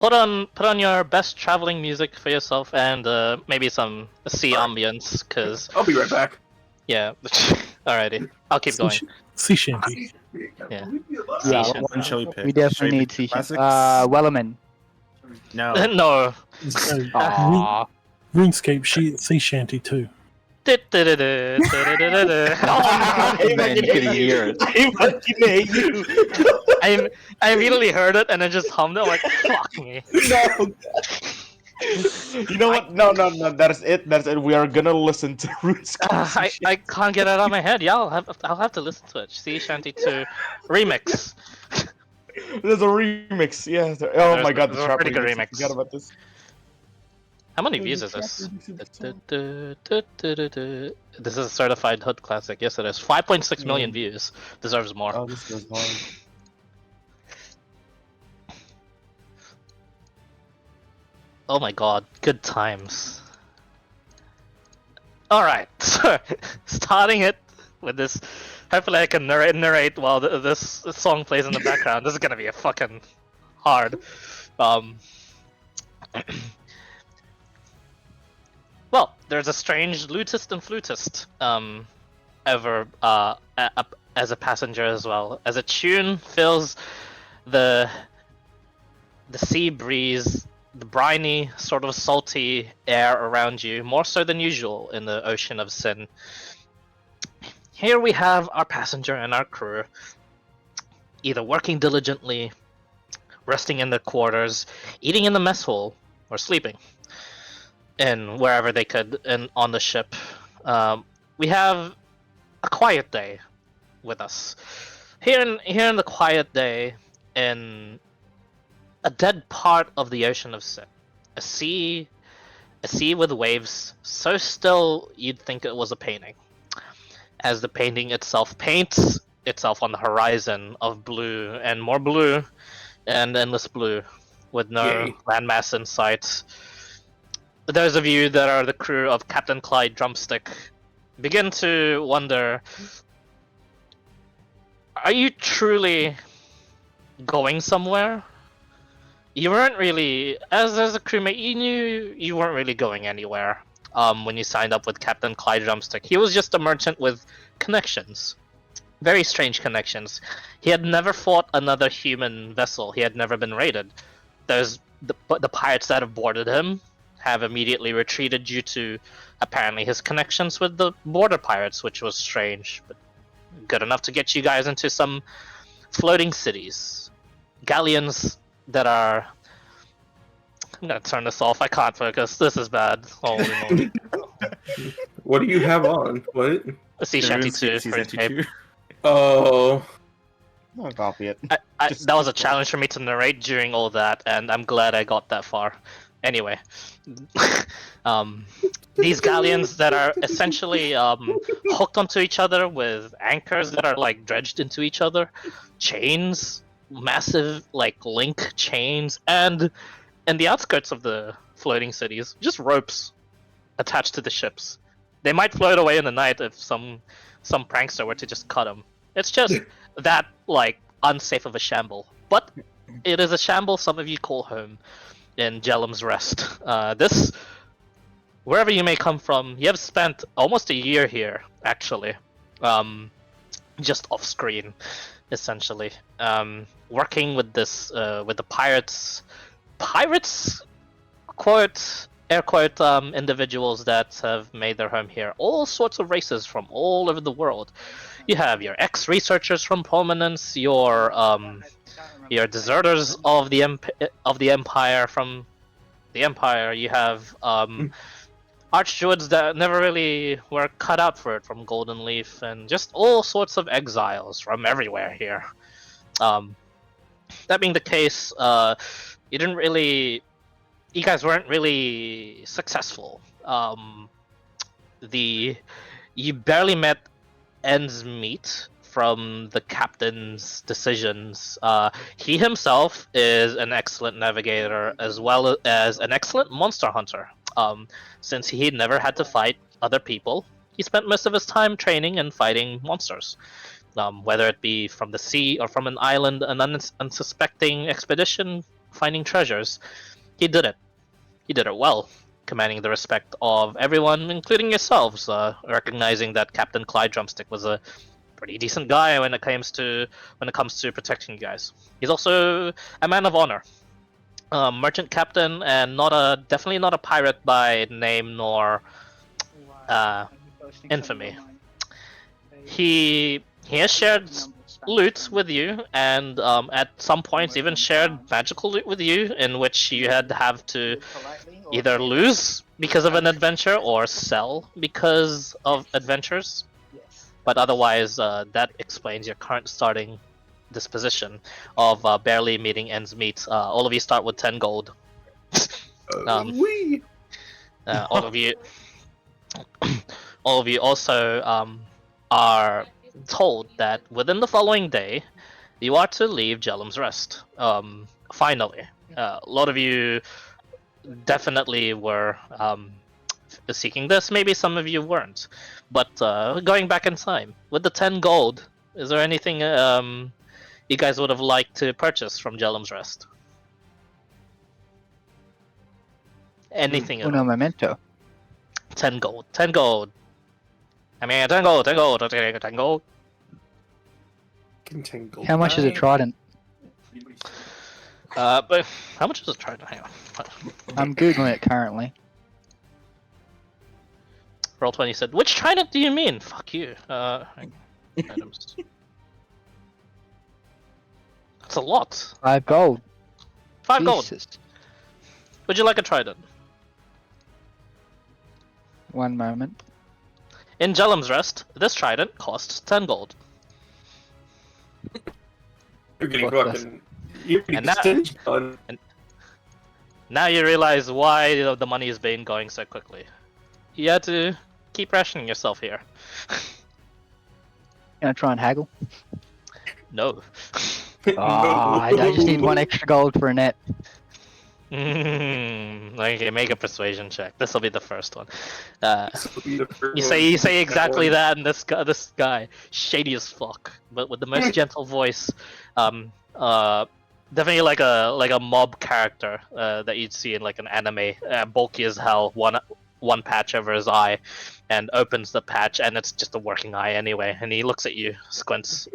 Put on your best traveling music for yourself and maybe some sea ambience, cause I'll be right back. yeah. Alrighty, I'll keep going. Sea shanty. Yeah. Yeah, Sea What one shall we pick? we Should definitely we need pick sea classics? Wellerman. No. no. Aww. RuneScape sea shanty too. Oh, Man, you can hear it. I fucking hate you. I immediately heard it and I just hummed it like fuck me. No. You know what? No. That's it. We are gonna listen to RuneScape. I can't get it out of my head. Yeah, I'll have to listen to it. Sea Shanty 2 remix. There's a remix. Yeah. Oh my god, the there's a trap pretty good I remix. forgot about this. How many views is this? This is a certified hood classic. Yes, it is. 5.6 million views. Deserves more. Oh, this goes hard. Oh my god, good times. Alright, so starting it with this. Hopefully I can narrate while this song plays in the background. This is gonna be a fucking hard. Well, there's a strange lutist and flutist as a passenger as well. As a tune fills the sea breeze, the briny, sort of salty air around you, more so than usual in the ocean of sin. Here we have our passenger and our crew, either working diligently, resting in their quarters, eating in the mess hall, or sleeping in wherever they could on the ship. We have a quiet day with us. Here in the quiet day, in a dead part of the ocean of sin, a sea with waves so still you'd think it was a painting, as the painting itself paints itself on the horizon of blue and more blue and endless blue, with no landmass in sight. Those of you that are the crew of Captain Clyde Drumstick begin to wonder, are you truly going somewhere? You weren't really, as a crewmate, you knew you weren't really going anywhere when you signed up with Captain Clyde Drumstick. He was just a merchant with connections. Very strange connections. He had never fought another human vessel. He had never been raided. There's the pirates that have boarded him have immediately retreated due to apparently his connections with the border pirates, which was strange, but good enough to get you guys into some floating cities. Galleons that are... I'm gonna turn this off, I can't focus, this is bad. Holy moly. What do you have on? What? A Sea Shanty 2. Sea Shanty 2. Oh. I'll copy it. That was a challenge for me to narrate during all that, and I'm glad I got that far. Anyway, these galleons that are essentially hooked onto each other with anchors that are like dredged into each other, chains, massive like link chains, and in the outskirts of the floating cities, just ropes attached to the ships. They might float away in the night if some prankster were to just cut them. It's just that like unsafe of a shamble, but it is a shamble some of you call home in Jellum's Rest. This, wherever you may come from, you have spent almost a year here, actually, just off screen, essentially, working with this, with the pirates, quote, air quote, individuals that have made their home here. All sorts of races from all over the world. You have your ex-researchers from prominence, your deserters of the empire from the empire. You have archdruids that never really were cut out for it from Golden Leaf, and just all sorts of exiles from everywhere here. That being the case, you guys weren't really successful. You barely met ends meet from the captain's decisions. He himself is an excellent navigator as well as an excellent monster hunter. Since he never had to fight other people, he spent most of his time training and fighting monsters. Whether it be from the sea or from an island, an unsuspecting expedition, finding treasures. He did it. He did it well, commanding the respect of everyone, including yourselves, recognizing that Captain Clyde Drumstick was a pretty decent guy when it comes to protecting you guys. He's also a man of honor, merchant captain, and definitely not a pirate by name nor infamy. He has shared loot with you, and at some points even shared magical loot with you, in which you have to either lose because of an adventure or sell because of adventures. But otherwise, that explains your current starting disposition of barely meeting ends meet. All of you start with 10 gold. All of you, all of you also are told that within the following day, you are to leave Jellum's Rest. Finally, a lot of you definitely were seeking this. Maybe some of you weren't. But going back in time, with the 10 gold, is there anything you guys would have liked to purchase from Jellum's Rest? Anything at Uno all? memento. 10 gold. 10 gold. I mean, 10 gold, 10 gold, 10 gold. Contangled. How much is a trident? But how much is a trident? Hang on. I'm googling it currently. Roll20 said, which trident do you mean? Fuck you. Hang on. Items. That's a lot. 5 gold. 5 gold. Jesus. Would you like a trident? One moment. In Jellum's Rest, this trident costs 10 gold. You're getting Fuck fucking. You're getting And that- stitched on. Now you realize why the money has been going so quickly. You had to keep rationing yourself here. Gonna try and haggle. No. I just need 1 extra gold for a net. Okay, make a persuasion check. This will be the first one. This will be the first You one. say exactly one. that, and this guy, shady as fuck, but with the most gentle voice. Definitely like a mob character that you'd see in like an anime. Bulky as hell, one patch over his eye, and opens the patch, and it's just a working eye anyway. And he looks at you, squints.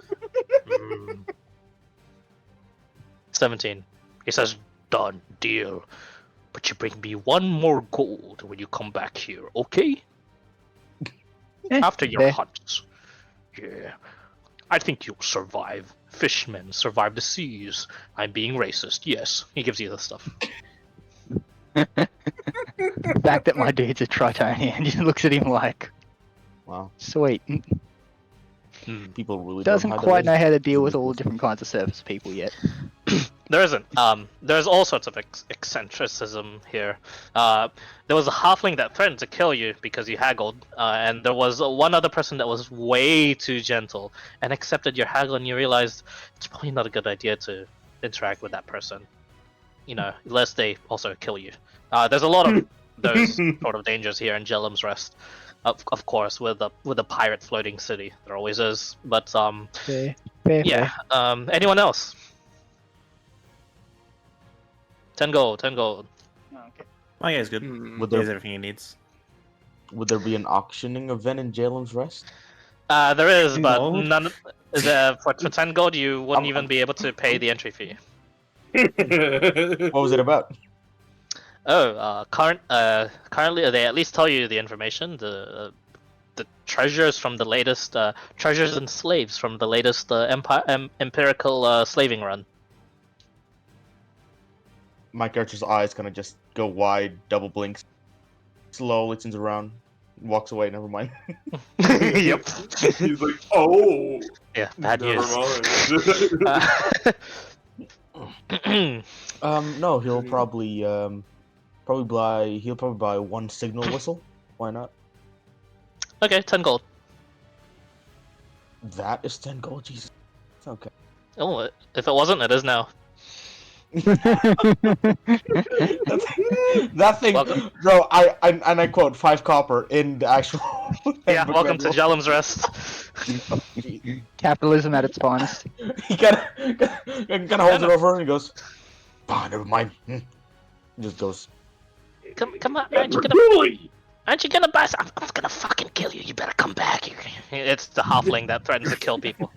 17. He says, "Done deal, but you bring me 1 more gold when you come back here, okay? After your fair. hunt. Yeah. I think you'll survive. Fishmen survive the seas. I'm being racist, yes." He gives you the stuff. The fact that my dude's a Tritonian just looks at him like, Wow, sweet. people really Doesn't don't hide quite their know how to deal really with all cool the different kinds of service people yet. There isn't. There's all sorts of eccentricism here. There was a halfling that threatened to kill you because you haggled, and there was one other person that was way too gentle and accepted your haggle, and you realized it's probably not a good idea to interact with that person. You know, lest they also kill you. There's a lot of those sort of dangers here in Jellum's Rest. Of course, with a pirate floating city, there always is. But Fair, yeah. Anyone else? 10 gold. 10 gold. Okay. Oh yeah, he's good. Would He has there, everything he needs. would there be an auctioning event in Jalen's Rest? There is, 10 but gold? none. For 10 gold, you wouldn't even be able to pay the entry fee. What was it about? Oh, currently they at least tell you the information. The treasures from the latest treasures and slaves from the latest empirical slaving run. My character's eyes kind of just go wide, double blinks, slowly turns around, walks away. Never mind. Yep. He's like, oh. Yeah, bad never news. mind. No, he'll probably buy 1 signal whistle. Why not? Okay, 10 gold. That is 10 gold. Jesus. Okay. Oh, if it wasn't, it is now. That thing, Welcome. bro. I quote 5 copper in the actual. Yeah, handbook welcome to manual. Jellum's Rest. Capitalism at its finest. He kind of holds it over and he goes, Ah, never mind. Just goes. Come on, aren't you gonna buy some? I'm gonna fucking kill you. You better come back. It's the halfling that threatens to kill people.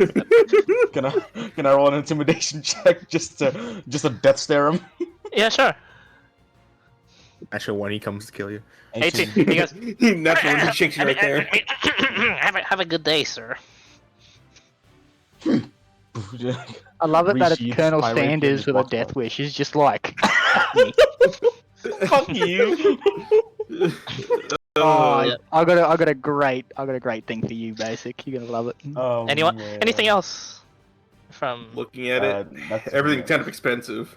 Can I roll an intimidation check just to death stare him? Yeah, sure. Actually, when he comes to kill you. 18. He goes, That's when he shakes you right there. have a good day, sir. I love it that it's Resheathes Colonel my rapier in Sanders his with a box death bag. wish. He's just like, Fuck you. oh, Yeah. I got a great thing for you, basic. You're gonna love it. Oh, Anyone? man. Anything else? From Looking at it, That's everything's kind of expensive.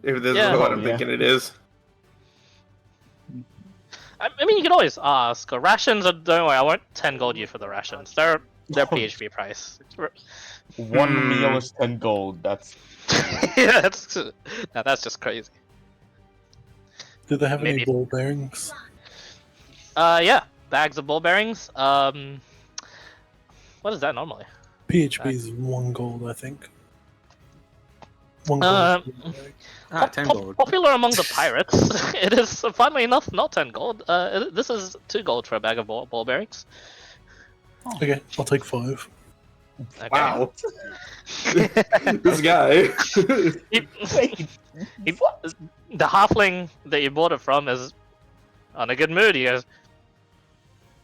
If this Yeah. is what I'm Yeah. thinking it is. I mean, you can always ask. Rations are, don't worry, I won't 10 gold you for the rations. They're PHP price. One meal is 10 gold. That's Yeah, that's just crazy. Do they have any Maybe. ball bearings? Yeah, bags of ball bearings. What is that normally? PHP is 1 gold, I think. 1 gold. Um, Ah, 10 gold. Popular among the pirates. It is, funnily enough, not 10 gold. This is 2 gold for a bag of ball bearings. Okay, I'll take 5. Okay. Wow. This guy. The halfling that you bought it from is on a good mood. He goes,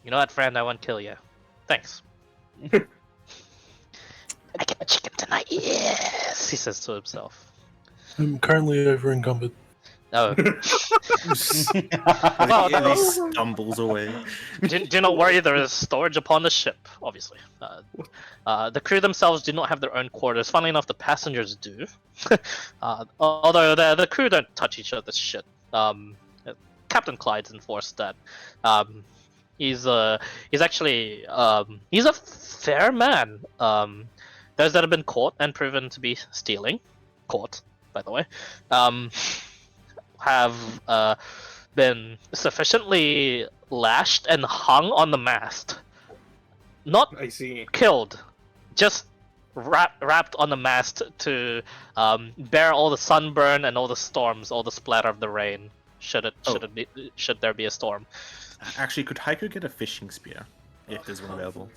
"You know what, friend? I won't kill you. Thanks." I get chicken tonight. Yes, he says to himself. I'm currently over encumbered. Oh, He stumbles away. do not worry. There is storage upon the ship. Obviously, the crew themselves do not have their own quarters. Funnily enough, the passengers do. Although the crew don't touch each other's shit. Captain Clyde's enforced that. He's actually he's a fair man. Those that have been caught and proven to be stealing, caught by the way, have been sufficiently lashed and hung on the mast. Not I see. killed, just wrapped on the mast to bear all the sunburn and all the storms, all the splatter of the rain. Should there be a storm? Actually, could Haiku get a fishing spear? If there's one available.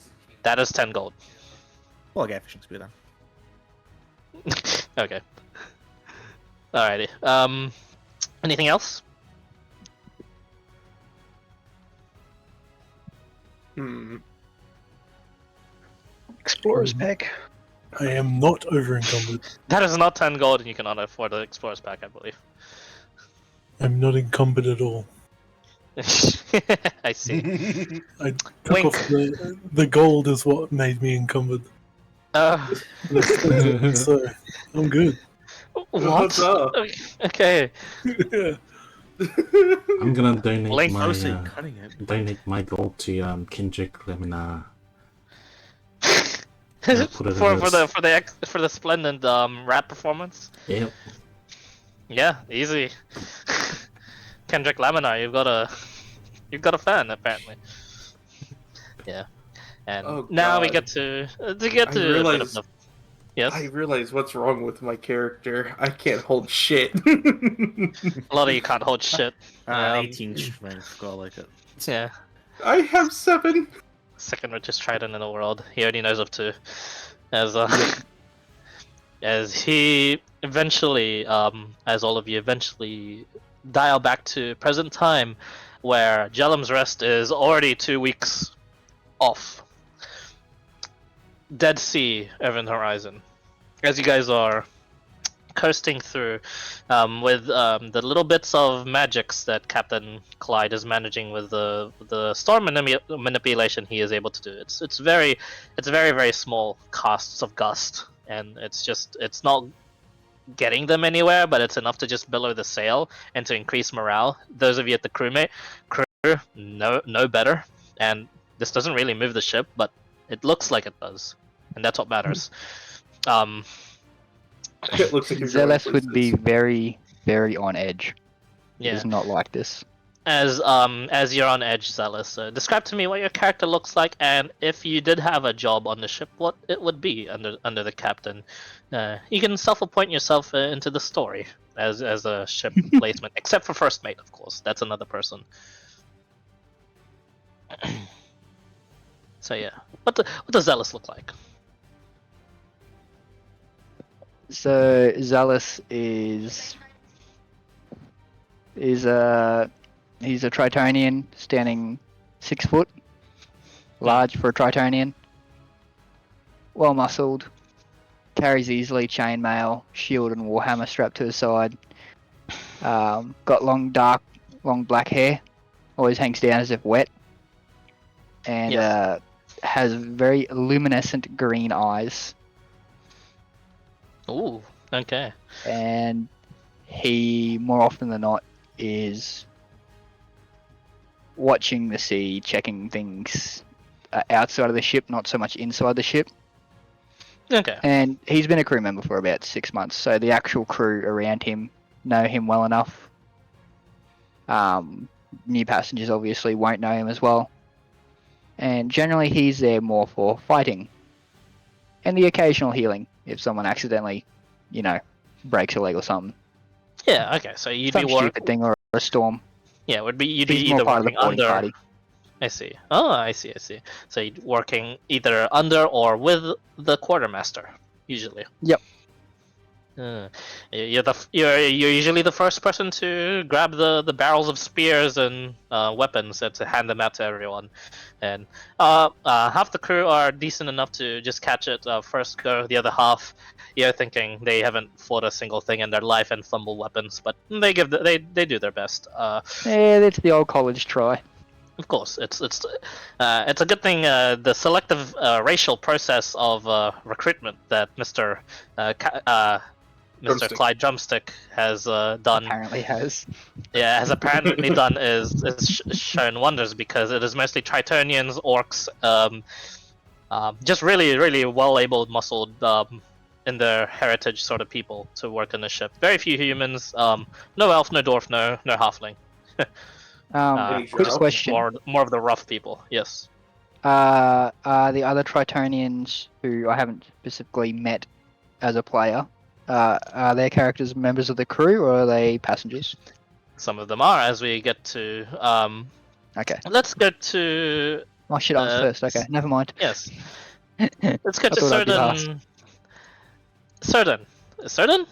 That is 10 gold. Well, I'll get a fishing spear then. Okay. Alrighty. Anything else? Explorer's pack. I am not over encumbered. That is not 10 gold, and you cannot afford the Explorer's Pack, I believe. I'm not encumbered at all. I see. I took Wink. off the gold is what made me encumbered. So I'm good. What? What's up? Okay. Yeah. I'm gonna donate Link. I was my saying cutting it. donate my gold to Kendrick Lemina. for put it in for the splendid rap performance. Yep. Yeah, easy. Kendrick Lamar, you've got a fan apparently. Yeah, and Oh, now we God. get to I a bit of realize- the. Yes, I realize what's wrong with my character. I can't hold shit. a lot of you can't hold shit. 18 strength, got like it. Yeah, I have 7. second richest trident in the world. He already knows of 2. As he eventually, as all of you eventually dial back to present time, where Jellum's Rest is already 2 weeks off. Dead Sea over the horizon. As you guys are coasting through with the little bits of magics that Captain Clyde is managing with the storm manipulation he is able to do. It's very very small casts of gust, and it's not getting them anywhere, but it's enough to just billow the sail and to increase morale. Those of you at the crew know better, and this doesn't really move the ship, but it looks like it does, and that's what matters. It looks like you're going Zealous would places. be very, very on edge. He Yeah. does not like this. As you're on edge, Zealous, describe to me what your character looks like, and if you did have a job on the ship, what it would be under the captain. You can self-appoint yourself into the story. as a ship placement, except for first mate, of course. That's another person. So yeah, what does Zealous look like? So Zealous is a he's a Tritonian, standing 6 foot, large for a Tritonian, well muscled, carries easily chainmail, shield, and warhammer strapped to his side. Got long black hair, always hangs down as if wet, and Yes. has very luminescent green eyes. Ooh, okay. And he, more often than not, is watching the sea, checking things outside of the ship, not so much inside the ship. Okay. And he's been a crew member for about 6 months, so the actual crew around him know him well enough. New passengers obviously won't know him as well. And generally he's there more for fighting and the occasional healing if someone accidentally, breaks a leg or something. Yeah. Okay. So you'd Some be stupid thing or a storm. Yeah, you'd be He's more either part of the working boarding under. party. I see. Oh, I see. So you're working either under or with the quartermaster, usually. Yep. You're usually the first person to grab the barrels of spears and weapons and to hand them out to everyone, and half the crew are decent enough to just catch it first go. The other half, you're thinking they haven't fought a single thing in their life and fumble weapons, but they do their best. Yeah, that's the old college try. Of course, it's a good thing the selective racial process of recruitment that Mr. Drumstick. Clyde Drumstick has done. Apparently has. Yeah, has apparently done is shown wonders because it is mostly Tritonians, orcs, just really really well able, muscled, in their heritage sort of people to work on the ship. Very few humans. No elf, no dwarf, no halfling. Quick Joe? question. More of the rough people. Yes. Are the other Tritonians who I haven't specifically met as a player, are their characters members of the crew or are they passengers? Some of them are. As we get to Okay. let's get to Oh shit, I was first. Okay, never mind. yes. Let's get I to thought I'd be last. Certain. Certain?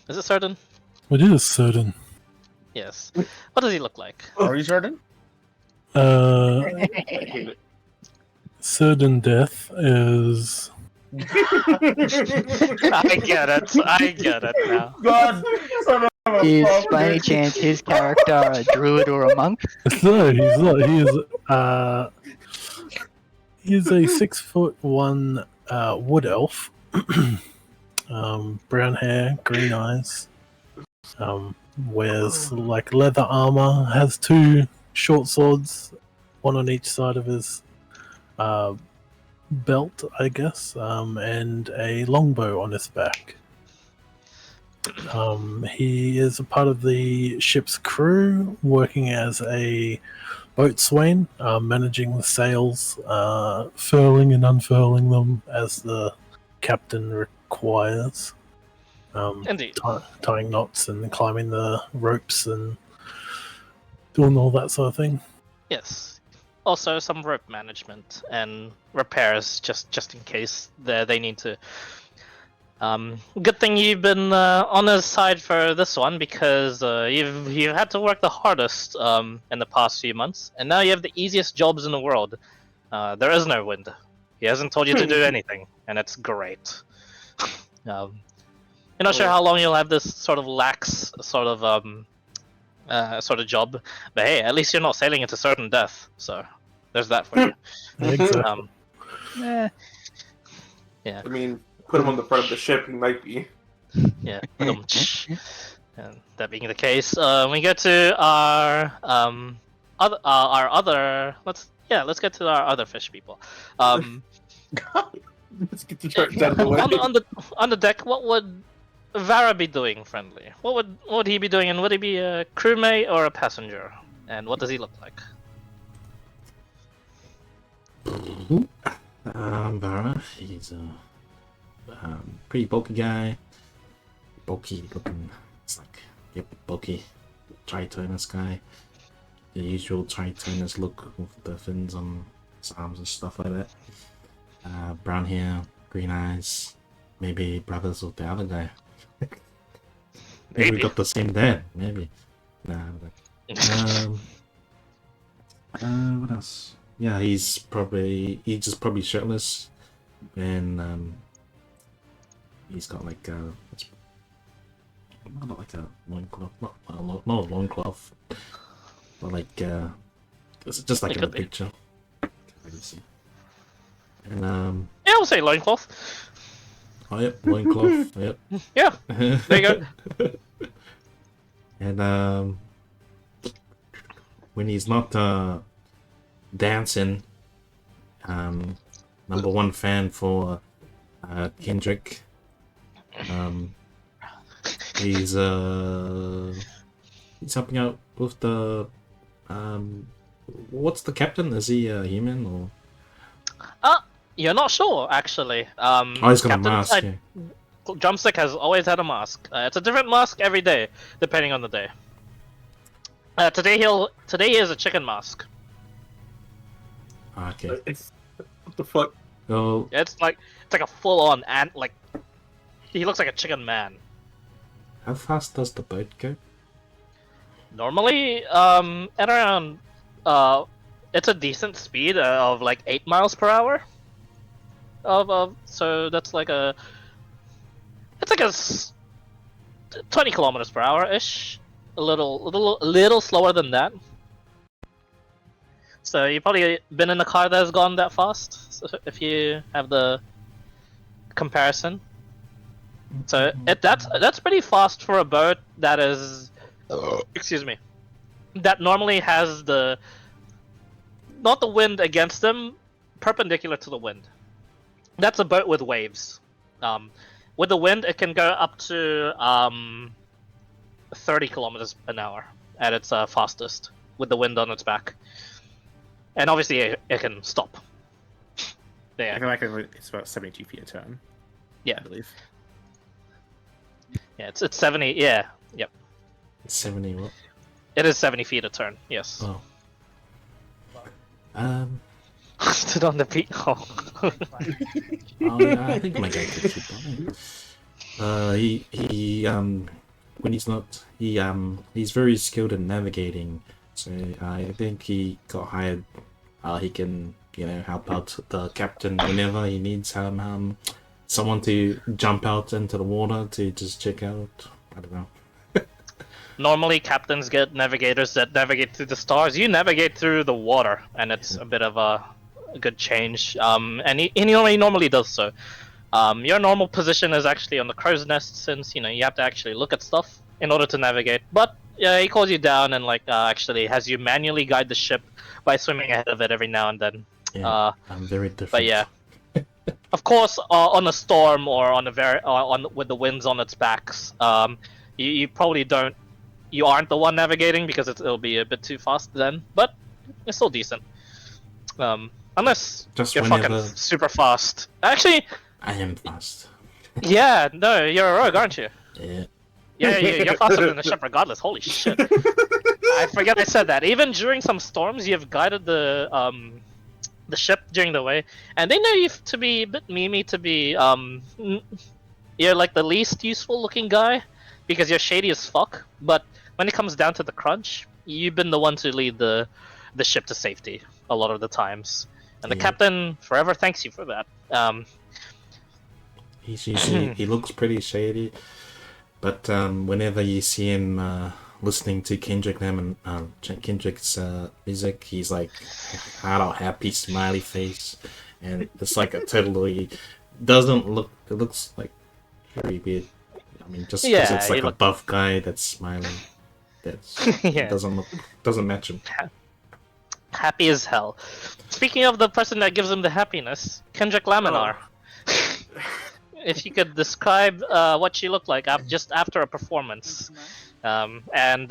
Is it certain? It is certain. Yes. What does he look like? Are you certain? Uh, I hate it. certain death is I get it now. God, son of a Is fuck, by any dude. chance his character a druid or a monk? no, he's not. He's a 6'1" wood elf. Brown hair, green eyes. Wears like leather armor. Has 2 short swords, one on each side of his belt, I guess, and a longbow on his back. He is a part of the ship's crew, working as a boatswain, managing the sails, furling and unfurling them as the captain requires. Indeed. Tying knots and climbing the ropes and doing all that sort of thing. Yes. Also some rope management and repairs just in case they need to. Good thing you've been on his side for this one because you've had to work the hardest in the past few months, and now you have the easiest jobs in the world. There is no wind. He hasn't told you to do anything, and it's great. You're not sure how long you'll have this sort of lax sort of job, but hey, at least you're not sailing into certain death. So there's that for you. Exactly. Eh, Yeah. I mean, put him on the front of the ship, he might be. Yeah. And that being the case, we go to our other. Let's get to our other fish people. Let's get the charts out of the way. On the deck, what would Vara be doing, friendly? What would he be doing, and would he be a crewmate or a passenger? And what does he look like? Vara, he's a pretty bulky guy. Bulky looking It's like, yep, bulky Tritonus guy. The usual Tritonus look with the fins on his arms and stuff like that. Brown hair, green eyes, maybe brothers with the other guy. Maybe we got the same dad, maybe. Nah, what else? Yeah, he's just probably shirtless, and he's got like not like a loincloth, not a loincloth, but like it's just like in the picture. Can't really see. And Yeah, I'll say loincloth. oh yep, loincloth, yep. Yeah, there you go. And when he's not dancing, number one fan for Kendrick. He's helping out with the what's the captain? Is he a human or? You're not sure actually. Oh, he's got a Captain mask. Side- Drumstick has always had a mask. It's a different mask every day, depending on the day. Today he has a chicken mask. Okay. What the fuck? Oh, It's like a full-on ant. Like he looks like a chicken man. how fast does the boat go? Normally, at around it's a decent speed of like 8 miles per hour. So that's like it's like 20 kilometers per hour ish. A little slower than that. So you probably been in a car that has gone that fast. So if you have the comparison, so that's pretty fast for a boat that is, excuse me, that normally has not the wind against them, perpendicular to the wind. That's a boat with waves. With the wind, it can go up to 30 kilometers an hour at its fastest, with the wind on its back. And obviously, it can stop. I There. feel like it's about 72 feet a turn. Yeah. I believe. Yeah, it's 70. Yeah, yep. 70 what? It is 70 feet a turn. Yes. Oh. Stood on the beat. Oh. Oh yeah, I think my guy could keep on. He when he's not, he's very skilled in navigating. So I think he got hired. He can, help out the captain whenever he needs someone to jump out into the water to just check out. I don't know. Normally, captains get navigators that navigate through the stars. You navigate through the water, and it's a bit of a good change. And he normally does so. Your normal position is actually on the crow's nest, since you have to actually look at stuff in order to navigate. But yeah, he calls you down and actually has you manually guide the ship by swimming ahead of it every now and then. Yeah, I'm very different. But yeah, of course, on a storm or on with the winds on its backs, you probably don't. You aren't the one navigating because it'll be a bit too fast then, but it's still decent. Unless Just you're whenever- fucking super fast. Actually, I am fast. yeah, no, you're a rogue, aren't you? Yeah. Yeah, you're faster than the ship regardless. Holy shit. I forget I said that. Even during some storms, you've guided the ship during the way, and they know you to be a bit memey, to be you're like the least useful looking guy because you're shady as fuck. But when it comes down to the crunch, you've been the one to lead the ship to safety a lot of the times, and the Yeah. captain forever thanks you for that. He looks pretty shady, but whenever you see him listening to Kendrick's music, he's like heart out happy smiley face, and it's like a totally doesn't look. It looks like very weird. I mean, just because Yeah, it's like he a buff guy that's smiling, that's Yeah. doesn't match him. Happy as hell. Speaking of the person that gives him the happiness, Kendrick Laminar. If you could describe what she looked like just after a performance, and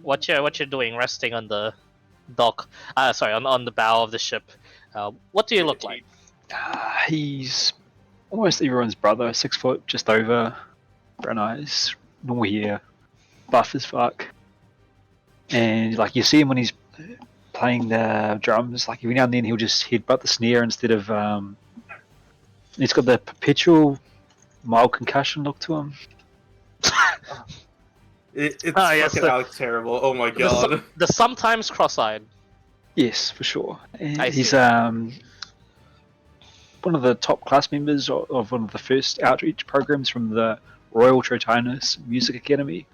what you're doing, resting on the dock, on the bow of the ship, what do you look like? He's almost everyone's brother, 6 foot, just over, brown eyes, normal hair, buff as fuck, and like you see him when he's playing the drums. Like every now and then he'll just headbutt the snare instead of. He's got the perpetual mild concussion look to him. It's yes, fucking the- Alex terrible. Oh my The, god. the sometimes cross-eyed. Yes, for sure. And I he's see. one of the top class members of one of the first outreach programs from the Royal Trotinus Music Academy,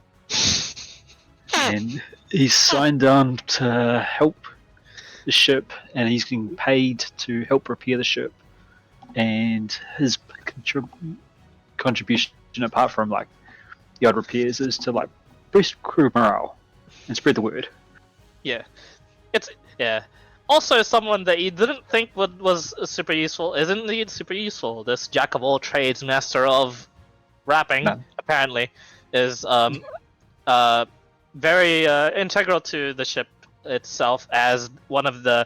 and he's signed on to help the ship, and he's getting paid to help repair the ship. And his contribution, apart from like the odd repairs, is to like boost crew morale and spread the word. Yeah, it's also someone that you didn't think was super useful is indeed super useful. This jack of all trades, master of rapping, None. apparently, is very integral to the ship itself as one of the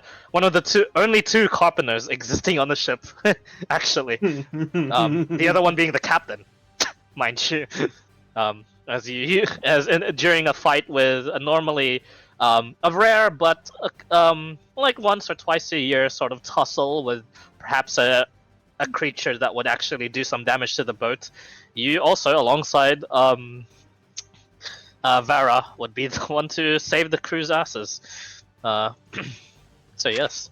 only two carpenters existing on the ship. Actually, the other one being the captain, mind you. During a fight with a normally a rare but like once or twice a year sort of tussle with perhaps a creature that would actually do some damage to the boat. You also, alongside Vara, would be the one to save the crew's asses. So yes,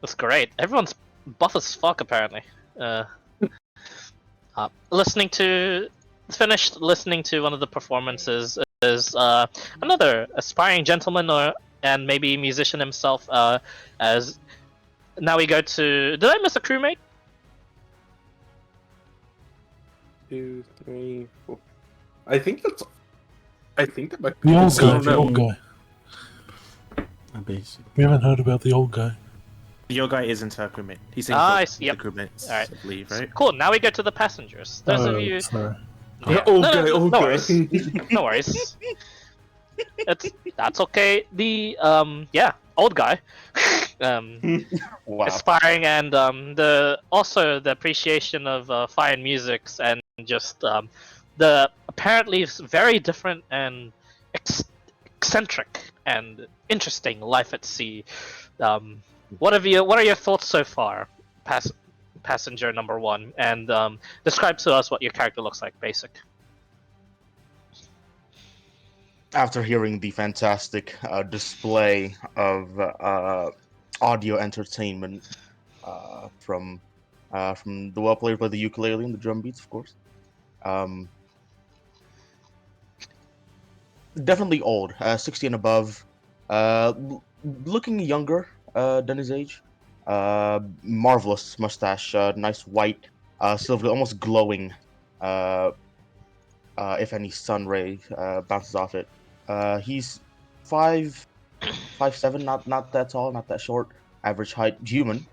that's great. Everyone's buff as fuck apparently. Finished listening to one of the performances is another aspiring gentleman and maybe musician himself. As now we go to. Did I miss a crewmate? 2, 3, 4. I think that might The old So, guy. no. The old guy. Basically. We haven't heard about the old guy. Your guy isn't our crewmate. He's in I the see, yep. crewmates, Alright. I believe, right? Cool. Now we go to the passengers. Those of you. Sorry. Yeah. Old No, guy, no, old no guy. worries. No worries. That's okay. The old guy. Wow. Aspiring and the appreciation of fine musics and just the apparently very different and eccentric and interesting life at sea. What are your thoughts so far, passenger number one, and describe to us what your character looks like, basic. After hearing the fantastic display of audio entertainment from the well played by the ukulele and the drum beats, of course. Definitely old, 60 and above. Looking younger than his age. Marvelous mustache, nice white, silver, almost glowing. If any sun ray bounces off it. He's 5'7", not that tall, not that short. Average height, human.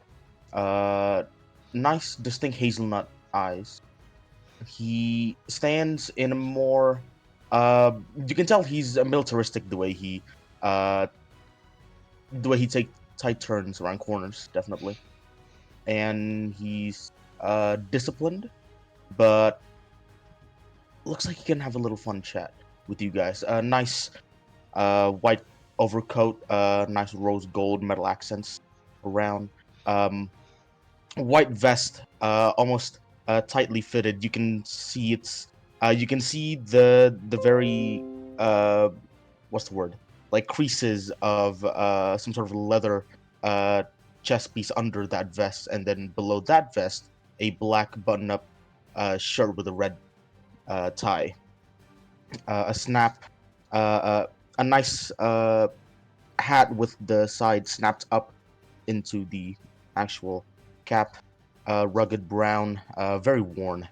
Nice, distinct hazelnut eyes. He stands in a more. You can tell he's a militaristic the way he takes tight turns around corners, definitely. And he's disciplined, but looks like he can have a little fun chat with you guys. Nice white overcoat, nice rose gold metal accents around. White vest, almost tightly fitted. You can see you can see the very what's the word? Like creases of some sort of leather chest piece under that vest, and then below that vest, a black button-up shirt with a red tie, a snap, a nice hat with the side snapped up into the actual cap, rugged brown, very worn.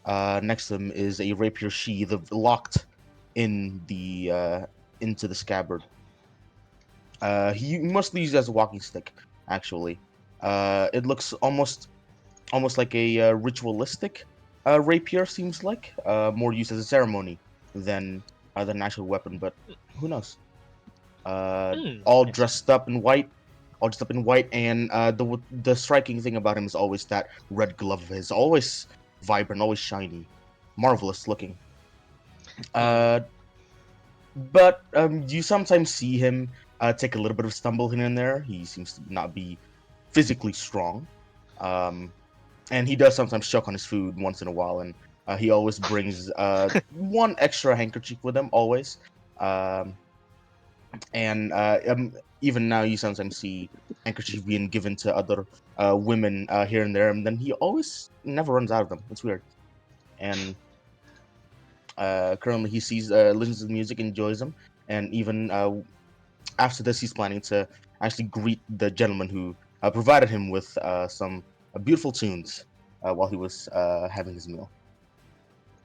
Next to him is a rapier sheath locked in the into the scabbard. He mostly uses as a walking stick, actually. It looks almost like a ritualistic rapier, seems like. More used as a ceremony than an actual weapon, but who knows? All dressed up in white. And the striking thing about him is always that red glove of his, always vibrant, always shiny, marvelous looking. But you sometimes see him take a little bit of stumble here and there. He seems to not be physically strong, and he does sometimes choke on his food once in a while. And he always brings one extra handkerchief with him, always. Um, and even now, you sometimes see handkerchief being given to other women here and there, and then he always never runs out of them. It's weird. And currently, he listens to the music, enjoys them, and even after this, he's planning to actually greet the gentleman who provided him with some beautiful tunes while he was having his meal.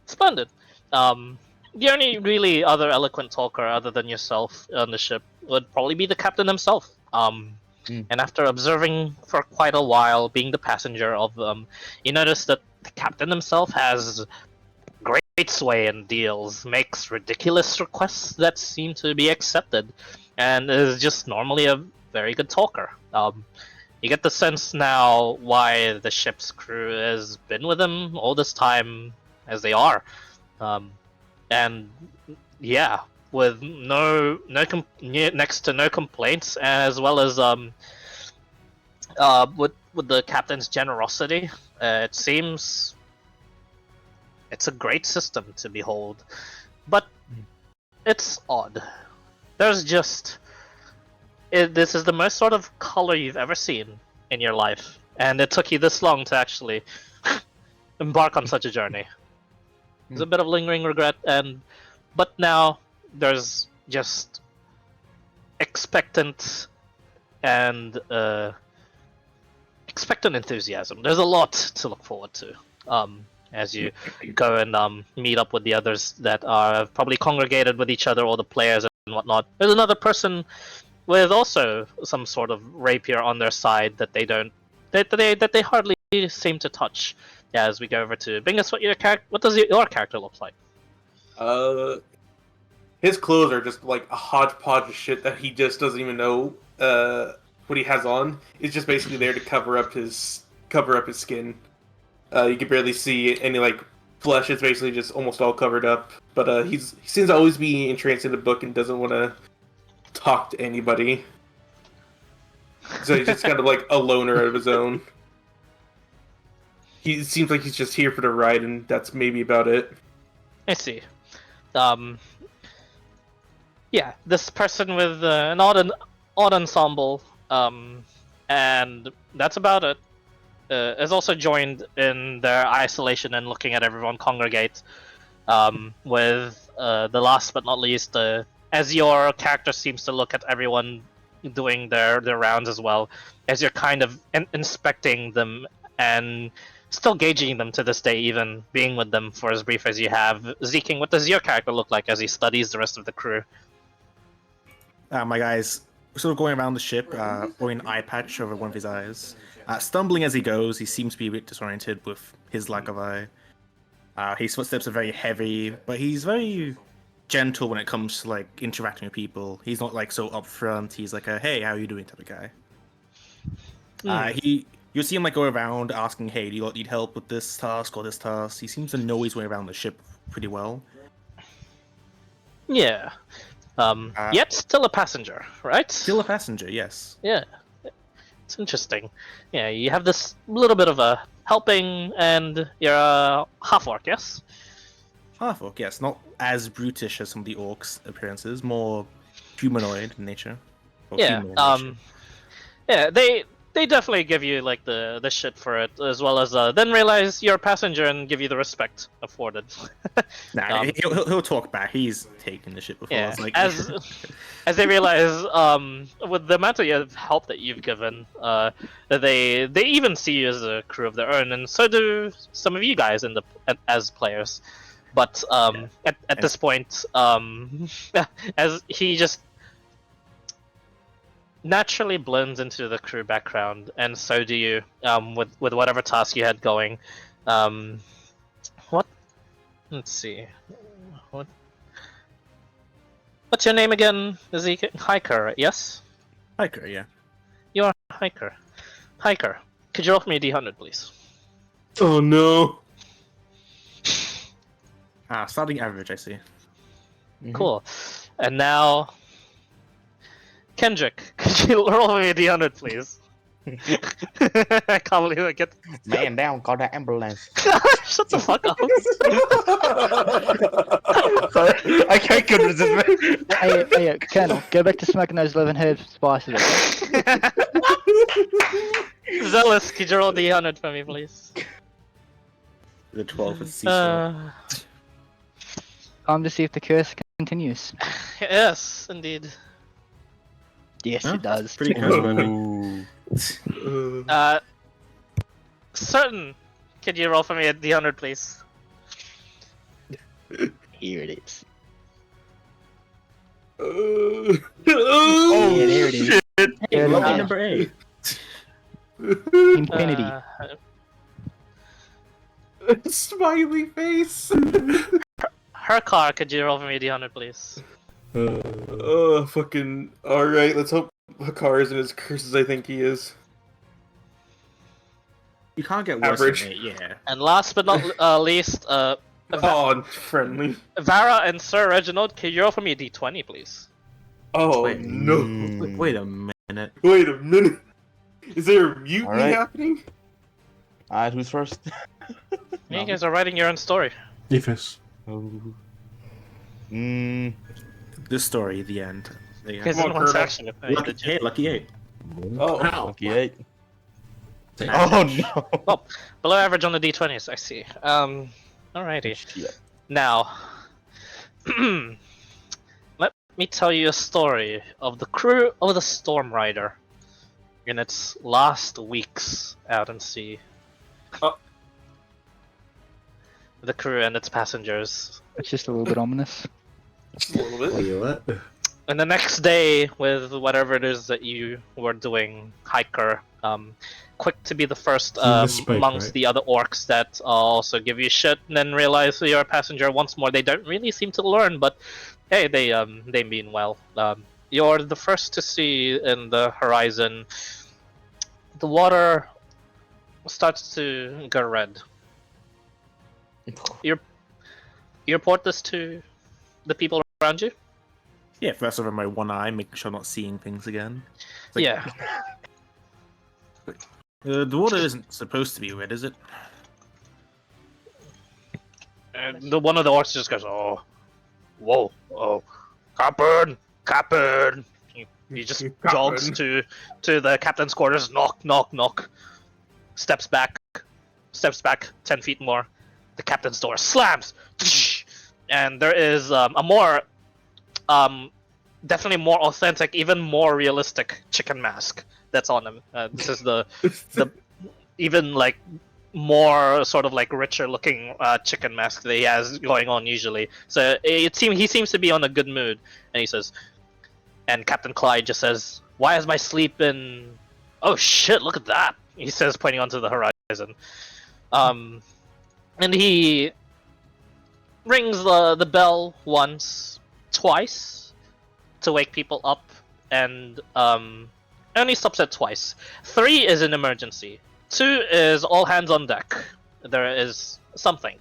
Splendid. The only really other eloquent talker other than yourself on the ship would probably be the captain himself. And after observing for quite a while, being the passenger of you notice that the captain himself has great sway in deals, makes ridiculous requests that seem to be accepted, and is just normally a very good talker. You get the sense now why the ship's crew has been with him all this time as they are. And yeah, with next to no complaints, as well as with the captain's generosity, it seems it's a great system to behold. But it's odd. There's just this is the most sort of color you've ever seen in your life, and it took you this long to actually embark on such a journey. There's a bit of lingering regret, but now there's just expectant enthusiasm. There's a lot to look forward to as you go and meet up with the others that are probably congregated with each other, all the players and whatnot. There's another person with also some sort of rapier on their side that they hardly seem to touch. As we go over to Bingus, what does your character look like? His clothes are just like a hodgepodge of shit that he just doesn't even know what he has on. It's just basically there to cover up his skin. You can barely see any like flesh. It's basically just almost all covered up. But he seems to always be entranced in the book and doesn't want to talk to anybody. So he's just kind of like a loner of his own. He seems like he's just here for the ride, and that's maybe about it. I see. Yeah, this person with an odd ensemble, and that's about it. Is also joined in their isolation and looking at everyone congregate. With the last but not least, as your character seems to look at everyone doing their rounds as well, as you're kind of inspecting them and still gauging them to this day, even being with them for as brief as you have. Zeking, what does your character look like as he studies the rest of the crew? My guy's sort of going around the ship, wearing an eye patch over one of his eyes. Stumbling as he goes, he seems to be a bit disoriented with his lack of eye. His footsteps are very heavy, but he's very gentle when it comes to like interacting with people. He's not like so upfront. He's like a "Hey, how are you doing?" type of guy. You'll see him like go around asking, "Hey, do you need help with this task or this task?" He seems to know his way around the ship pretty well. Yeah. Yet still a passenger, right? Still a passenger, yes. Yeah. It's interesting. Yeah, you have this little bit of a helping, and you're a half-orc, yes? Half-orc, yes. Not as brutish as some of the orcs' appearances. More humanoid in nature. Or Yeah. female in nature. Yeah. They definitely give you like the shit for it, as well as then realize you're a passenger and give you the respect afforded. Nah, he'll talk back. He's taken the shit before. Yeah. It's like... As they realize, with the amount of help that you've given, they even see you as a crew of their own, and so do some of you guys as players. But at this point, as he just naturally blends into the crew background, and so do you, with whatever task you had going. Let's see. What's your name again? Ezekiel? Hiker, yes? Hiker, yeah. You are a hiker. Hiker, could you roll me a D100, please? Oh no! Starting average, I see. Mhm. Cool. And now, Kendrick, could you roll me a D100, please? I can't believe I get. Man down, call the ambulance. Shut the fuck up. Sorry, I couldn't resist. Hey, Colonel, go back to smoking those 11 herb spices. Okay? Zealous, could you roll D100 for me, please? The 12 with Cecil. Time to see if the curse continues. Yes, indeed. Yes, Huh? it does. Pretty good, buddy. Ooh. Certain, could you roll for me a D100, please? Here it is. Oh, Yeah, there it is. Hey, There it lucky is. number 8. Infinity. Smiley face. Her car, could you roll for me a D100, please? Oh, fucking. Alright, let's hope Hakar isn't as cursed as I think he is. You can't get worse Average. than 8, yeah. And last but not least, Oh, friendly. Vara and Sir Reginald, could you roll for me a D20, please? Oh, Wait. no. Wait a minute. Wait a minute. Is there a mutiny Alright. happening? Alright, who's first? You guys are writing your own story. Ifus. Oh. Mm, This story, the end. There you You guys go. Come on, didn't want to Colonel. actually play, Lucky, did you? hey, lucky 8. Oh, lucky 8. Take Oh no. Below average on the D20s, I see. Alrighty. Shit. Now, let me tell you a story of the crew of the Storm Rider in its last weeks out at sea. Oh. The crew and its passengers. It's just a little bit ominous. just a little Oh, bit. you what? And the next day, with whatever it is that you were doing, hiker, quick to be the first misspoke, amongst right? the other orcs that also give you shit, and then realize you're a passenger once more. They don't really seem to learn, but hey, they mean well. You're the first to see in the horizon. The water starts to go red. You report this to the people around you? Yeah, first over my one eye, making sure I'm not seeing things again. It's like, Yeah. The water isn't supposed to be red, is it? And one of the orcs just goes, "Oh, whoa, oh, Captain, Captain!" He just jogs to the captain's quarters. Knock, knock, knock. Steps back 10 feet more. The captain's door slams, and there is a more, definitely more authentic, even more realistic chicken mask that's on him. This is the even like more sort of like richer looking chicken mask that he has going on usually. So he seems to be on a good mood, and he says, and Captain Clyde just says, "Why has my sleep been? Oh shit! Look at that!" He says, pointing onto the horizon. And he rings the bell once, twice, to wake people up, and only stops at twice. 3 is an emergency. 2 is all hands on deck. There is something,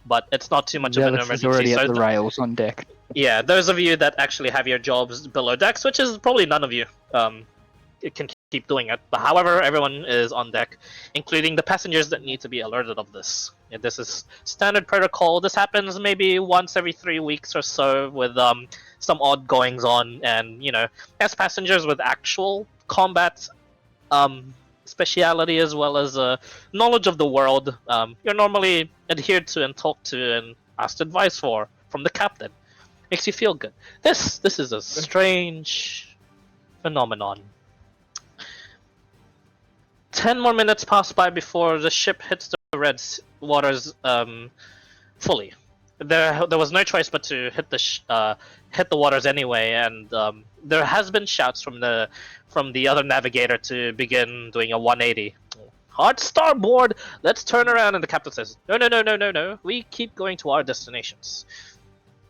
but it's not too much of an Zealous is emergency. already so at the rails on deck. yeah, those of you that actually have your jobs below decks, which is probably none of you, it can keep doing it. But however, everyone is on deck, including the passengers that need to be alerted of this. And this is standard protocol. This happens maybe once every 3 weeks or so, with some odd goings on. And as passengers with actual combat speciality as well as knowledge of the world, you're normally adhered to and talked to and asked advice from the captain. Makes you feel good. This is a strange phenomenon. 10 more minutes pass by before the ship hits the red waters fully. There was no choice but to hit the waters anyway, and there has been shouts from the other navigator to begin doing a 180. Hard starboard! Let's turn around, and the captain says, No. We keep going to our destinations.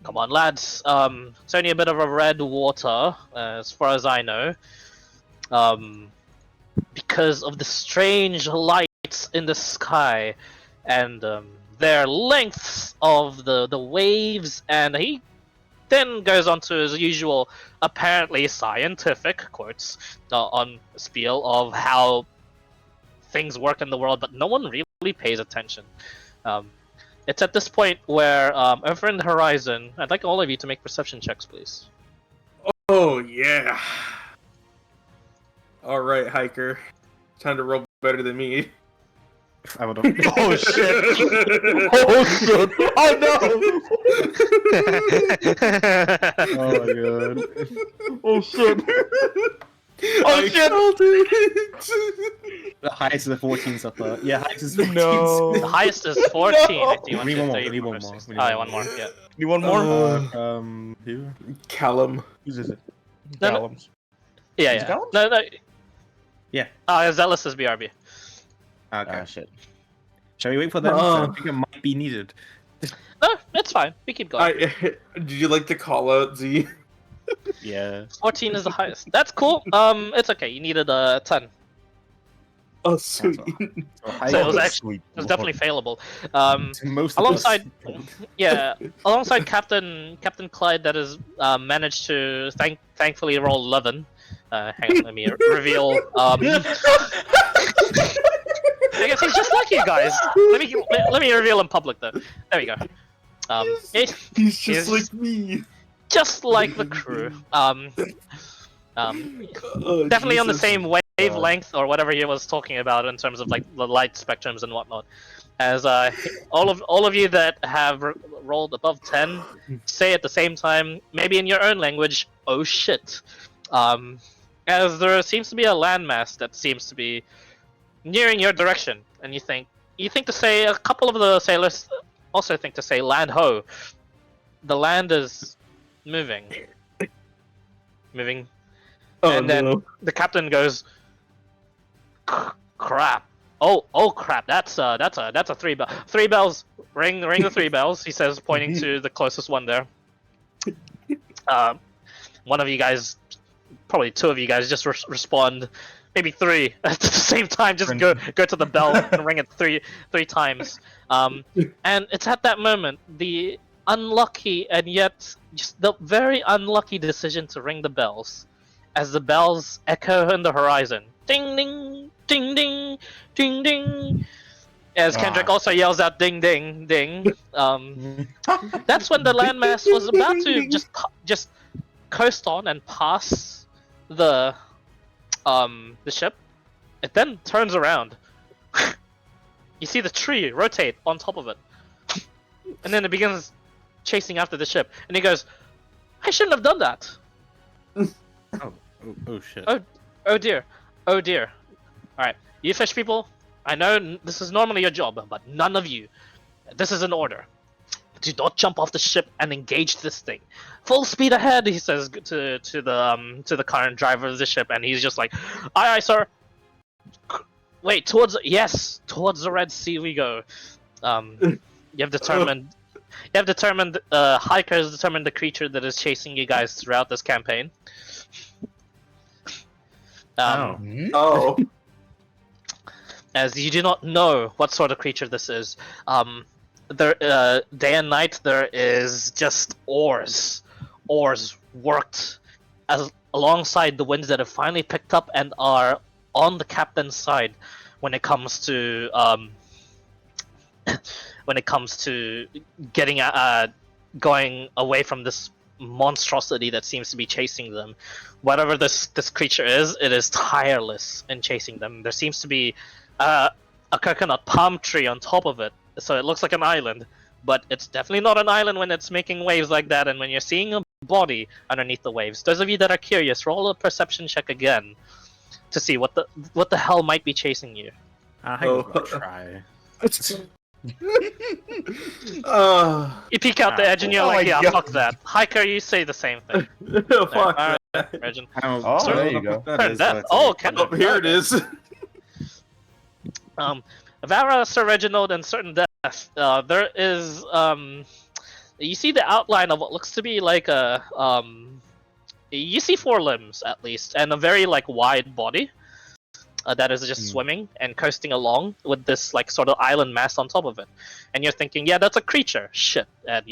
Come on, lads. It's only a bit of a red water, as far as I know. Because of the strange lights in the sky, and their lengths of the waves, and he then goes on to his usual, apparently scientific quotes on spiel of how things work in the world, but no one really pays attention. It's at this point where, over in the horizon, I'd like all of you to make perception checks, please. Oh yeah. All right, hiker. Time to roll better than me. I don't know. Oh shit! Oh shit! Oh no! Oh my god. Oh shit! Oh shit! The highest is a 14 so far. Yeah, highest is 14. No. The highest is 14. No. If you want We need to one more, say we need one versus- more, we need Oh, yeah, one one more. Yeah. Need one more? Who? Callum. Whose is it? No, no. Callum's. Yeah, Is it yeah. Callum's? No, no. Yeah. Zealous is BRB. Okay. Ah, shit. Shall we wait for them? Oh. I think it might be needed. No, it's fine. We keep going. Did you like the call out, Z? Yeah. 14 is the highest. That's cool. It's okay. You needed a 10. Oh, sweet. So So it was Oh, actually- sweet It was lord. definitely failable. most of Alongside, us- yeah, alongside Captain Clyde, that has managed to thankfully roll 11. Hang on, let me reveal. I guess he's just like you guys. Let me reveal in public though. There we go. He's He's just like me. just like the crew. Oh, Definitely on the Jesus. same wavelength or whatever he was talking about in terms of like the light spectrums and whatnot. As all of you that have rolled above 10 say at the same time, maybe in your own language, "Oh shit," as there seems to be a landmass that seems to be nearing your direction, and you think to say, a couple of the sailors also think to say, "Land ho." The land is moving. Oh, And then no. the captain goes, "Crap! Oh crap! That's a 3 bell. 3 bells. Ring the 3 bells." He says, pointing to the closest one there. One of you guys, probably 2 of you guys, just respond. Maybe 3 at the same time. Just go to the bell and ring it three times. And it's at that moment the unlucky and yet just the very unlucky decision to ring the bells, as the bells echo in the horizon. Ding ding ding ding ding ding. As Kendrick also yells out ding ding ding. That's when the landmass was about to just coast on and pass the ship. It then turns around. You see the tree rotate on top of it, and then it begins chasing after the ship. And he goes, "I shouldn't have done that. Oh shit. Oh dear. Oh dear. Alright, you fish people, I know this is normally your job, but none of you. This is an order. Do not jump off the ship and engage this thing. Full speed ahead," he says to the current driver of the ship, and he's just like, "Aye, aye, sir. Wait, towards the Red Sea we go." You have determined. Hiker has determined the creature that is chasing you guys throughout this campaign. Oh. As you do not know what sort of creature this is. There, day and night, there is just oars worked alongside the winds that have finally picked up and are on the captain's side when it comes to getting going away from this monstrosity that seems to be chasing them. Whatever this creature is, it is tireless in chasing them. There seems to be a coconut palm tree on top of it, so it looks like an island, but it's definitely not an island when it's making waves like that and when you're seeing a body underneath the waves. Those of you that are curious, roll a perception check again to see what the hell might be chasing you. I think I'll try. You peek out the edge and you're Oh like, my "Yeah, God. fuck that." Hiker, you say the same thing. Fuck. Alright, Regin. Oh, Sorry. there you go. Turn death. Oh, Kendrick. Oh, here it is. Vara, Sir Reginald, and certain death. There is you see the outline of what looks to be like a you see 4 limbs at least, and a very like wide body that is just swimming and coasting along with this like sort of island mass on top of it. And you're thinking, yeah, that's a creature. Shit. And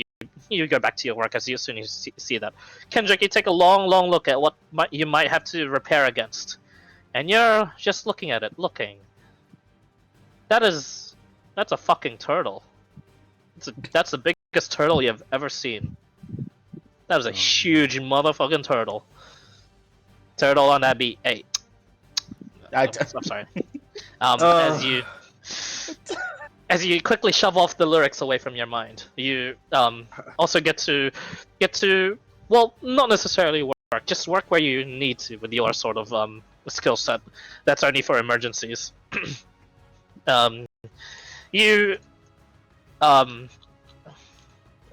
you go back to your work as soon as you see that. Kendrick, you take a long look at what you might have to repair against, and you're just looking at it, looking. That's a fucking turtle. That's the biggest turtle you've ever seen. That was a huge motherfucking turtle. Turtle on that beat 8. I'm sorry. As you quickly shove off the lyrics away from your mind, you also get to well, not necessarily work, just work where you need to with your sort of skill set. That's only for emergencies. You a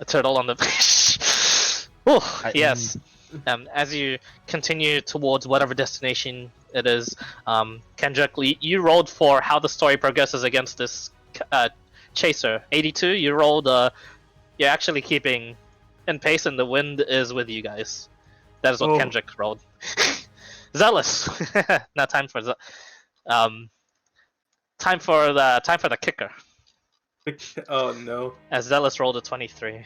turtle on the oh yes. As you continue towards whatever destination it is, Kendrick, you rolled for how the story progresses against this chaser. 82. You rolled. You're actually keeping in pace, and the wind is with you guys. That is what Kendrick rolled. Zealous. Now time for the kicker. Oh no! As Zealous rolled a 23.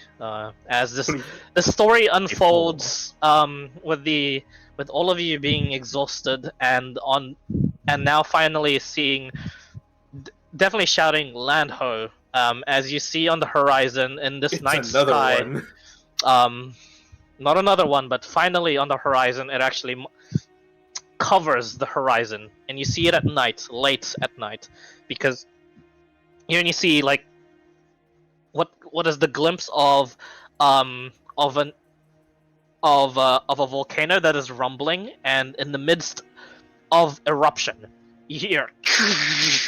As the story unfolds, with all of you being exhausted and now finally seeing, definitely shouting "Land ho!" As you see on the horizon in this night sky. Not another one, but finally on the horizon, it actually covers the horizon, and you see it at night, late at night, because you only see like what is the glimpse of a volcano that is rumbling, and in the midst of eruption, you hear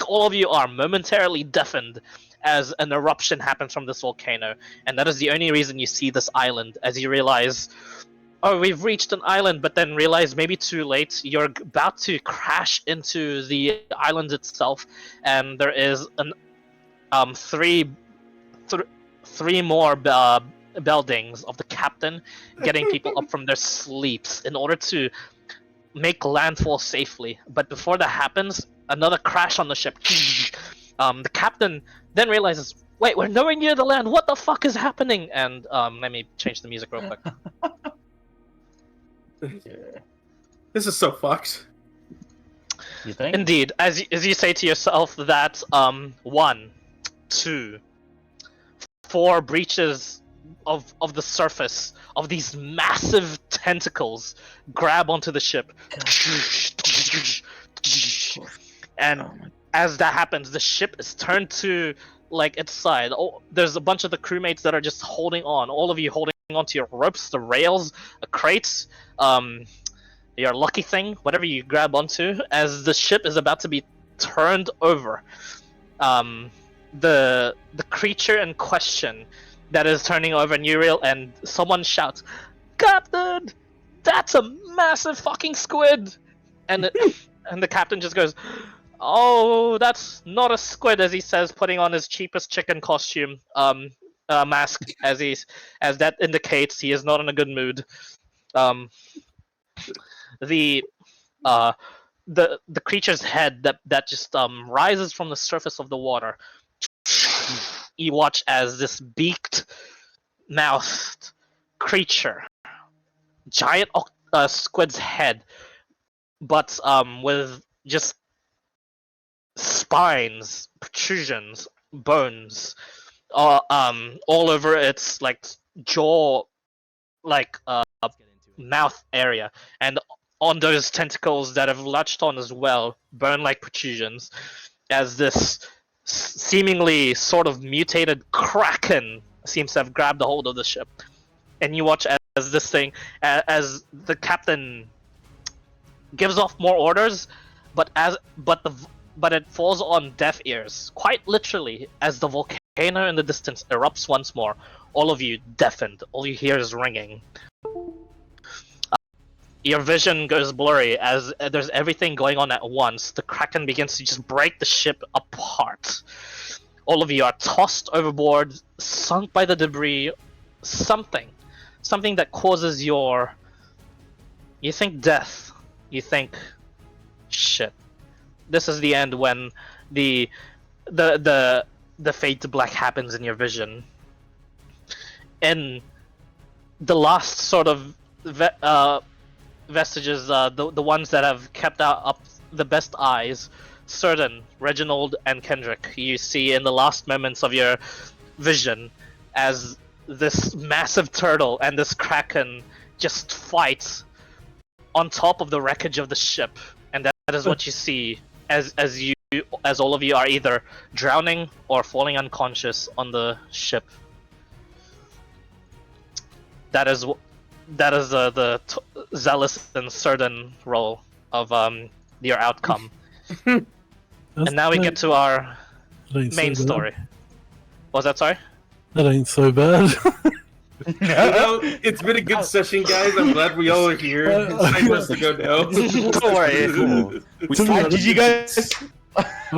all of you are momentarily deafened as an eruption happens from this volcano, and that is the only reason you see this island. As you realize, oh, we've reached an island, but then realize maybe too late, you're about to crash into the island itself, and there is an three more buildings of the captain getting people up from their sleeps in order to make landfall safely. But before that happens, another crash on the ship. The captain then realizes, wait, we're nowhere near the land. What the fuck is happening? And let me change the music real quick. This is so fucked. You think? Indeed, as you say to yourself that 1, 2, 4 breaches of the surface of these massive tentacles grab onto the ship, and as that happens, the ship is turned to like its side. Oh, there's a bunch of the crewmates that are just holding on. All of you holding onto your ropes, the rails, the crates, your lucky thing, whatever you grab onto, as the ship is about to be turned over. The creature in question that is turning over, and someone shouts, "Captain, that's a massive fucking squid!" And the captain just goes, "Oh, that's not a squid," as he says, putting on his cheapest chicken costume mask, as that indicates he is not in a good mood. The creature's head that just rises from the surface of the water. You watch as this beaked mouthed creature, giant squid's head, but with just spines, protrusions, bones, all over its like jaw, like mouth area, and on those tentacles that have latched on as well, bone-like protrusions, as this seemingly sort of mutated kraken seems to have grabbed a hold of the ship. And you watch as this thing, as the captain gives off more orders, but it falls on deaf ears, quite literally, as the volcano in the distance erupts once more. All of you deafened. All you hear is ringing. Your vision goes blurry as there's everything going on at once. The Kraken begins to just break the ship apart. All of you are tossed overboard, sunk by the debris. Something that causes you think death. You think, shit. This is the end when the fade to black happens in your vision. in the last sort of vestiges, the ones that have kept up the best eyes, certain Reginald and Kendrick, you see in the last moments of your vision as this massive turtle and this kraken just fight on top of the wreckage of the ship, and that is what you see as all of you are either drowning or falling unconscious on the ship. That is the zealous and certain role of your outcome. And now we get to our main story. Was that sorry? That ain't so bad. Well, it's been a good session, guys. I'm glad we all are here. It's time for us to go now. Don't worry. Cool. We still Alright, have GG guys.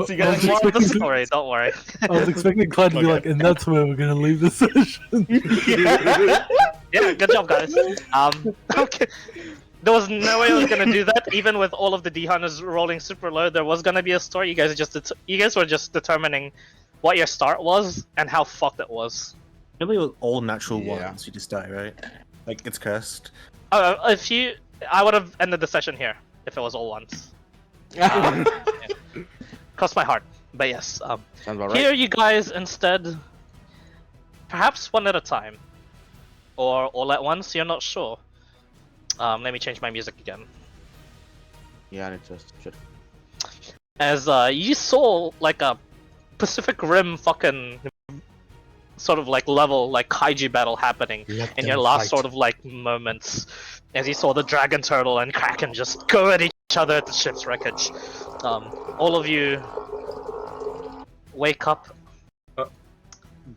See you guys More next of the week. story. Don't worry. I was expecting Clyde to be like, and that's where we're going to leave the session. Yeah, good job, guys. Okay. There was no way I was gonna do that, even with all of the D hunters rolling super low. There was gonna be a story. You guys were just determining what your start was and how fucked it was. Maybe with all natural Yeah. ones, you just die, right? Like it's cursed. I would have ended the session here if it was all ones. Cross my heart, but yes. Sounds about right. Here, you guys instead, perhaps one at a time, or all at once. You're not sure. Let me change my music again. Yeah, and it just shit. As you saw like a Pacific Rim fucking sort of like level like kaiju battle happening Let in them your last fight. sort of like moments, as you saw the dragon turtle and kraken just go at each other at the ship's wreckage. All of you wake up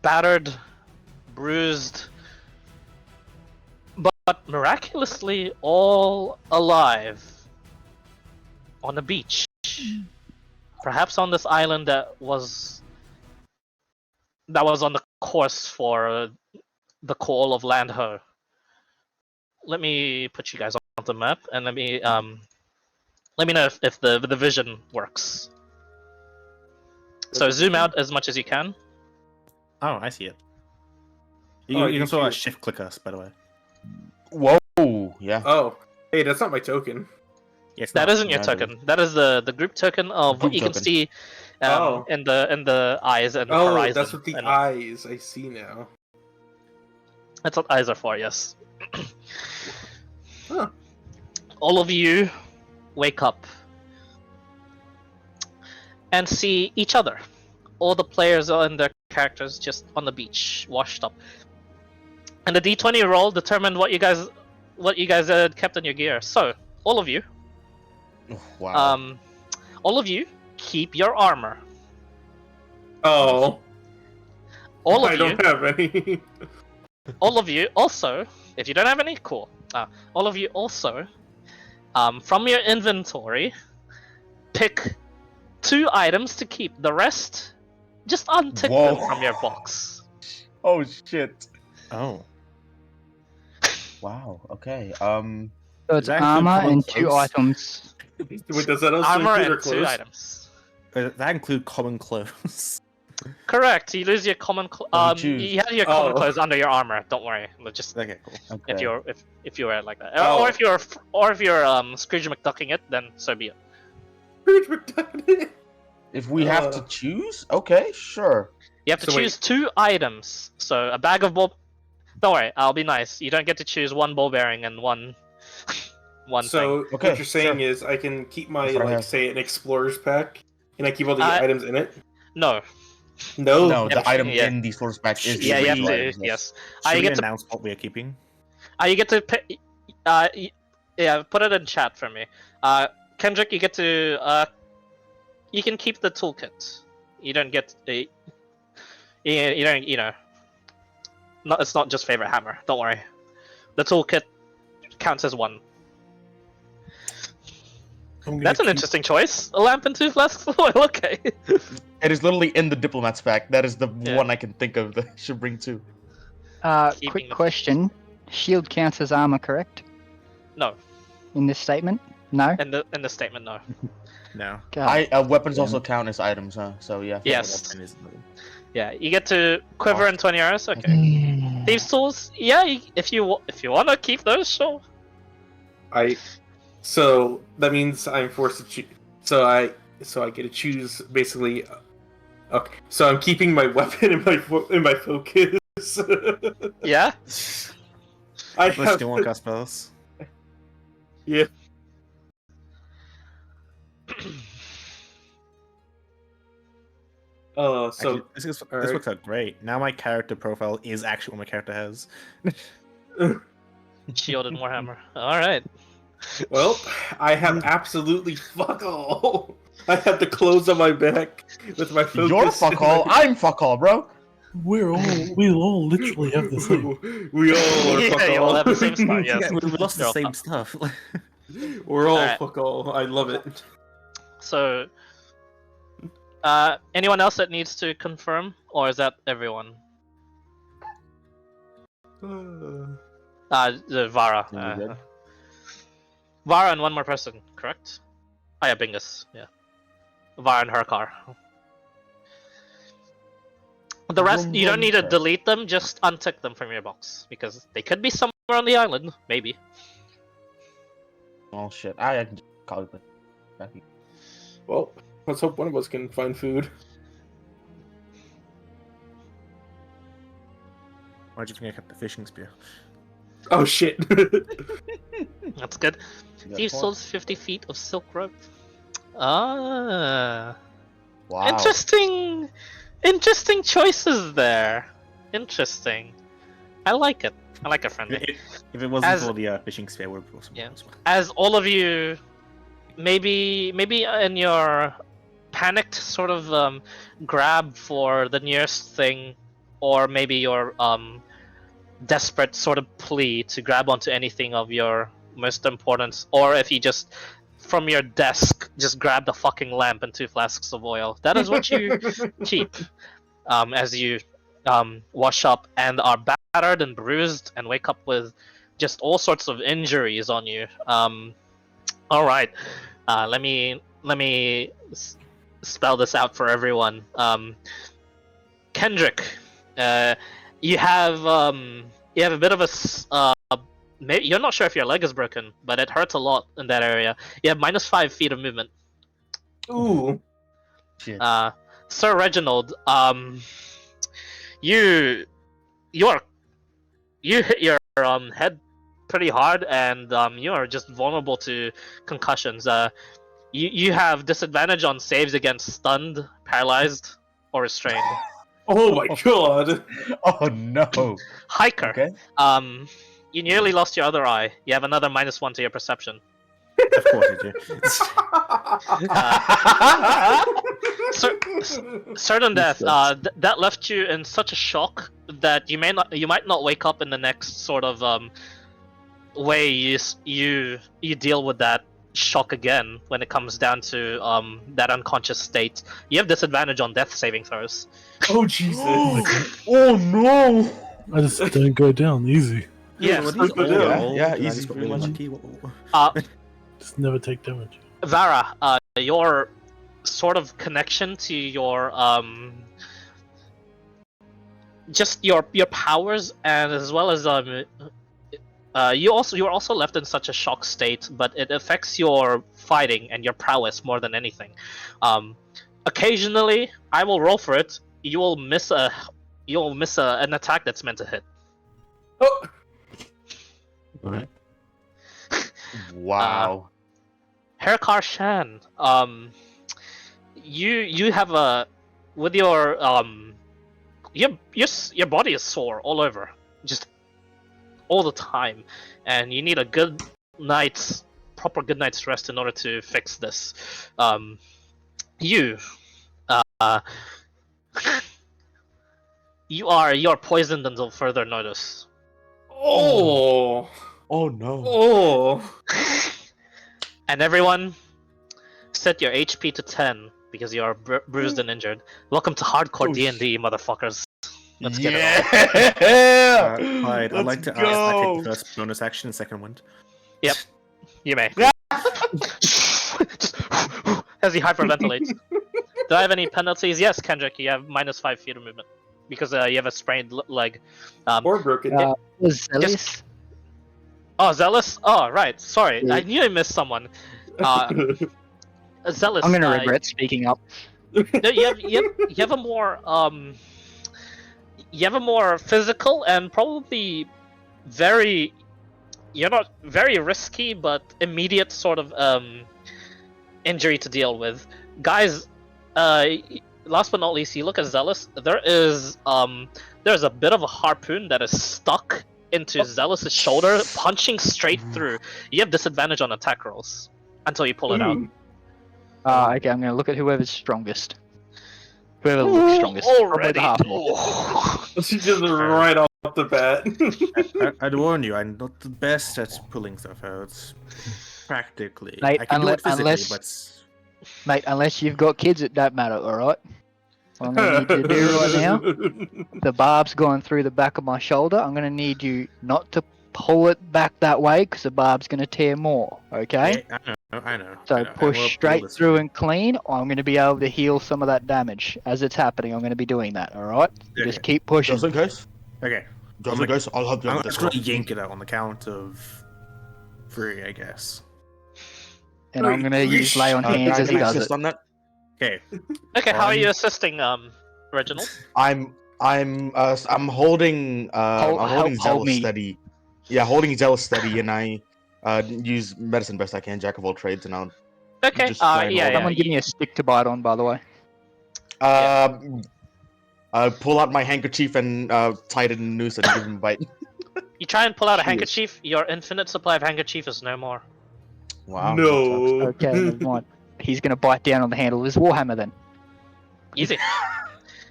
battered, bruised, but miraculously all alive on a beach. Perhaps on this island that was on the course for the call of Land Ho. Let me put you guys on the map and let me know if the vision works. So zoom out as much as you can. Oh, I see it. You, Oh, you you can sort of see it. shift click us, by the way. Whoa, yeah. Oh, hey, that's not my token. Yes, That isn't your Yeah, token. That is the group token of what Group you can token. see Oh. in the eyes and the Oh, horizon. that's what the and eyes. I see now. That's what eyes are for, yes. Huh. All of you wake up and see each other. All the players and their characters just on the beach, washed up. And the D20 roll determined what you guys had kept in your gear. So, all of you, Wow. all of you keep your armor. Oh, All of I you, don't have any. all of you also, if you don't have any, cool. All of you also, from your inventory, pick 2 items to keep. The rest, just untick them Whoa. from your box. Oh shit. Oh. Wow. Okay. So it's That include armor common and 2 clothes? items. Wait, does that also Armor include our and 2 clothes? items. That include common clothes. Correct. You lose your common. What do you choose? You have your common Oh. clothes under your armor. Don't worry. Just Okay, cool. Okay. if you wear it like that, Oh. or if you're Scrooge McDucking it, then so be it. Scrooge McDuck. If we have to choose, okay, sure. You have to So wait. choose 2 items. So a bag of ball. Don't worry. I'll be nice. You don't get to choose 1 ball bearing and one thing. So Okay, what you're saying sure. is I can keep my That's what I like have. say an explorer's pack, and I keep all the Uh, items in it. No. No. No, the yeah, item yeah. in the source pack is the Yeah, you have original to. items, Yes. Should You we get to. announce what we are keeping? You get to pick. Yeah, put it in chat for me. Kendrick, you get to. You can keep the toolkit. You don't get the. You don't. You know. Not. It's not just favorite hammer. Don't worry. The toolkit counts as 1. I'm gonna That's an keep- interesting choice. A lamp and 2 flasks of oil. Okay. It is literally in the diplomat's pack. That is the Yeah. one I can think of that should bring 2. Keeping Quick the- question. Shield counts as armor, correct? No. In this statement? No? In the statement, no. No. God. Weapons damn also it. count as items, huh? So yeah. Yes. Weapon is- Yeah. You get to quiver and 20 arrows. Okay. Thieves' tools. Yeah, if you wanna keep those, sure. So that means I'm forced to choose. So I get to choose basically. Okay, so I'm keeping my weapon in my focus. Yeah. I Unless you have. don't want to cast spells. Yeah. So Actually, this alright. works out great. Now my character profile is actually what my character has. Shield and Warhammer. All right. Well, I have absolutely fuck all. I have the clothes on my back with my focus. You're fuck all. I'm fuck all, bro. We all literally have the same. We all are fuck Yeah, you all all. have the same start. Yes. Yeah, we lost the You're all same fuck. stuff. We're all Alright. fuck all. I love it. So, anyone else that needs to confirm, or is that everyone? The Vara. You're good. Vara and one more person, correct? Oh yeah, Bingus. Yeah. Vara and her car. The rest, you don't need to delete them. Just untick them from your box because they could be somewhere on the island, maybe. Oh shit! I can just call it back. Well, let's hope one of us can find food. Why'd you think I kept the fishing spear? Oh shit! That's good. Thieves' Souls 50 feet of silk rope. Ah. Wow. Interesting choices there. Interesting. I like it. I like it, friendly. If it wasn't As- for the fishing spear, would have Yeah. As all of you, maybe in your panicked sort of grab for the nearest thing, or maybe your desperate sort of plea to grab onto anything of your most importance, or if you just from your desk just grab the fucking lamp and 2 flasks of oil. That is what you keep as you wash up and are battered and bruised and wake up with just all sorts of injuries on you. All right, let me spell this out for everyone. Kendrick, you have a bit of a you're not sure if your leg is broken, but it hurts a lot in that area. You have -5 feet of movement. Ooh. Shit. Sir Reginald, you hit your head pretty hard, and you are just vulnerable to concussions. You have disadvantage on saves against stunned, paralyzed, or restrained. Oh my god. Oh no. Hiker, Okay. you nearly lost your other eye. You have another -1 to your perception. Of course I do. Certain death. That left you in such a shock that you might not wake up in the next sort of way you deal with that shock again when it comes down to that unconscious state. You have disadvantage on death saving throws. Oh Jesus. Oh no. I just don't go down easy. Yeah, Easy. Really lucky. What- Just never take damage. Vara, your sort of connection to your just your powers, and as well as you're also left in such a shock state, but it affects your fighting and your prowess more than anything. Occasionally, I will roll for it. You'll miss an attack that's meant to hit. Oh. Alright. Wow. Herkar Shan, you have a with your body is sore all over, just all the time, and you need a proper good night's rest in order to fix this. You're poisoned until further notice. Oh. Oh no. Oh. And everyone, set your HP to 10 because you are bruised and injured. Welcome to hardcore Oh, D&D, motherfuckers. Let's get it Yeah. Clyde, I'd like to ask I take the first bonus action and second one. Yep, you may. As he hyperventilates. Do I have any penalties? Yes, Kendrick, you have -5 feet of movement. because you have a sprained leg. Or broken. Was Zealous? Oh, Zealous. Oh, right. Sorry, Yeah. I knew I missed someone. Zealous. I'm gonna regret speaking up. No, you have a more you have a more physical and probably very, you're not very risky but immediate sort of injury to deal with. Guys, last but not least, you look at Zealous. There's a bit of a harpoon that is stuck into Zealous's shoulder, punching straight through. You have disadvantage on attack rolls until you pull it out. Okay, I'm gonna look at whoever's strongest. Whoever looks strongest. Probably the half orc. She just right off the bat. I'd warn you, I'm not the best at pulling stuff out. Practically. Mate, I can do it physically, unless- Mate, unless you've got kids, it don't matter, alright? What I'm gonna need you to do right now, the barb's going through the back of my shoulder. I'm gonna need you not to pull it back that way, because the barb's gonna tear more, okay? Yeah, I know. So I know. I push will pull straight this through way. and clean, or I'm gonna be able to heal some of that damage. As it's happening, I'm gonna be doing that, alright? Okay. Just keep pushing. Just in case. Okay. Just in case, I'll help you I'm with this. just gonna yank it out on the count of 3, I guess. And I'm gonna use lay on hands as he does it. on that. Okay. Okay, how are you Fine. assisting, Reginald? I'm holding Hold- I'm holding hold Zealous me. steady. Yeah, holding Zealous steady, and I use medicine best I can, jack of all trades, and I'll Okay, Just try and yeah, hold yeah. Someone give me a stick to bite on, by the way. pull out my handkerchief and tie it in a noose and give him a bite. You try and pull out a Cheers. handkerchief, your infinite supply of handkerchief is no more. Wow. No. Okay, never mind. He's gonna bite down on the handle of his warhammer then. Easy.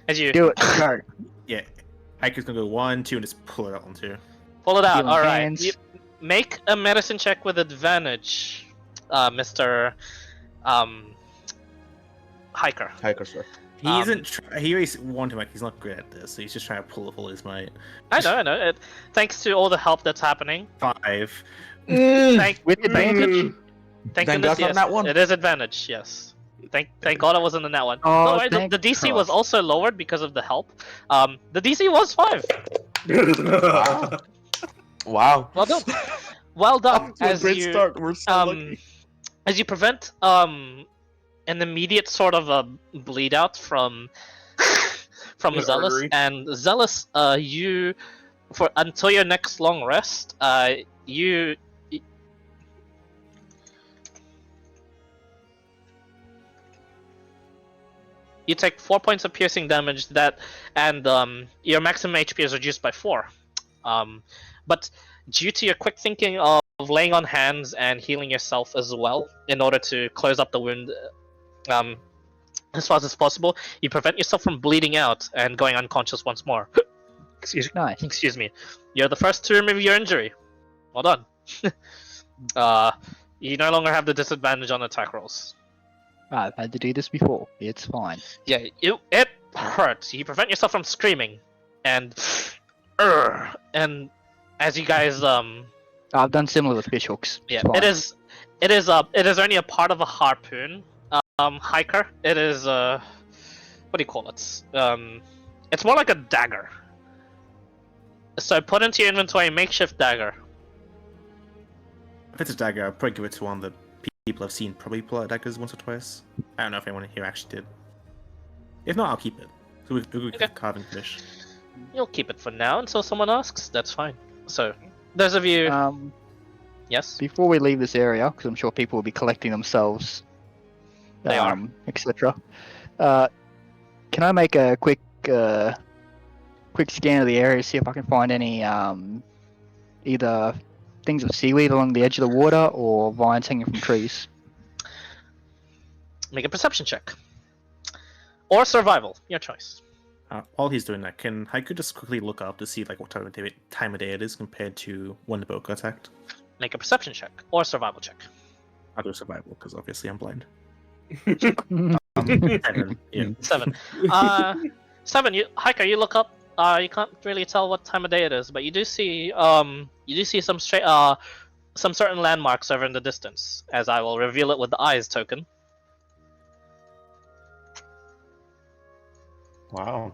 As you Do it. Go. Yeah. Hiker's gonna go 1, 2, and just pull it out on 2. pull it out, Healing alright. hands. You make a medicine check with advantage, Mr. Hiker. Hiker, sir. He isn't. He always warned him like he's not good at this, so he's just trying to pull up all his might. I know. Thanks to all the help that's happening. 5. Thank With advantage. Thank Thank goodness, God yes. on that one. It is advantage, yes. Thank God it wasn't in that one. Oh, No, wait, thank the DC was Christ. also lowered because of the help. The DC was 5. Wow. Wow. Well done. Well done. Off to a great start. We're so lucky. As you prevent an immediate sort of a bleed out from from An Zealous, artery. and Zealous, you for until your next long rest, you take 4 points of piercing damage, and your maximum HP is reduced by 4. But due to your quick thinking of laying on hands and healing yourself as well, in order to close up the wound as fast as possible, you prevent yourself from bleeding out and going unconscious once more. Nice. Excuse me. You're the first to remove your injury. Well done. You no longer have the disadvantage on attack rolls. I've had to do this before. It's fine. Yeah, it hurts. You prevent yourself from screaming, and as you guys I've done similar with fish hooks. It's yeah, fine. it is only a part of a harpoon, hiker. It is what do you call it? It's more like a dagger. So put into your inventory a makeshift dagger. If it's a dagger, I'll probably give it to one that people have seen probably pull out daggers once or twice. I don't know if anyone here actually did. If not, I'll keep it. So we Okay. carving fish. You'll keep it for now until someone asks. That's fine. So those of you, yes, Before we leave this area, because I'm sure people will be collecting themselves, They are. etc. Can I make a quick scan of the area, see if I can find any either things of seaweed along the edge of the water or vines hanging from trees? make a perception check or survival, your choice. While he's doing that, can Haiku just quickly look up to see like what time of day it is compared to when the boat got attacked? Make a perception check or survival check. I'll do survival because obviously I'm blind. Hmm. 7, yeah. 7. 7. Hiker, you look up. You can't really tell what time of day it is, but you do see some certain landmarks over in the distance. As I will reveal it with the eyes token. Wow.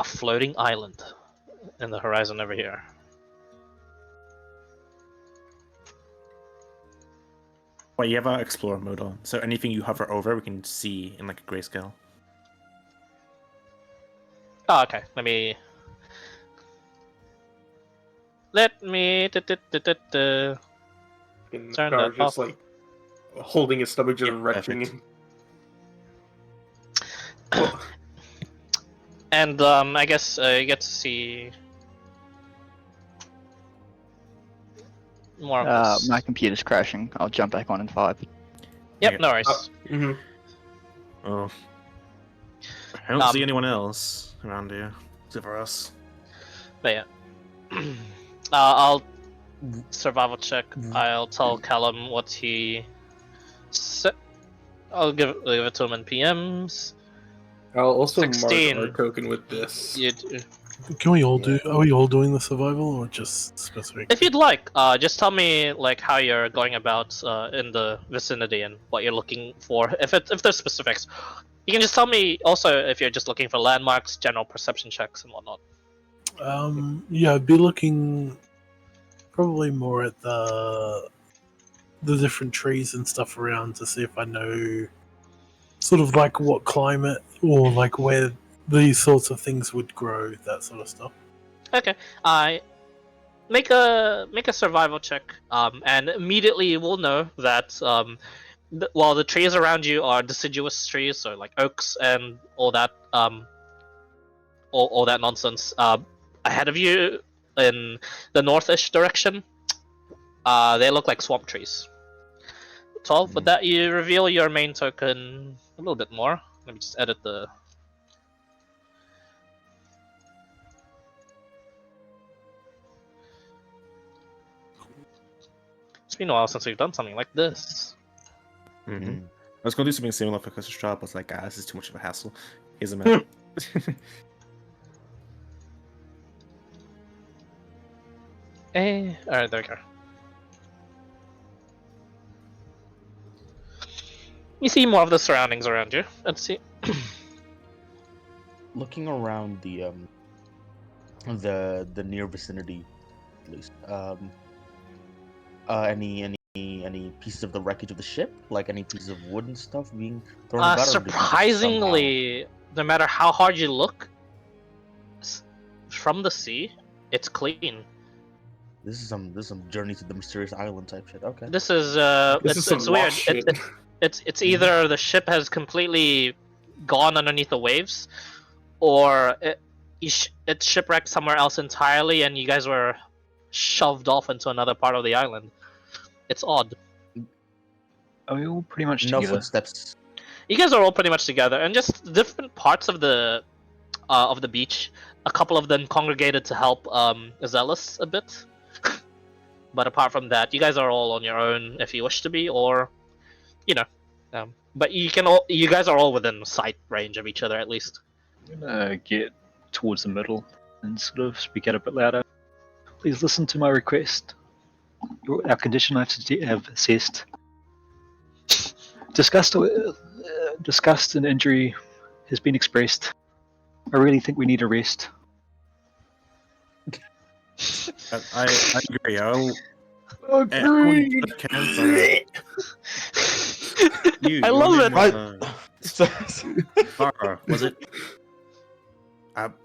a floating island in the horizon over here. Well, you have our explorer mode on, so anything you hover over, we can see in like a grayscale. Oh, okay. Let me. And Turn Gar that just off. like holding his stomach, just Yeah, retching. perfect. Well, And I guess you get to see more of this. My computer's crashing. I'll jump back on in 5. Yep, Okay. no worries. mhm. Oh. I don't see Um, anyone else around here, except for us. But yeah. I'll survival check. I'll tell Callum what he said. I'll give it to him in PMs. I'll also 16. mark our token with this. Can we all do? Are we all doing the survival or just specific? If you'd like, just tell me like how you're going about in the vicinity and what you're looking for. If there's specifics, you can just tell me. Also, if you're just looking for landmarks, general perception checks, and whatnot. Yeah, I'd be looking probably more at the different trees and stuff around to see if I know sort of like what climate or like where these sorts of things would grow, that sort of stuff. Okay, I make a survival check, and immediately you will know that while the trees around you are deciduous trees, so like oaks and all that, all that nonsense. Ahead of you in the northish direction, they look like swamp trees. 12. With that, you reveal your main token a little bit more. Let me just edit the. It's been a while since we've done something like this. Mm-hmm. I was gonna do something similar for Custer's Shop, but I was like, this is too much of a hassle. Here's a map. Alright, there we go. You see more of the surroundings around you. Let's see. Looking around the near vicinity, at least. Any pieces of the wreckage of the ship, like any pieces of wood and stuff being thrown about? Surprisingly, no matter how hard you look, from the sea, it's clean. This is some journey to the mysterious island type shit. Okay. This is This is some it's weird. lost shit. It's either the ship has completely gone underneath the waves, or it's shipwrecked somewhere else entirely, and you guys were shoved off into another part of the island. It's odd. Are we all pretty much No together? footsteps. You guys are all pretty much together, and just different parts of the beach. A couple of them congregated to help Zealous a bit, but apart from that, you guys are all on your own if you wish to be, or but you guys are all within sight range of each other at least. I'm gonna get towards the middle and sort of speak out a bit louder. Please listen to my request. Our condition I have assessed. Disgust and injury has been expressed. I really think we need a rest. I agree. I'll Agree. You, I love it. Farah, was it?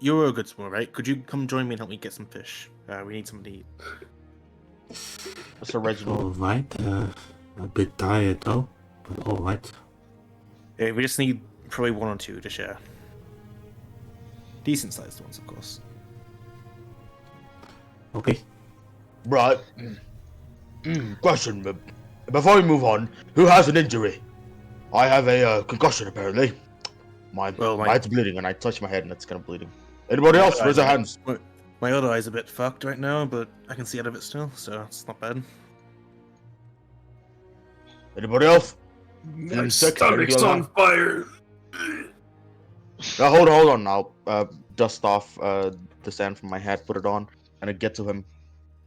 You're a good swimmer, right? Could you come join me and help me get some fish? We need something to eat. Mr. Reginald. Alright, a bit tired though, but alright. Yeah, we just need probably one or two to share. Decent sized ones, of course. Okay. Right. Question. Before we move on, who has an injury? I have a concussion apparently. My head's bleeding, and I touch my head, and it's kind of bleeding. Anybody else? Raise their hands. My other eye's a bit fucked right now, but I can see out of it still, so it's not bad. Anybody else? My Sick? stomach's Anybody on else? fire. Now, hold on. I'll dust off the sand from my hat, put it on, and I get to him.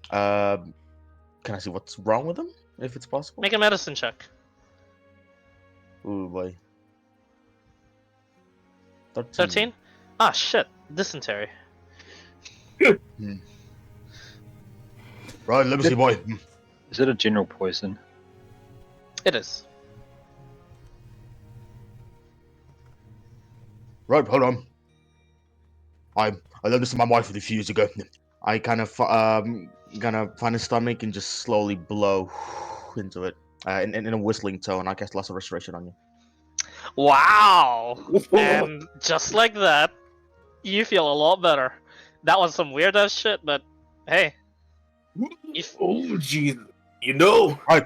Can I see what's wrong with him, if it's possible? Make a medicine check. Ooh, boy. 13? Ah, shit. Dysentery. Right, let me see, boy. Is it a general poison? It is. Right, hold on. I learned this from my wife a few years ago. I kind of find his stomach and just slowly blow into it in a whistling tone. I cast Lesser Restoration on you. Wow! And just like that, you feel a lot better. That was some weird ass shit, but hey. Oh, jeez. You know, How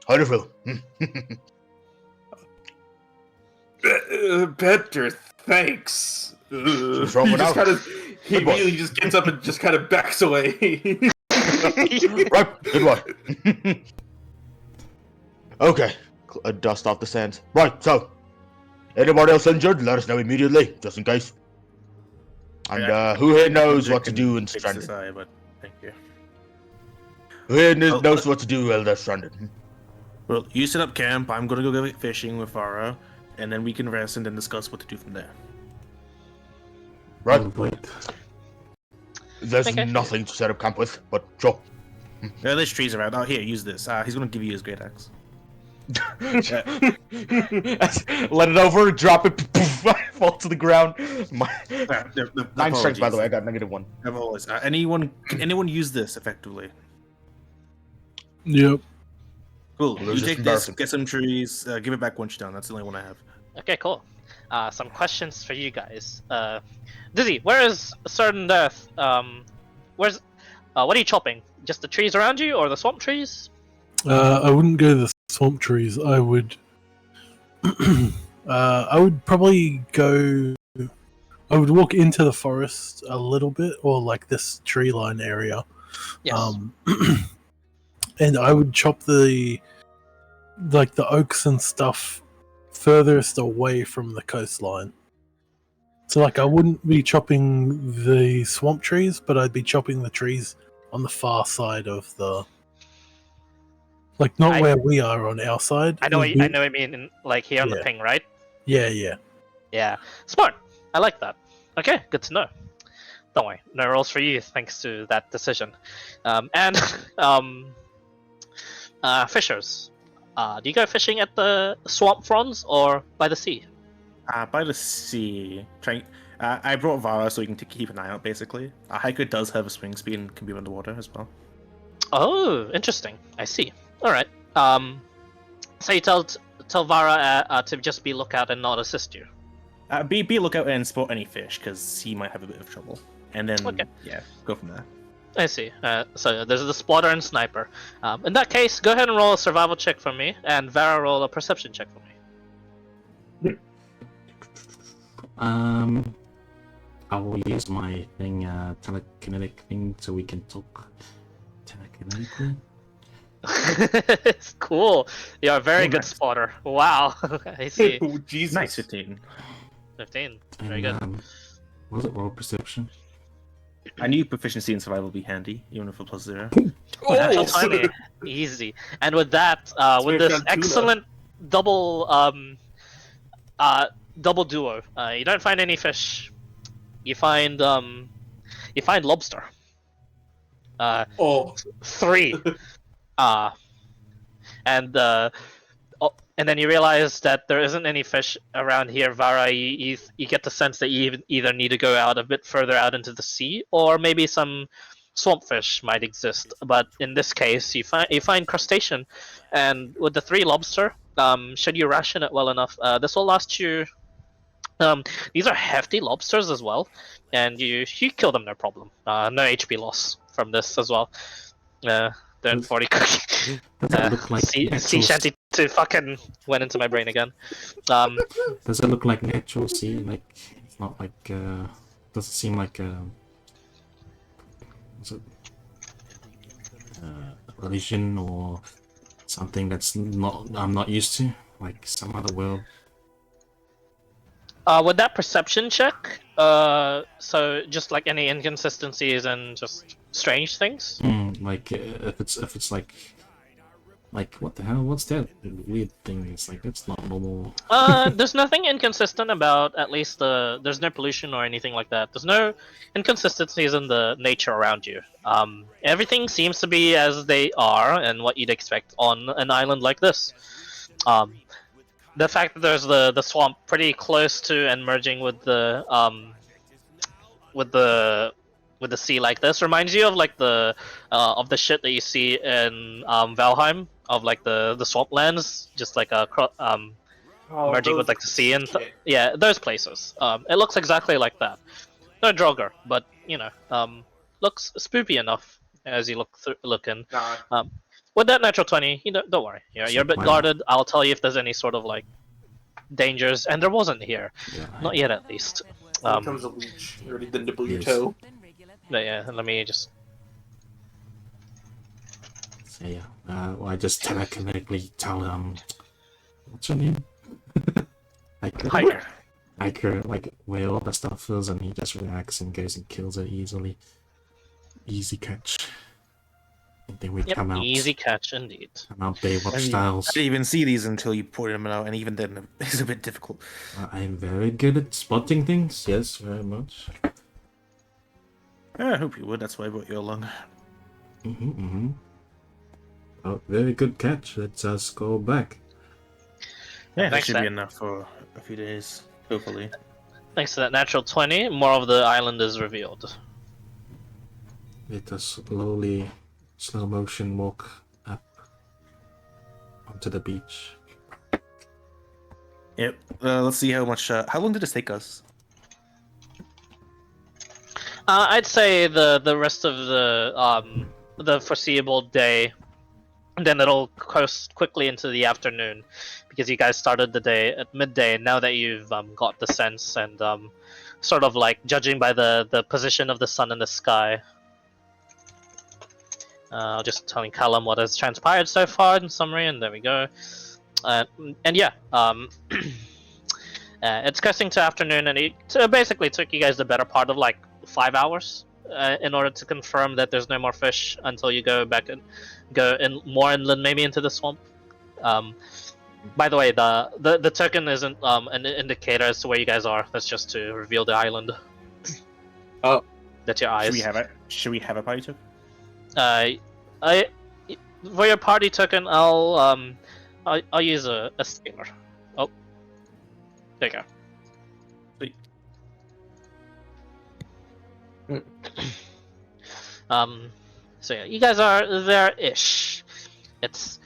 do you feel? better, thanks. What's wrong He with just now? kind of, he Good boy. immediately just gets up and just kind of backs away. Right, good one. Okay, dust off the sands. Right, so anybody else injured? Let us know immediately, just in case. And who here knows what to do in fix stranded? this eye, but thank you. Who here Oh, knows what to do while they're stranded? Well, you set up camp. I'm gonna go fishing with Farah, and then we can rest and then discuss what to do from there. Right, Wait. there's Okay. nothing to set up camp with, but sure. Yeah, there's trees around. Oh, here, use this. He's gonna give you his great axe. Let it over, drop it, poof, fall to the ground. Nine strength, by the way. I got -1. Always. Can anyone use this effectively? Yep. Cool. Well, You just take this, embarrassing. get some trees, give it back once you're done. That's the only one I have. Okay, cool. Some questions for you guys. Dizzy, where is Certain Death? What are you chopping? Just the trees around you, or the swamp trees? I wouldn't go to the swamp trees. I would. I would probably go. I would walk into the forest a little bit, or like this tree line area. Yes. And I would chop the oaks and stuff furthest away from the coastline. So like I wouldn't be chopping the swamp trees, but I'd be chopping the trees on the far side of the, like not where we are on our side. I know. It'd be- I know. What you mean, like here on the Yeah. ping, right? Yeah. Yeah. Smart. I like that. Okay, good to know. Don't worry, no rolls for you thanks to that decision. Fishers. Do you go fishing at the swamp fronts or by the sea? By the sea. I brought Vara so you can keep an eye out, basically. Hiker does have a swing speed and can be underwater as well. Oh, interesting. I see. All right. So you tell Vara to just be lookout and not assist you. Be lookout and spot any fish, because he might have a bit of trouble. And then, Okay. yeah, go from there. I see. So there's the spotter and sniper. In that case, go ahead and roll a survival check for me, and Vara roll a perception check for me. I will use my thing, telekinetic thing, so we can talk telekinetically. It's cool. You're a very good nice. spotter. Wow. I see. Oh, Jesus. Nice, 15. 15. And, Very good. was it roll perception? I knew proficiency in survival would be handy, even if it plus 0. Natural 20. Easy. And with that, with we've this got two excellent double double duo, you don't find any fish. You find lobster. Oh, 3. And then you realize that there isn't any fish around here, Vara. You get the sense that you either need to go out a bit further out into the sea, or maybe some swamp fish might exist. But in this case, you find crustacean, and with the 3 lobster, should you ration it well enough, this will last you. These are hefty lobsters as well, and you kill them no problem. No HP loss from this as well. Don't 40 cookie. Does it look like Sea natural shanty to fucking went into my brain again. Does it look like natural sea? Like, it's not like, does it seem like, is it, religion or something that's I'm not used to? Like some other world? With that perception check, so just like any inconsistencies and just strange things. Like, if it's like, Like, what the hell? What's that weird thing? It's like, that's not normal. There's nothing inconsistent about at least there's no pollution or anything like that. There's no inconsistencies in the nature around you. Everything seems to be as they are and what you'd expect on an island like this. The fact that there's the swamp pretty close to and merging with with the the sea like this reminds you of like the shit that you see in Valheim of like the swamplands, just like merging with like the sea and yeah, those places. It looks exactly like that. No Draugr, but you know, looks spoopy enough as you look in. Nah. With that natural 20, you don't worry. You're a bit guarded. I'll tell you if there's any sort of like dangers, and there wasn't here, Yeah, not yet at least. Here comes a leech, ready to nibble your Yes. toe. But yeah, let me just. So yeah, well, I just telekinetically tell what's your name? Hiker. Hiker, like where all the stuff is, and he just reacts and goes and kills it easily. Easy catch. And then we Yep, come out. easy catch indeed. Come out Baywatch I styles. didn't even see these until you pointed them out, and even then, it's a bit difficult. I'm very good at spotting things. Yes, very much. Yeah, I hope you would. That's why I brought you along. Oh, very good catch. Let's go back. Yeah, that Thanks, should Sam. be enough for a few days, hopefully. Thanks to that natural 20, more of the island is revealed. Let us slowly, slow motion walk up onto the beach. Yep. Let's see how much. How long did this take us? I'd say the rest of the foreseeable day, and then it'll coast quickly into the afternoon, because you guys started the day at midday. And now that you've got the sense and sort of like judging by the position of the sun in the sky. I'll just telling Callum what has transpired so far in summary, and there we go. And yeah, it's coasting to afternoon, and it basically took you guys the better part of like 5 hours in order to confirm that there's no more fish until you go back and go in more inland, maybe into the swamp. By the way, the token isn't an indicator as to where you guys are. That's just to reveal the island. Oh. That's your eyes. Should we have a party token? For your party token, I'll use a sailor. Oh, there you go. Sweet. So yeah, you guys are there-ish. It's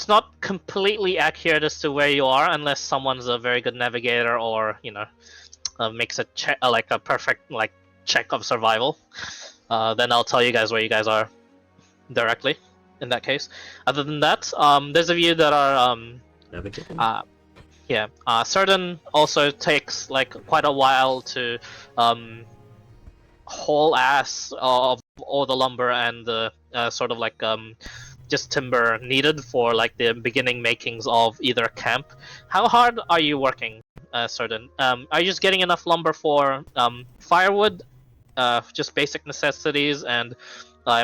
not completely accurate as to where you are, unless someone's a very good navigator or makes a check, like a perfect like check of survival. Then I'll tell you guys where you guys are directly. In that case, other than that, those of you that are Navigating? certain also takes like quite a while to haul ass of all the lumber and the sort of like just timber needed for like the beginning makings of either a camp. How hard are you working, certain? Are you just getting enough lumber for firewood, just basic necessities and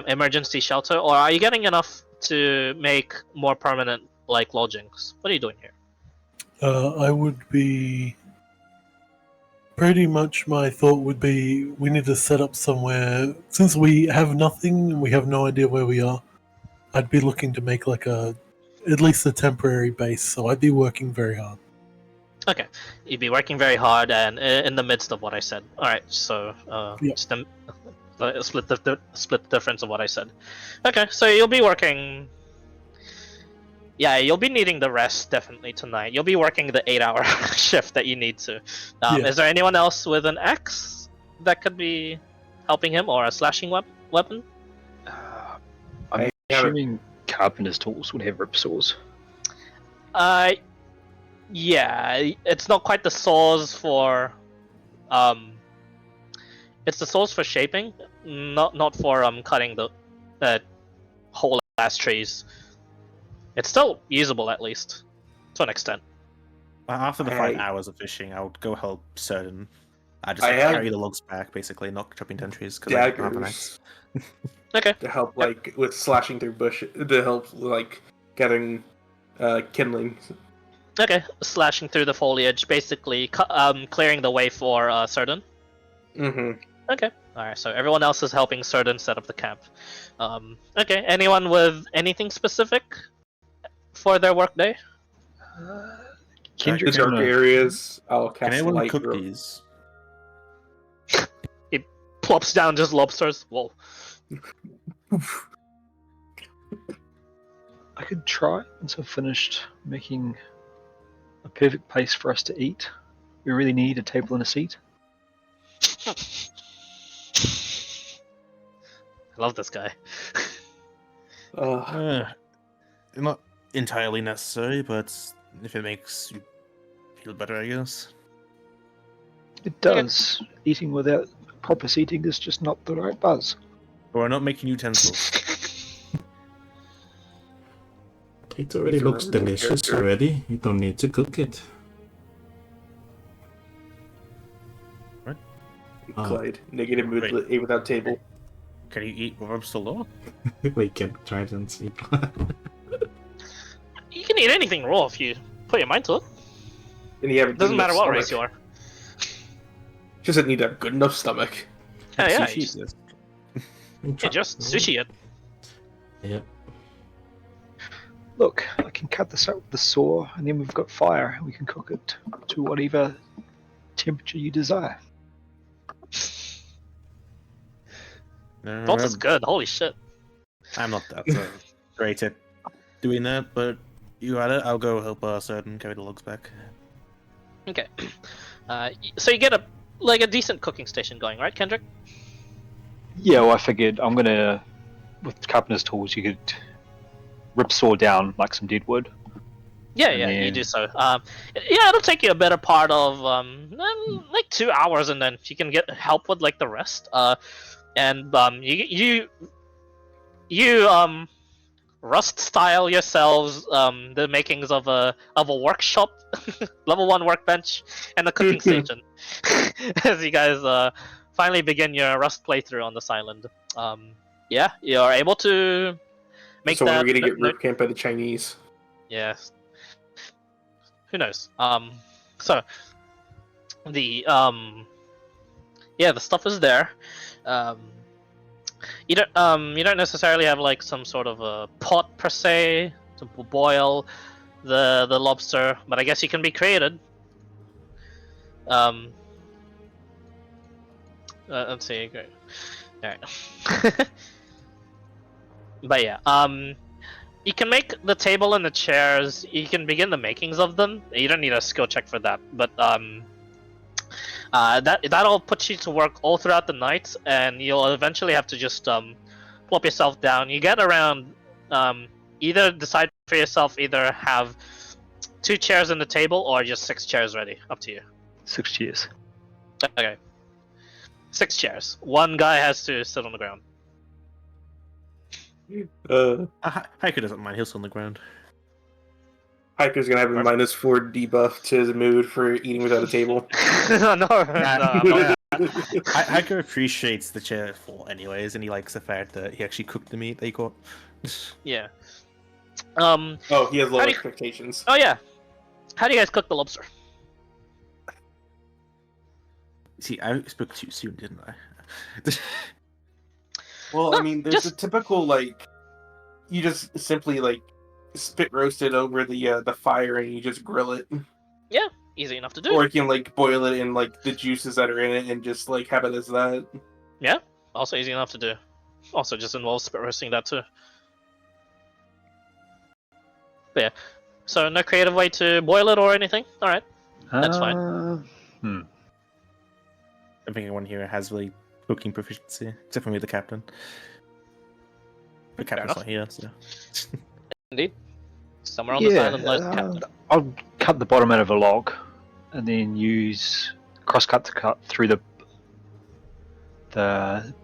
emergency shelter, or are you getting enough to make more permanent like lodgings? What are you doing here? I would be pretty much, my thought would be we need to set up somewhere. Since we have nothing and we have no idea where we are, I'd be looking to make like at least a temporary base. So I'd be working very hard. Okay, you'd be working very hard and in the midst of what I said. All right, so Yeah. just split the difference of what I said. Okay, so you'll be working. Yeah, you'll be needing the rest definitely tonight. You'll be working the 8-hour shift that you need to. Yeah. Is there anyone else with an axe that could be helping him, or a slashing weapon? I'm Yeah. assuming carpenter's tools would have rip saws. Yeah, it's not quite the saws for. It's the saws for shaping, not for cutting the whole ass trees. It's still usable at least, to an extent. After the Hey. 5 hours of fishing, I would go help certain. I just I have- carry the logs back, basically, not chopping down trees because I don't have an axe. Okay. to help like with slashing through bush to help like getting kindling. Okay. Slashing through the foliage, basically clearing the way for Certain. Mm-hmm. Okay. Alright, so everyone else is helping Certain set up the camp. Okay, anyone with anything specific for their workday? The Kendrick's dark gonna areas, I'll Can cast anyone light. cook these? Plops down just lobsters. Whoa. I could try once I've finished making a perfect place for us to eat. We really need a table and a seat. I love this guy. Not entirely necessary, but if it makes you feel better, I guess. It does. Eating without proper seating is just not the right buzz. We're not making utensils. It already looks delicious already. You don't need to cook it. Clyde, negative mood Wait. without table. Can you eat while I'm still low? We can try it and see. You can eat anything raw if you put your mind to it. And you have a Doesn't good matter enough what race you stomach. are. Just need a good enough stomach. Oh, yeah, Sushi you just, exists. you just sushi it. Yep. Look, I can cut this out with the saw, and then we've got fire. We can cook it to whatever temperature you desire. No, Thought was good. Holy shit. I'm not that great at doing that, but you got it. I'll go help Certain carry the logs back. Okay. So you get a decent cooking station going, right, Kendrick? Yeah, well, I figured I'm gonna, with carpenter's tools, you could rip saw down like some dead wood. Yeah, And yeah, you then- do so. Yeah, it'll take you a better part of like 2 hours, and then you can get help with like the rest. You rust style yourselves the makings of a workshop, level 1 workbench, and a cooking station. As you guys finally begin your rust playthrough on this island. Yeah, you're able to make So that. we're gonna get root camped by the Chinese. Yes. Who knows? So the the stuff is there. You don't necessarily have like some sort of a pot per se to boil the lobster, but I guess you can be created. Let's see. Great. All right. But yeah, you can make the table and the chairs. You can begin the makings of them. You don't need a skill check for that, but that'll put you to work all throughout the night, and you'll eventually have to just plop yourself down. You get around either decide for yourself, either have 2 chairs in the table or just 6 chairs ready. Up to you. 6 cheers. Okay. 6 chairs. 1 guy has to sit on the ground. Hiker doesn't mind. He'll sit on the ground. Hiker's gonna have a -4 debuff to his mood for eating without a table. no. Hiker appreciates the chair full anyways, and he likes the fact that he actually cooked the meat that he caught. Yeah. Oh, he has low How do you- expectations. Oh yeah. How do you guys cook the lobster? See, I spoke too soon, didn't I? Well, No, I mean, there's just- a typical like, you just simply like spit roast it over the fire and you just grill it, Easy enough to do. or you can like boil it in like the juices that are in it and just like have it as that. Also easy enough to do. Also just involves spit roasting that too. But yeah. So no creative way to boil it or anything? Alright. That's fine. I think everyone here has really cooking proficiency, except for me, the captain. The captain's enough. not here, so. Indeed. Somewhere on this island lies the captain. I'll cut the bottom out of a log, and then use crosscut to cut through the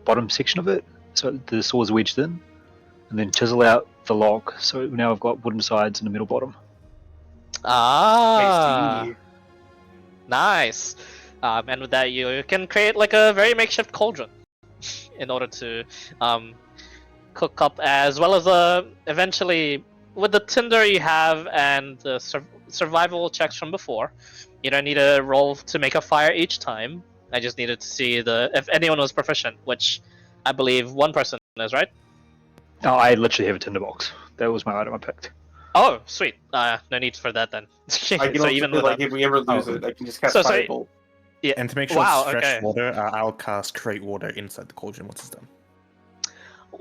bottom section of it, so the saw's wedged in, and then chisel out the log. So now I've got wooden sides and a middle bottom. Ah, Tasty. nice. And with that, you can create like a very makeshift cauldron in order to cook up, as well as eventually with the tinder you have and the survival checks from before. You don't need to roll to make a fire each time. I just needed to see if anyone was proficient, which I believe one person is, right? Oh, I literally have a tinderbox. That was my item I picked. Oh, sweet. No need for that then. I can so also even do, with like that, if we ever lose it, I can just cast So, sorry. Firebolt. yeah. And to make sure Wow, it's fresh okay. water, I'll cast Create Water inside the cauldron once it's done.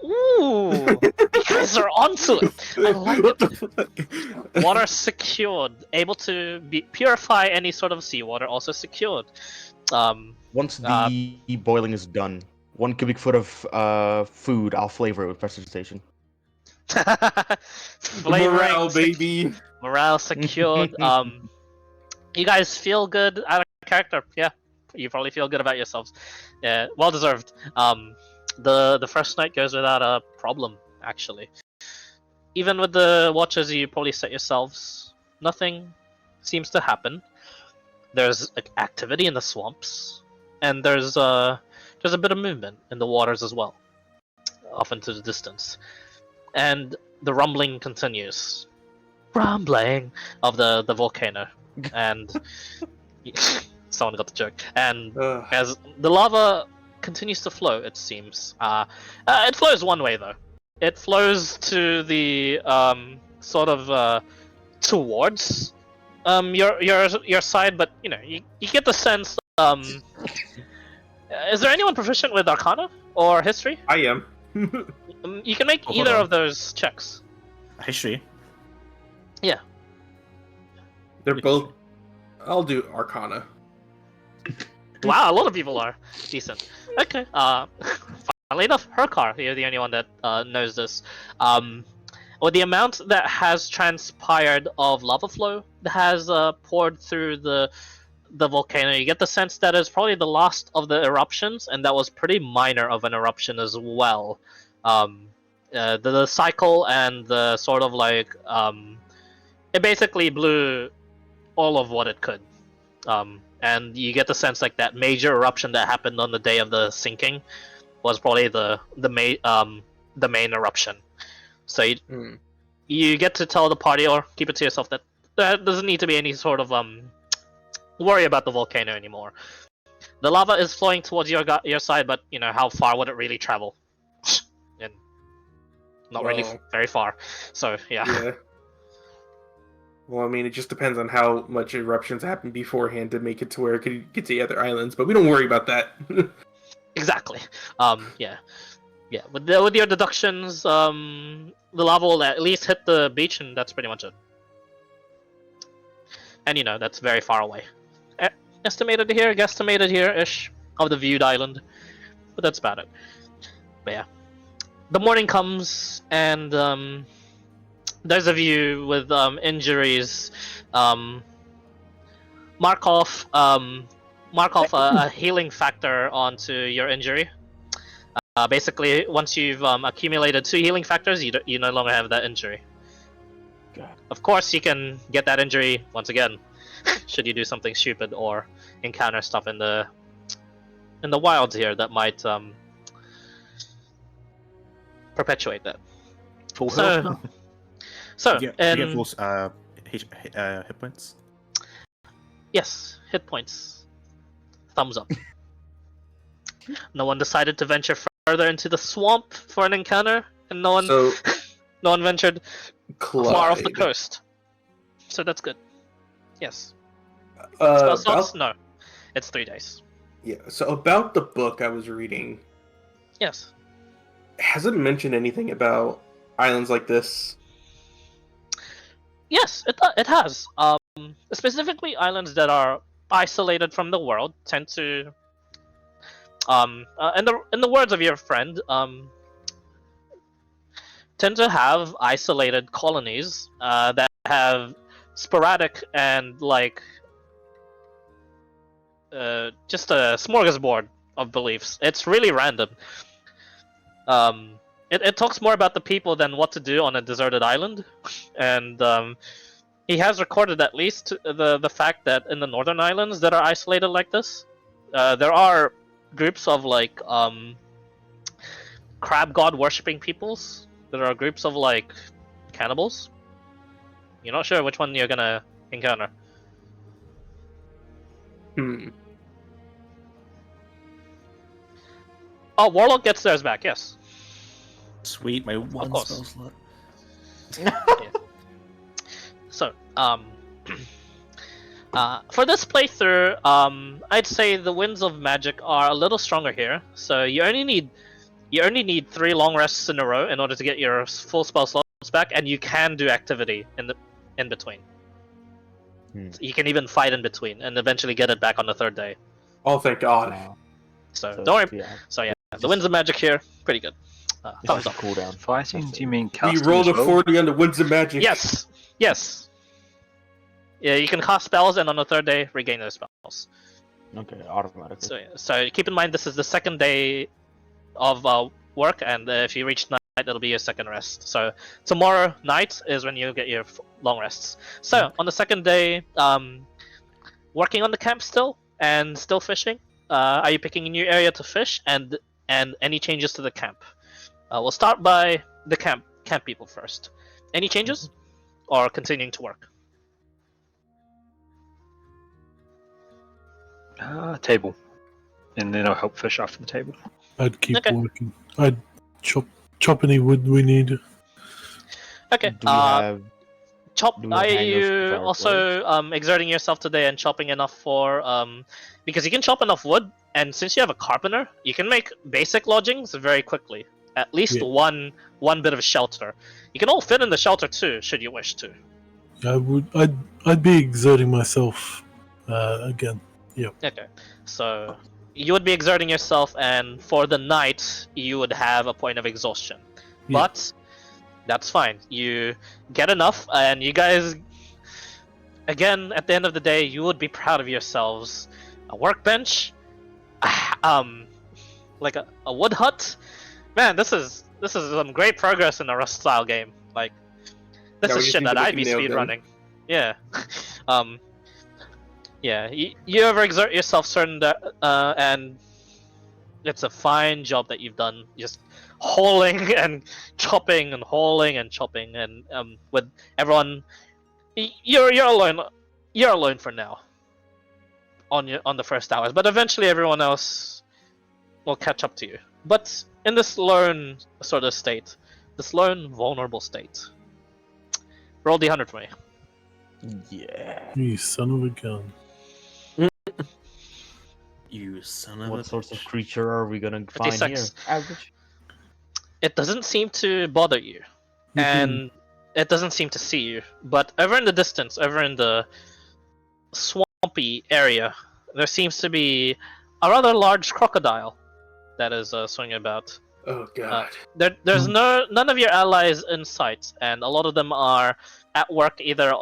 Ooh, you guys are onto it. I like What it. the fuck? Water secured, able to purify any sort of seawater, also secured. Once the boiling is done, 1 cubic foot of food, I'll flavor it with precipitation. Flavoring, Morale, baby. morale secured. You guys feel good out of character. Yeah, you probably feel good about yourselves. Yeah, well deserved. The first night goes without a problem, actually. Even with the watches you probably set yourselves, nothing seems to happen. There's activity in the swamps, and there's a bit of movement in the waters as well, off into the distance. And the rumbling continues. Rumbling of the volcano. And someone got the joke. And Ugh. as the lava continues to flow, it seems. It flows one way though. It flows to the sort of towards your side, but you know you get the sense. Is there anyone proficient with Arcana or History? I am. You can make Oh, hold either on. of those checks. History. They're both. I'll do Arcana. Wow, a lot of people are decent. Okay. Funnily enough, Herkar, you're the only one that knows this. With the amount that has transpired of lava flow that has poured through the volcano, you get the sense that it's probably the last of the eruptions, and that was pretty minor of an eruption as well. The cycle and the sort of like it basically blew all of what it could. And you get the sense like that major eruption that happened on the day of the sinking was probably the main eruption. So you get to tell the party or keep it to yourself that there doesn't need to be any sort of worry about the volcano anymore. The lava is flowing towards your side, but you know how far would it really travel? And not really Well, very far. So Yeah. Well, I mean, it just depends on how much eruptions happen beforehand to make it to where it could get to the other islands, but we don't worry about that. Exactly. Yeah. With your deductions, the lava will at least hit the beach, and that's pretty much it. And you know that's very far away. Estimated here-ish of the viewed island, but that's about it. But yeah, the morning comes, and there's a view with injuries. Mark off a healing factor onto your injury. Basically, once you've accumulated 2 healing factors, you no longer have that injury. God. Of course, you can get that injury once again, should you do something stupid or encounter stuff in the wilds here that might perpetuate that. Full health. So, so You and get full hit points. yes, hit points. Thumbs up. No one decided to venture further into the swamp for an encounter, and no one So, ventured Clyde, far off the coast. So that's good. Yes. Spell slots? about, No. It's 3 days. yeah. So about the book I was reading, Yes. has it mentioned anything about islands like this? Yes, it has. Specifically, islands that are isolated from the world tend to, in the words of your friend, tend to have isolated colonies that have sporadic and like just a smorgasbord of beliefs. It's really random. It talks more about the people than what to do on a deserted island, and he has recorded at least the fact that in the northern islands that are isolated like this, there are groups of like crab god worshipping peoples. There are groups of like cannibals. You're not sure which one you're gonna encounter. Oh, Warlock gets theirs back, yes. Sweet, my one course. spell slot. So, for this playthrough, I'd say the winds of magic are a little stronger here. So you only need 3 long rests in a row in order to get your full spell slots back, and you can do activity in between. You can even fight in between, and eventually get it back on the 3rd day. Oh, thank God. So So, don't worry. yeah. So yeah, the winds of magic here, pretty good. Thumbs up. Cooldown. Fighting? Do you mean We casting rolled as a well? 40 on the Winds of Magic. Yes. Yeah, you can cast spells, and on the 3rd day, regain those spells. Okay, automatically. So, so keep in mind this is the 2nd day of work, and if you reach night, it'll be your 2nd rest. So tomorrow night is when you get your long rests. So on the 2nd day, working on the camp still, and still fishing. Are you picking a new area to fish, and any changes to the camp? We'll start by the camp people first. Any changes, or continuing to work? Table. And then I'll help fish after the table. I'd keep Okay. working. I'd chop any wood we need. Okay. Do we have... Chop. do we Are hang those you fireplace? also exerting yourself today and chopping enough for because you can chop enough wood, and since you have a carpenter, you can make basic lodgings very quickly. At least Yeah. one bit of shelter. You can all fit in the shelter too, should you wish to. I'd be exerting myself again. Okay. So you would be exerting yourself, and for the night you would have a point of exhaustion. Yeah. But that's fine. You get enough, and you guys, again, at the end of the day, you would be proud of yourselves. A workbench, like a wood hut. Man, this is some great progress in a Rust style game. Like, this Yeah, we is just shit need that to I'd make be it nailed speed in. running. Yeah. Yeah. You ever exert yourself certain and it's a fine job that you've done. Just hauling and chopping and hauling and chopping, and with everyone, you're alone. You're alone for now. On the first hours, but eventually everyone else will catch up to you. But in this lone sort of state, this lone vulnerable state, roll D100 for me. Yeah. You son of a gun. You son of a What sorts bitch. of creature are we gonna find here? 56. Average. It doesn't seem to bother you, and it doesn't seem to see you. But over in the distance, over in the swampy area, there seems to be a rather large crocodile that is swinging about. Oh, God. There's none of your allies in sight, and a lot of them are at work either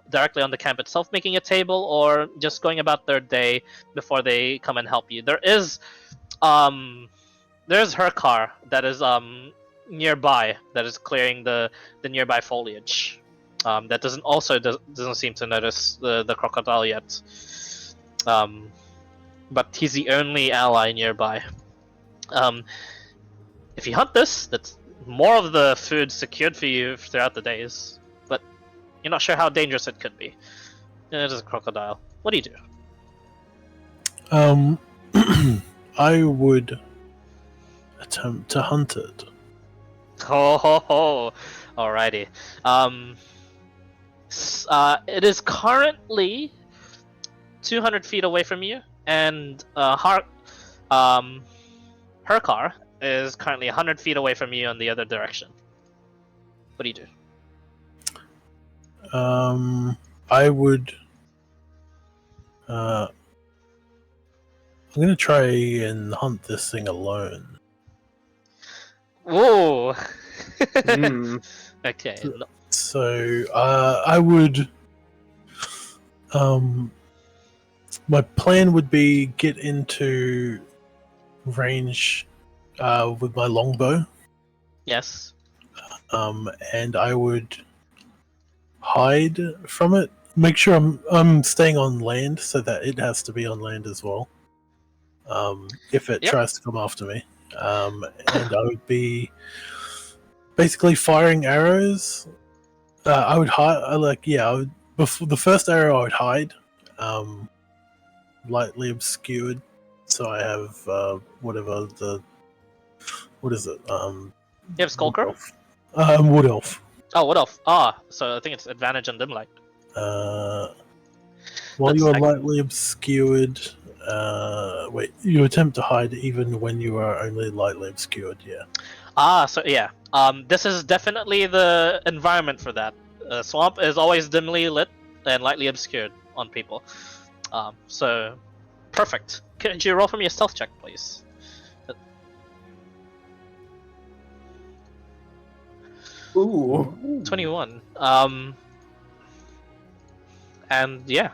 directly on the camp itself making a table, or just going about their day before they come and help you. There's her car that is nearby, that is clearing the nearby foliage. That doesn't seem to notice the crocodile yet. But he's the only ally nearby. If you hunt this, that's more of the food secured for you throughout the days. But you're not sure how dangerous it could be. It is a crocodile. What do you do? I would attempt to hunt it. Ho ho ho! Alrighty. It is currently 200 feet away from you, and her car is currently 100 feet away from you in the other direction. What do you do? I would. I'm gonna try and hunt this thing alone. Whoa! Mm. Okay. So I would. My plan would be get into range with my longbow, Yes. and I would hide from it. Make sure I'm staying on land, so that it has to be on land as well. If it Yep. tries to come after me, and I would be basically firing arrows. I would hide. I would, before the first arrow, I would hide, lightly obscured, so I have whatever the what is it? You have Skulker? Wood elf. Oh, what elf? Ah, so I think it's advantage on dim light. While That's you are like- lightly obscured, you attempt to hide even when you are only lightly obscured. Yeah. Ah, so yeah. This is definitely the environment for that. Swamp is always dimly lit and lightly obscured on people. So perfect. Could you roll for me a stealth check, please? 21. And yeah,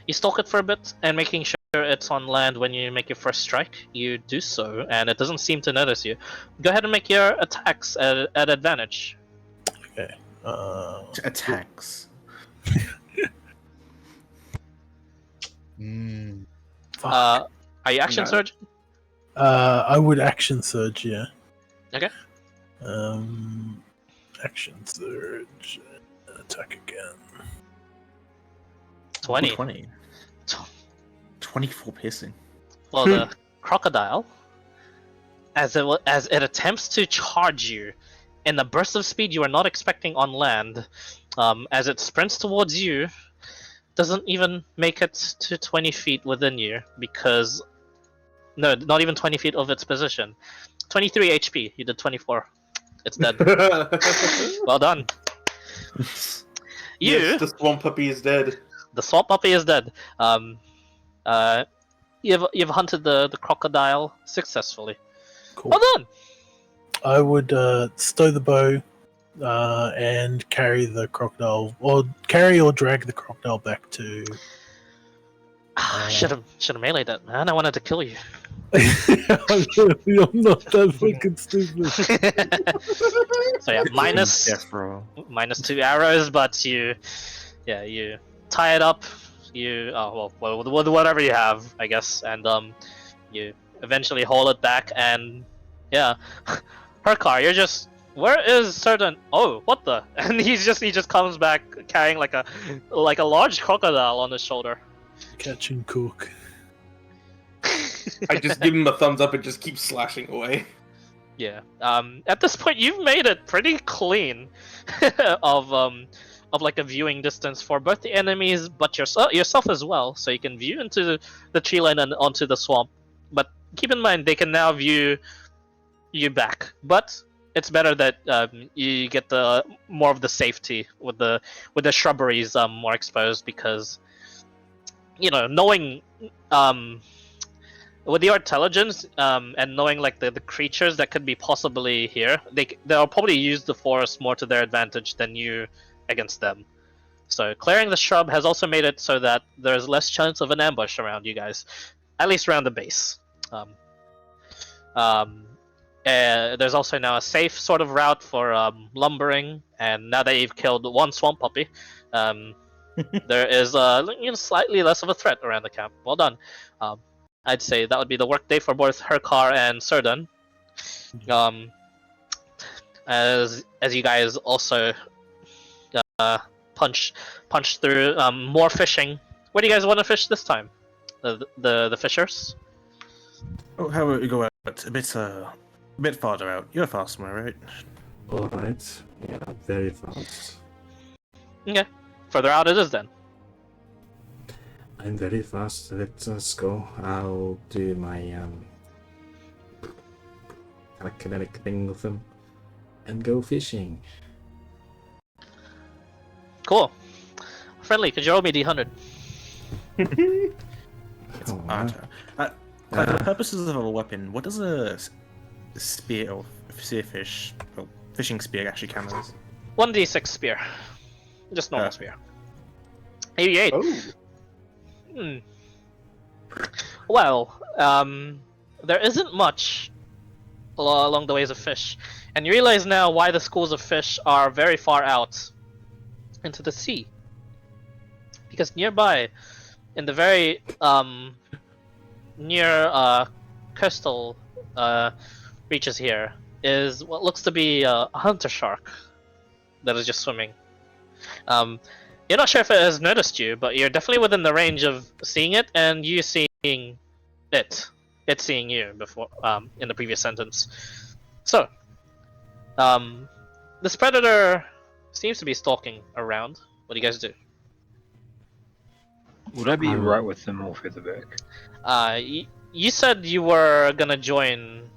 you stalk it for a bit, and making sure it's on land when you make your first strike, you do so, and it doesn't seem to notice you. Go ahead and make your attacks at advantage. Okay. Attacks. Are you action No. surge? I would action surge. Yeah. Okay. Action surge. Attack again. 20. 20. 24 piercing. Well, the crocodile, as it attempts to charge you in a burst of speed you are not expecting on land, as it sprints towards you, doesn't even make it to 20 feet within you because no, not even 20 feet of its position. 23 HP. You did 24. It's dead. Well done. You. Yes, the swamp puppy is dead. The swamp puppy is dead. You've hunted the crocodile successfully. Cool. Well done. I would stow the bow and carry the crocodile, or drag the crocodile back to. Should have meleeed that, man. I wanted to kill you. I'm not that fucking stupid. So yeah, minus Yes, bro. minus 2 arrows, but you tie it up. You with whatever you have, I guess, and you eventually haul it back, and yeah, Hercar, you're just, where is certain? Oh, what the? And he just comes back carrying like a large crocodile on his shoulder. Catch and cook. I just give him a thumbs up and just keep slashing away. Yeah. At this point, you've made it pretty clean of like a viewing distance for both the enemies, but yourself as well, so you can view into the tree line and onto the swamp. But keep in mind, they can now view you back. But it's better that you get the more of the safety with the shrubberies more exposed, because knowing with your intelligence and knowing like the creatures that could be possibly here, they'll probably use the forest more to their advantage than you against them. So clearing the shrub has also made it so that there's less chance of an ambush around you guys, at least around the base. There's also now a safe sort of route for lumbering, and now that you've killed one swamp puppy, there is slightly less of a threat around the camp. Well done. I'd say that would be the workday for both Hercar and Serdan. As you guys also punch through more fishing. Where do you guys want to fish this time? The fishers? Oh, how about we go out a bit farther out? You're fast, am I right? Alright. Yeah, very fast. Okay. Further out it is then. I'm very fast. Let's go. I'll do my kind of kinetic thing with them and go fishing. Cool. Friendly, could you roll me D100? Oh, For the purposes of a weapon, what does a spear or spearfish, or fishing spear actually count as? 1d6 spear. Just normal spear. 88. Oh. Well, there isn't much along the ways of fish, and you realize now why the schools of fish are very far out into the sea. Because nearby, in the very near coastal reaches here is what looks to be a hunter shark that is just swimming. You're not sure if it has noticed you, but you're definitely within the range of seeing it and you seeing it. It's seeing you before in the previous sentence. So, this predator seems to be stalking around. What do you guys do? Would I be Um, right with them or further back? You said you were gonna join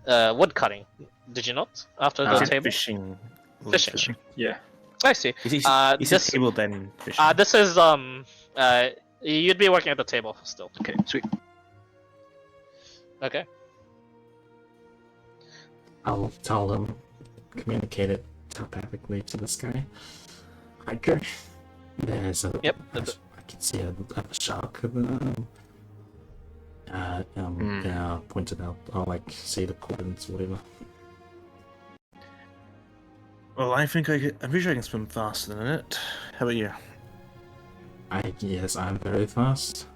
wood cutting, did you not? After the He said table? fishing. Fishing. Yeah. I see. He This said table then fishing. this is you'd be working at the table still. Okay, sweet. Okay. I'll tell them, communicate it telepathically to this guy. Hiker. There's a. Yep. I can see a shark. Pointed out. I'll like say the coordinates, whatever. Well, I think I'm pretty sure I can swim faster than it. How about you? Yes, I'm very fast.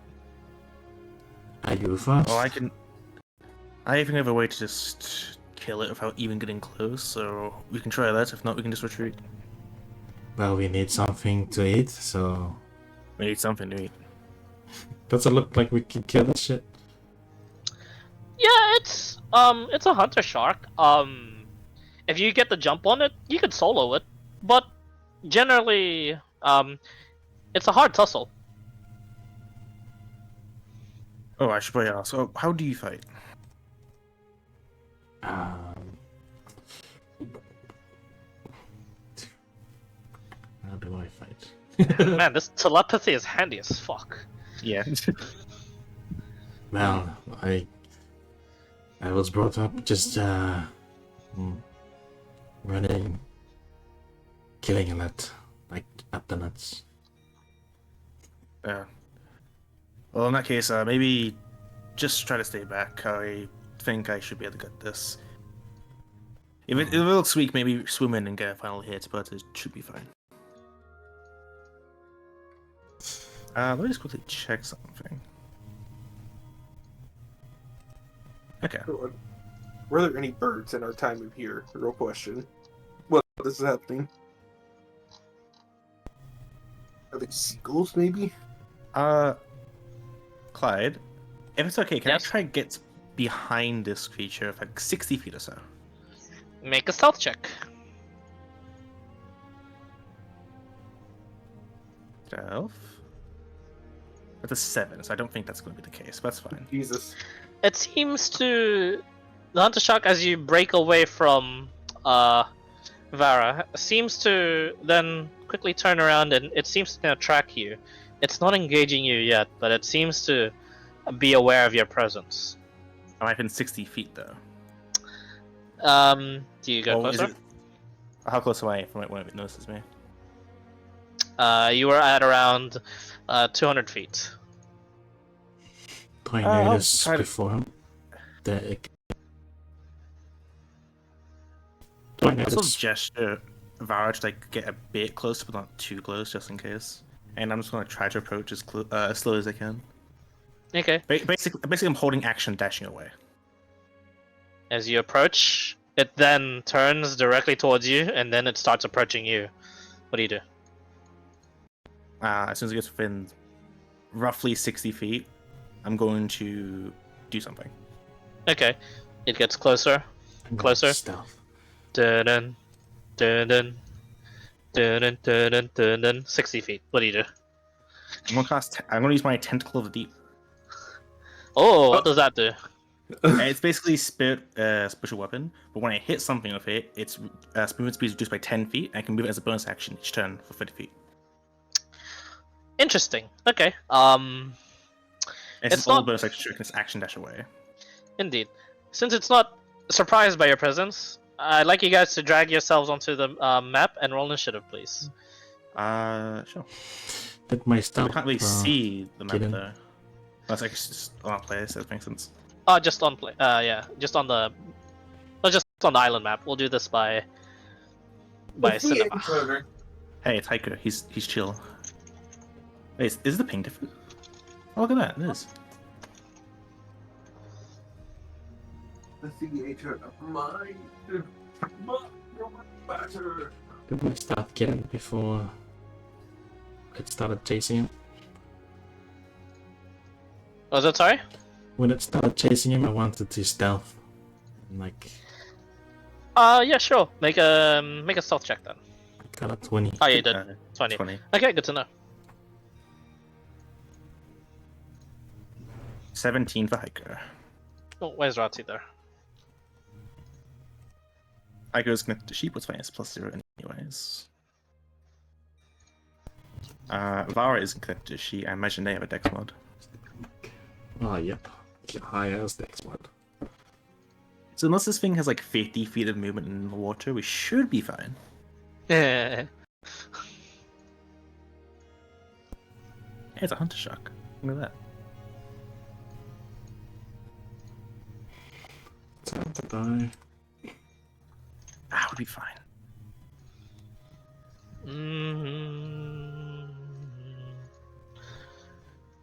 Are you fast? Well, I think I have a way to just kill it without even getting close, so we can try that. If not, we can just retreat. Well, we need something to eat, so. We need something to eat. Does it look like we can kill this shit? Yeah, it's a hunter shark. If you get the jump on it, you could solo it, but generally, it's a hard tussle. Oh, I should probably ask. So, how do you fight? How do I fight? Man, this telepathy is handy as fuck. Yeah. Well, I was brought up just running, killing a lot, like up the nuts. Yeah. Well, in that case, maybe just try to stay back. I think I should be able to get this. If it looks weak, maybe swim in and get a final hit, but it should be fine. Let me just quickly check something. Okay. Were there any birds in our time of year? Real question. What this is happening? Are they seagulls, maybe? Clyde, if it's okay, can Yes? I try to get behind this creature, like 60 feet or so? Make a stealth check. Stealth? That's a 7, so I don't think that's going to be the case, but that's fine. Jesus. It seems to the hunter shark as you break away from Vara seems to then quickly turn around and it seems to now track you. It's not engaging you yet, but it seems to be aware of your presence. I'm within 60 feet though. Do you go Oh, is closer? it- How close am I from when it notices me? You were at around 200 feet. Do I I'll notice try to- before him that it... Do I I'll sort of notice? gesture Vara to like get a bit closer, but not too close, just in case. And I'm just going to try to approach as slow as I can. Okay. Basically, I'm holding action, dashing away. As you approach, it then turns directly towards you, and then it starts approaching you. What do you do? As soon as it gets within roughly 60 feet, I'm going to do something. Okay. It gets closer. I'm going Closer. Stealth. Dun dun dun dun dun dun dun. 60 feet. What do you do? I'm going to use my Tentacle of the Deep. Oh, what does that do? It's basically special weapon, but when I hit something with it, its movement speed is reduced by 10 feet, and I can move it as a bonus action each turn for 30 feet. Interesting. Okay. It's It's all not- bonus action, it's action dash away. Indeed. Since it's not surprised by your presence, I'd like you guys to drag yourselves onto the map and roll initiative, please. Sure. Did my I stealth... can't really see the map get in. though. That's like just on our player, so that makes sense. Just on play. Yeah, just on the. No, just on the island map. We'll do this by cinema. Hey, it's Hiker. He's chill. Wait, is the ping different? Oh, look at that. It is. The theater of mind. Matter. Did we start getting before it started chasing him? Was it sorry? When it started chasing him, I wanted to stealth. Like, Yeah, sure. Make a stealth check then. I got a 20. Oh, yeah, you did. 20. 20. Okay, good to know. 17 for Hiker. Oh, where's Ratsi there? Hiker's connected to sheep, what's fine, it's +0 anyways. Vara isn't connected to sheep, I imagine they have a dex mod. Oh, yep. High as dex mod. So unless this thing has like 50 feet of movement in the water, we should be fine. Yeah. Hey, it's a hunter shark. Look at that. Time to die. Ah, we'll be fine.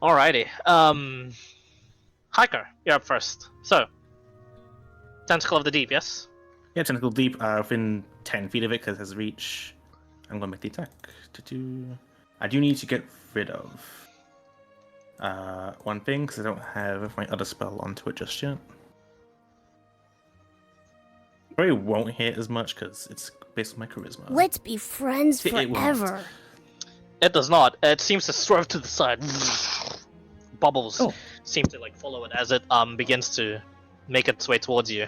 Alrighty. Hiker, you're up first. So, Tentacle of the Deep, yes? Yeah, tentacle deep, within 10 feet of it because it has reach. I'm gonna make the attack. I do need to get rid of one thing because I don't have my other spell onto it just yet. Probably won't hit as much because it's based on my charisma. Let's be friends It won't. forever. It does not. It seems to swerve to the side. Bubbles Oh. seem to like follow it as it begins to make its way towards you.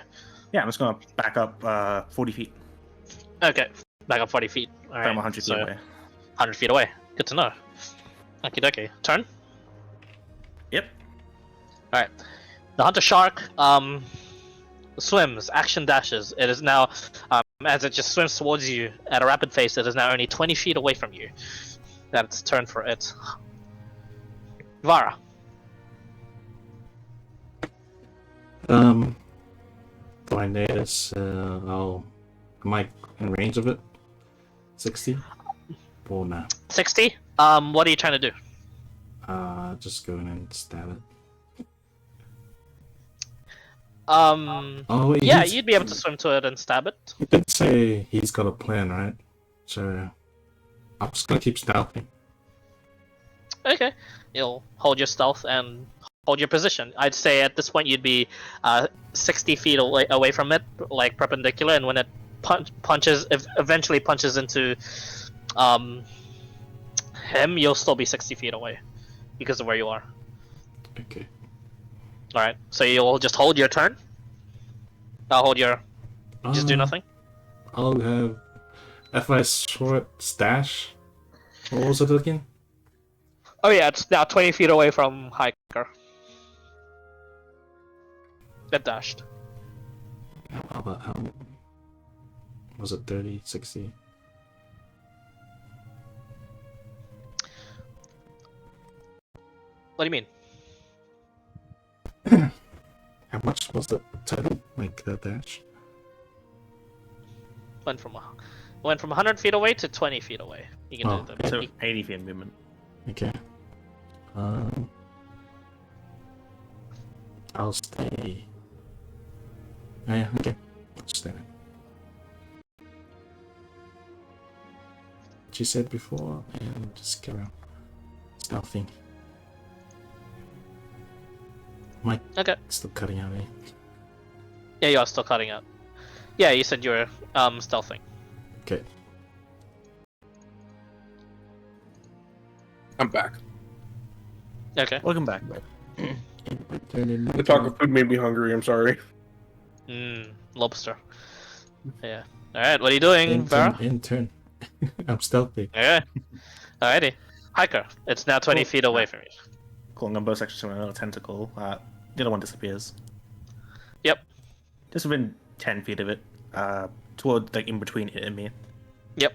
Yeah, I'm just gonna back up 40 feet. Okay, back up 40 feet. Alright, I'm 100 feet so away. 100 feet away. Good to know. Okie dokie. Turn? Yep. Alright. The hunter shark swims, action dashes. It is now, as it just swims towards you at a rapid pace, it is now only 20 feet away from you. That's turn for it. Vara. Do I notice, am I in range of it? 60? Or no? 60? What are you trying to do? Just go in and stab it. Yeah, he's- you'd be able to swim to it and stab it. You did say he's got a plan, right? So, I'm just gonna keep stealthing. Okay. You'll hold your stealth and hold your position. I'd say at this point you'd be 60 feet away from it, like perpendicular, and when it eventually punches into him, you'll still be 60 feet away because of where you are. Okay. Alright, so you'll just hold your turn? I'll hold your... Just do nothing? I'll have... If I short stash... What was it again? Oh yeah, it's now 20 feet away from Hiker. It dashed. How about how... Was it 30, 60? What do you mean? How much was the total? Like, the dash? Went from 100 feet away to 20 feet away. You can do the... So 80 feet of movement. Okay. I'll stay. Oh, yeah, okay. I'll stay there. What you said before, and just go around. Stealthing. Mike, Okay. still cutting out, eh? Yeah, you are still cutting out. Yeah, you said you were stealthing. Okay. I'm back. Okay. Welcome back. The talk of food made me hungry. I'm sorry. Lobster. Yeah. Alright, what are you doing, Vara? Intern. I'm stealthy. Okay. Alrighty. Hiker, it's now 20 feet away from you. Cool, I'm gonna bow section to another tentacle. The other one disappears. Yep. Just within 10 feet of it. Toward, like, in between it and me. Yep.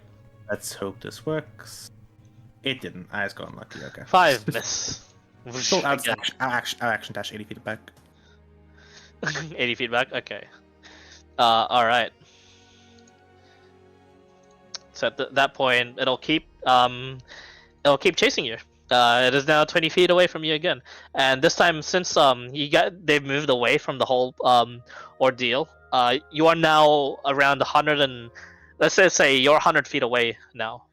Let's hope this works. It didn't. I just got unlucky. Okay. 5 miss. So I'll Yeah. action dash 80 feet back. 80 feet back? Okay. Alright. So at that point, it'll keep chasing you. It is now 20 feet away from you again, and this time, since they've moved away from the whole ordeal, you are now around 100 and let's say you're 100 feet away now,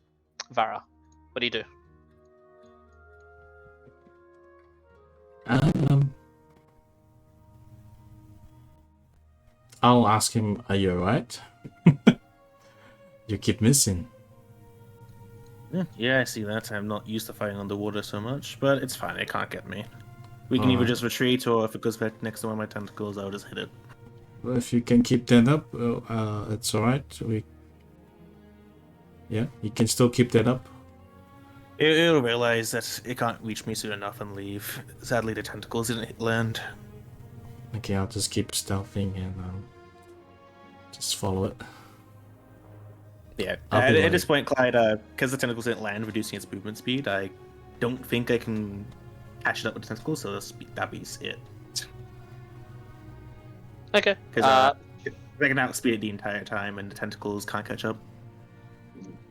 Vara. What do you do? I'll ask him, are you alright? You keep missing. Yeah, I see that. I'm not used to fighting underwater so much, but it's fine. It can't get me. We can either Alright. just retreat, or if it goes back next to one of my tentacles, I'll just hit it. Well, if you can keep that up, it's alright. Yeah, you can still keep that up. It'll realize that it can't reach me soon enough and leave. Sadly, the tentacles didn't hit land. Okay, I'll just keep stealthing and just follow it. Yeah, I'll at, be at this like- point, Clyde, because the tentacles didn't land, reducing its movement speed, I don't think I can catch it up with the tentacles, so that be it. Okay. Because they can outspeed it the entire time, and the tentacles can't catch up.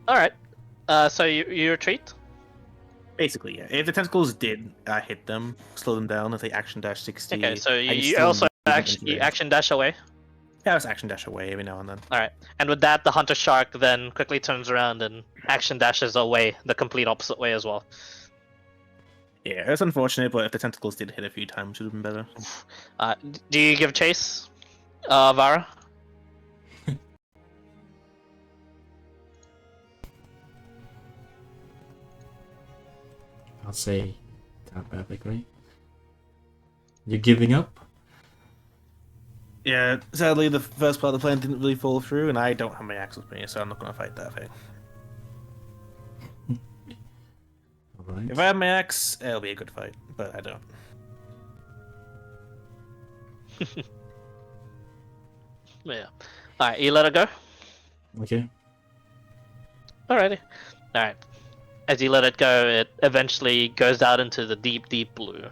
All right. So you retreat. Basically, yeah. If the tentacles did hit them, slow them down, if they action dash 60. Okay. So I can you still also move them action into you range. action dash away. Yeah, I was action dash away every now and then. All right. And with that, the hunter shark then quickly turns around and action dashes away the complete opposite way as well. Yeah, it's unfortunate, but if the tentacles did hit a few times, it would have been better. Do you give chase, Vara? I'll say that perfectly. You giving up? Yeah, sadly, the first part of the plan didn't really fall through, and I don't have my axe with me, so I'm not going to fight that thing. Alright. If I have my axe, it'll be a good fight, but I don't. Yeah. All right. You let it go. Okay. Alrighty. All right. As you let it go, it eventually goes out into the deep, deep blue,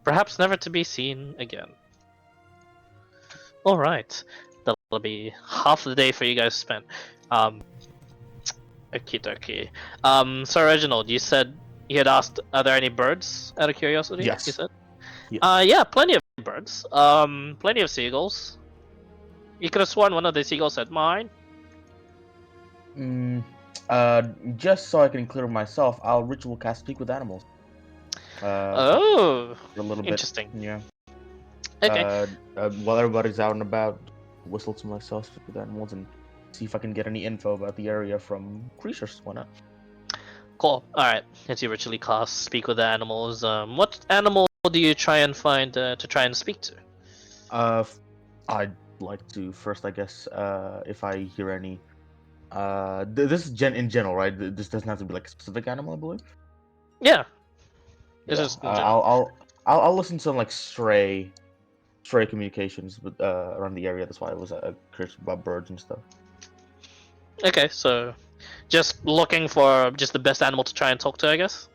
perhaps never to be seen again. All right. That'll be half the day for you guys spent. Okie dokie. So Reginald, you said you had asked, are there any birds? Out of curiosity, Yes. you said. Yes. Yeah, plenty of birds. Plenty of seagulls. You could have sworn one of the seagulls said mine. Just so I can clear myself, I'll ritual cast speak with animals. Oh, A little bit. interesting. Yeah. Okay. While everybody's out and about, whistle to myself, speak with animals, and see if I can get any info about the area from creatures. Why not? Cool. All right. As you ritually cast speak with the animals, what animal do you try and find to try and speak to? I'd like to first, I guess, if I hear any. This is in general, right? This doesn't have to be like a specific animal, I believe. Yeah. This Yeah, is in general. I'll listen to some like stray communications with around the area. That's why I was curious about birds and stuff. Okay, so just looking for just the best animal to try and talk to, I guess.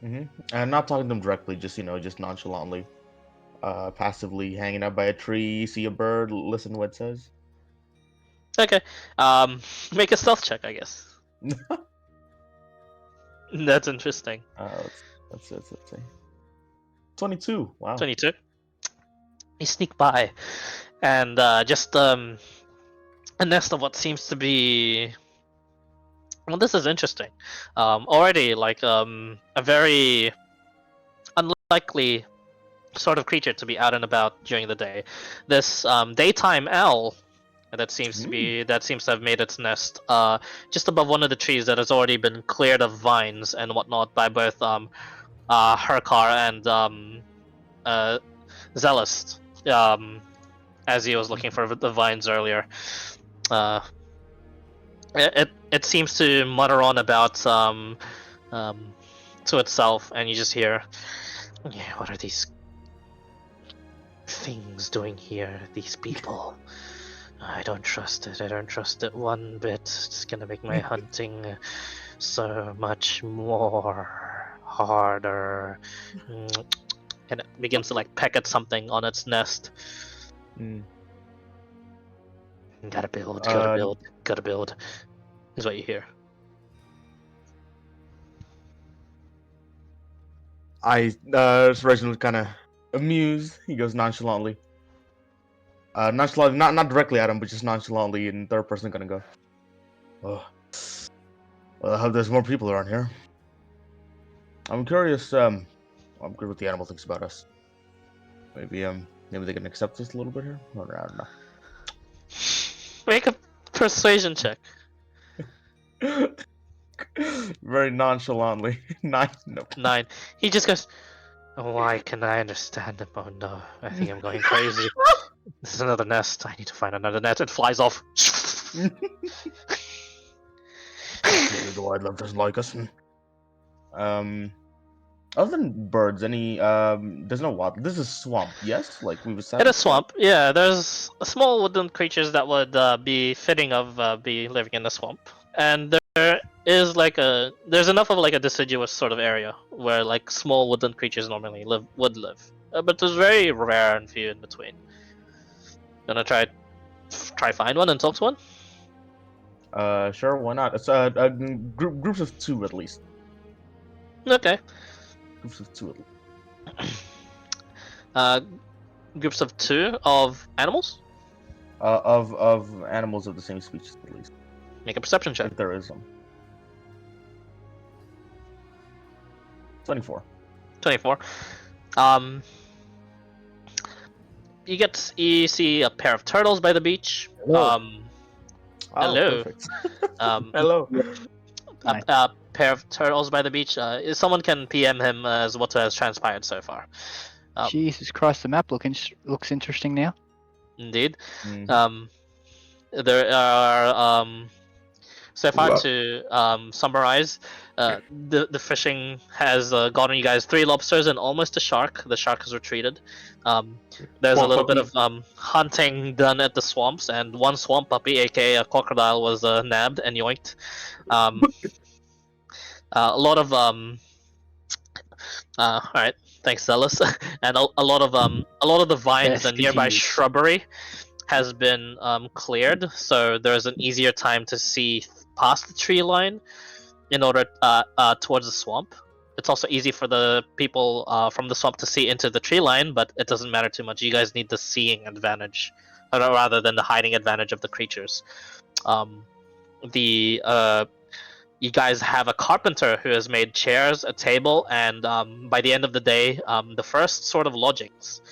And not talking to them directly, just just nonchalantly, passively hanging out by a tree, see a bird, listen to what it says. Okay. Make a stealth check, I guess. That's interesting. Let's see. 22. Wow. 22. You sneak by, and just a nest of what seems to be. Well, this is interesting. Already, like a very unlikely sort of creature to be out and about during the day. This daytime owl that seems to have made its nest just above one of the trees that has already been cleared of vines and whatnot by both Herkar and Zealous, as he was looking for the vines earlier. It seems to mutter on about to itself, and you just hear, "Yeah, what are these things doing here? These people? I don't trust it. I don't trust it one bit. It's gonna make my hunting so much more harder." And it begins to like peck at something on its nest. Gotta build, gotta build, is what you hear. Reginald kind of amused. He goes nonchalantly. Nonchalantly, not directly at him, but just nonchalantly in third person gonna go. Oh. Well, I hope there's more people around here. I'm curious, I'm curious what the animal thinks about us. Maybe they can accept us a little bit here? I don't know. Make a persuasion check. Very nonchalantly. 9, no. 9. He just goes, why can I understand them? Oh no, I think I'm going crazy. This is another nest. I need to find another nest. It flies off. Maybe the wildlife doesn't like us. Other than birds, there's no wild. This is swamp, yes? Like we were saying. In a swamp, yeah, there's small wooden creatures that would be fitting of be living in the swamp. And there is there's enough of like a deciduous sort of area where like small wooden creatures normally would live. But there's very rare and few in between. Gonna try find one and talk to one? Sure, why not? It's groups of 2 at least. Okay. Groups of 2 at least. Groups of 2 of animals? Of animals of the same species at least. Make a perception check. If there is some. 24. 24. You see a pair of turtles by the beach. Hello. Hello. Perfect. Hello. Nice. A pair of turtles by the beach. Someone can PM him as what has transpired so far. Jesus Christ, the map looks interesting now. Indeed. Mhm. There are so far to summarize, the fishing has gotten you guys 3 lobsters and almost a shark. The shark has retreated. There's a little bit of hunting done at the swamps, and 1 swamp puppy, aka a crocodile, was nabbed and yoinked. A lot of alright, thanks Zealous. And a lot of the vines Yes, and nearby continue. shrubbery has been cleared, so there's an easier time to see past the tree line in order towards the swamp. It's also easy for the people from the swamp to see into the tree line, but it doesn't matter too much. You guys need the seeing advantage, rather than the hiding advantage of the creatures. You guys have a carpenter who has made chairs, a table, and by the end of the day, the first sort of lodgings.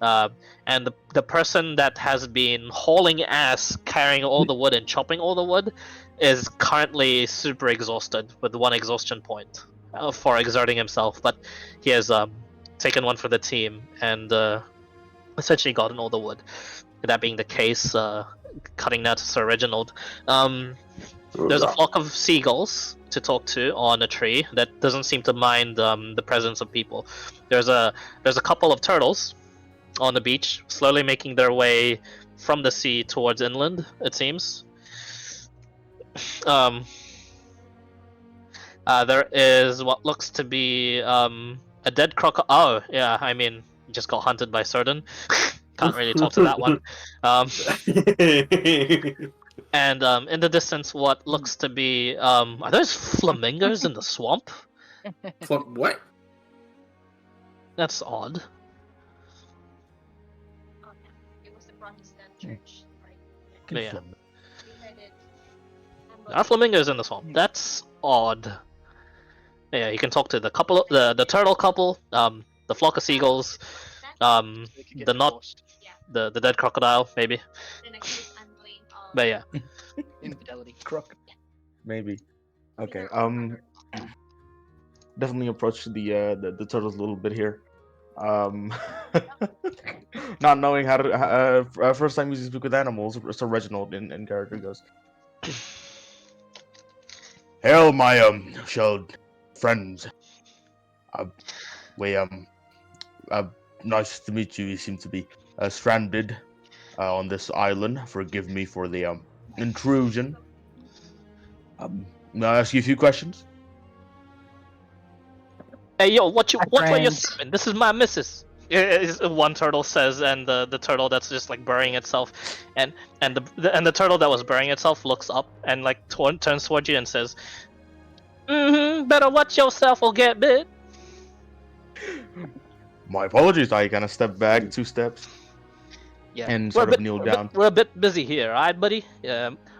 And the person that has been hauling ass, carrying all the wood and chopping all the wood, is currently super exhausted with 1 exhaustion point for exerting himself. But he has taken one for the team and essentially gotten all the wood. That being the case, cutting that to Sir Reginald. There's a flock of seagulls to talk to on a tree that doesn't seem to mind the presence of people. There's a couple of turtles on the beach, slowly making their way from the sea towards inland, it seems. There is what looks to be a dead crocodile. Oh, yeah, I mean, just got hunted by Certain. Can't really talk to that one. And in the distance, what looks to be are those flamingos in the swamp? What? That's odd. It was the Protestant church. But yeah. There are flamingos in the swamp. That's odd. Yeah, you can talk to the couple, the turtle couple, the flock of seagulls, the dead crocodile, maybe. But yeah. Infidelity. Maybe. Okay. Definitely approach the turtles a little bit here. Not knowing how to first time you speak with animals, so Reginald in character goes, "Hail, my shelled friends. Nice to meet you. You seem to be stranded on this island. Forgive me for the intrusion. May I ask you a few questions?" Hey yo, what were you friends. sipping? This is my missus. One turtle says, and the turtle that's just like burying itself, and the turtle that was burying itself looks up and like turns towards you and says, "Better watch yourself or get bit." My apologies. I kind of step back 2 steps Yeah, and sort of kneel down. We're a bit busy here, alright, buddy?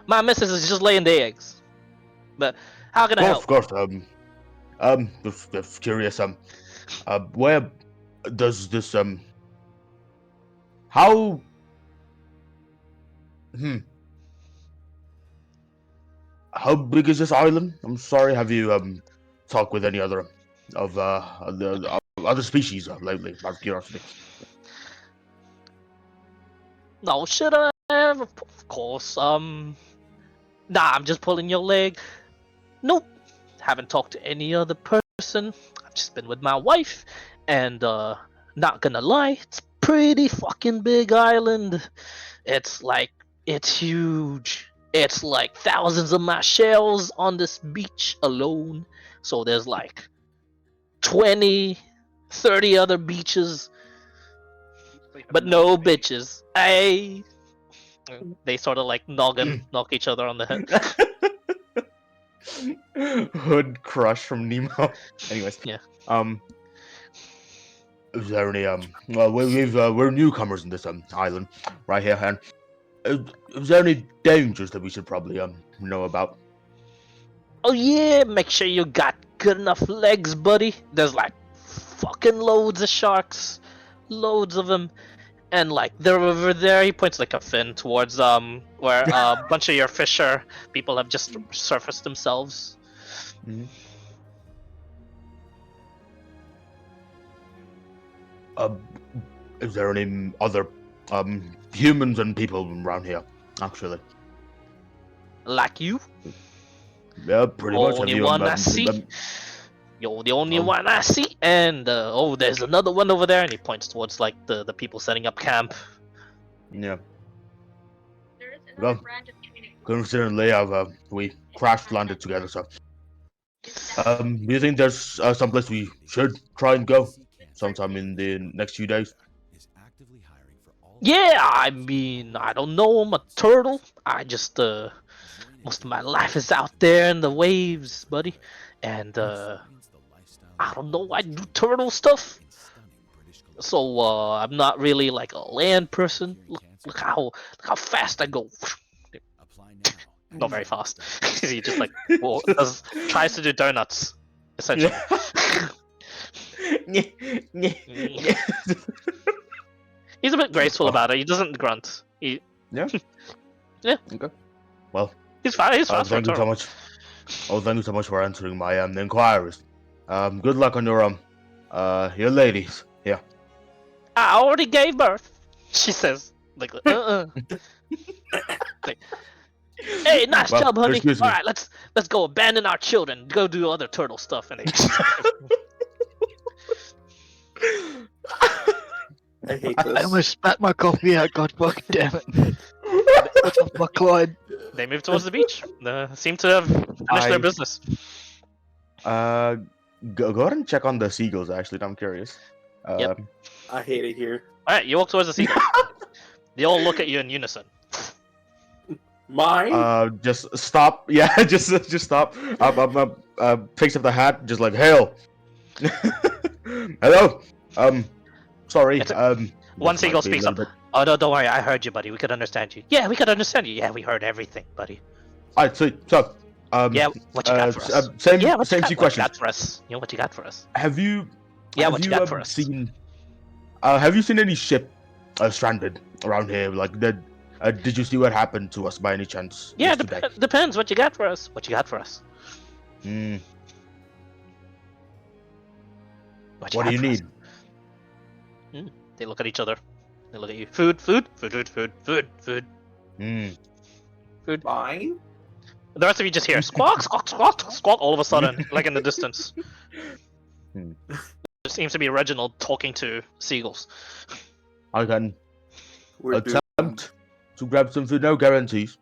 My missus is just laying the eggs. But how can I help? Of course. Just curious. Where does this how? How big is this island? I'm sorry. Have you talked with any other of the other species lately? Out of curiosity. No, should I have? Of course. Nah, I'm just pulling your leg. Nope. Haven't talked to any other person. I've just been with my wife, and not gonna lie, it's pretty fucking big island. It's huge. It's like thousands of my shells on this beach alone. So there's like 20, 30 other beaches, but no bitches. Hey. They sort of like knock each other on the head. Hood crush from Nemo. Anyways, Yeah. Is there any Well, we're newcomers in this island, right here, and is there any dangers that we should probably know about? Oh yeah, make sure you got good enough legs, buddy. There's like fucking loads of sharks, loads of them, and like they're over there. He points like a fin towards where a bunch of your fisher people have just surfaced themselves. Mhm. Is there any other humans and people around here? Actually, Like you, yeah, pretty much. Have only you one I see. You're the only one I see, and oh, there's another one over there, and he points towards like the people setting up camp. Yeah. There is Well, another branch of community. Considering we crash landed together, so Is that do you think there's someplace we should try and go sometime in the next few days? Yeah, I mean, I don't know. I'm a turtle. I just most of my life is out there in the waves, buddy, and I don't know. I do turtle stuff, so I'm not really like a land person. Look how fast I go. Not very fast. He just like tries to do donuts, essentially. He's a bit graceful about it. He doesn't grunt. Yeah. Yeah. Okay. Well, He's fine. He's fast for a thank you so turtle. much. Oh, thank you so much for answering my inquiries. Good luck on your ladies. Yeah. I already gave birth. She says, like, Like, hey, nice Well, job, honey. excuse me. All right, let's go abandon our children. Go do other turtle stuff, and I hate I this. almost spat my coffee out. God fucking damn it! What's off my Clyde? they move towards the beach. They seem to have finished their business. Go ahead and check on the seagulls. Actually, I'm curious. Yep. I hate it here. All right, you walk towards the seagull. They all look at you in unison. Mine? Just stop. Yeah, just stop. Picks up the hat. Just like hail. Hello. Sorry. It's this One might seagull be a speaks little up. bit- Oh no, don't worry. I heard you, buddy. We could understand you. Yeah, we could understand you. Yeah, we heard everything, buddy. Alright, so Yeah, what you got for us? same Yeah, what you same got, few what you questions. got for us? You know what you got for us? Have you? Yeah, have what you got for us? Seen? Have you seen any ship stranded around here? Like, did you see what happened to us by any chance? Yeah, yesterday? depends. What you got for us? What you got for us? Hmm. What What do got you for us? need? They look at each other. They look at you. Food, food, food, food, food, food, food. Hmm. Mine? The rest of you just hear squawk, squawk, squawk, squawk all of a sudden, like in the distance. Hmm. There seems to be Reginald talking to seagulls. I can We're doomed. attempt to grab some food. No guarantees.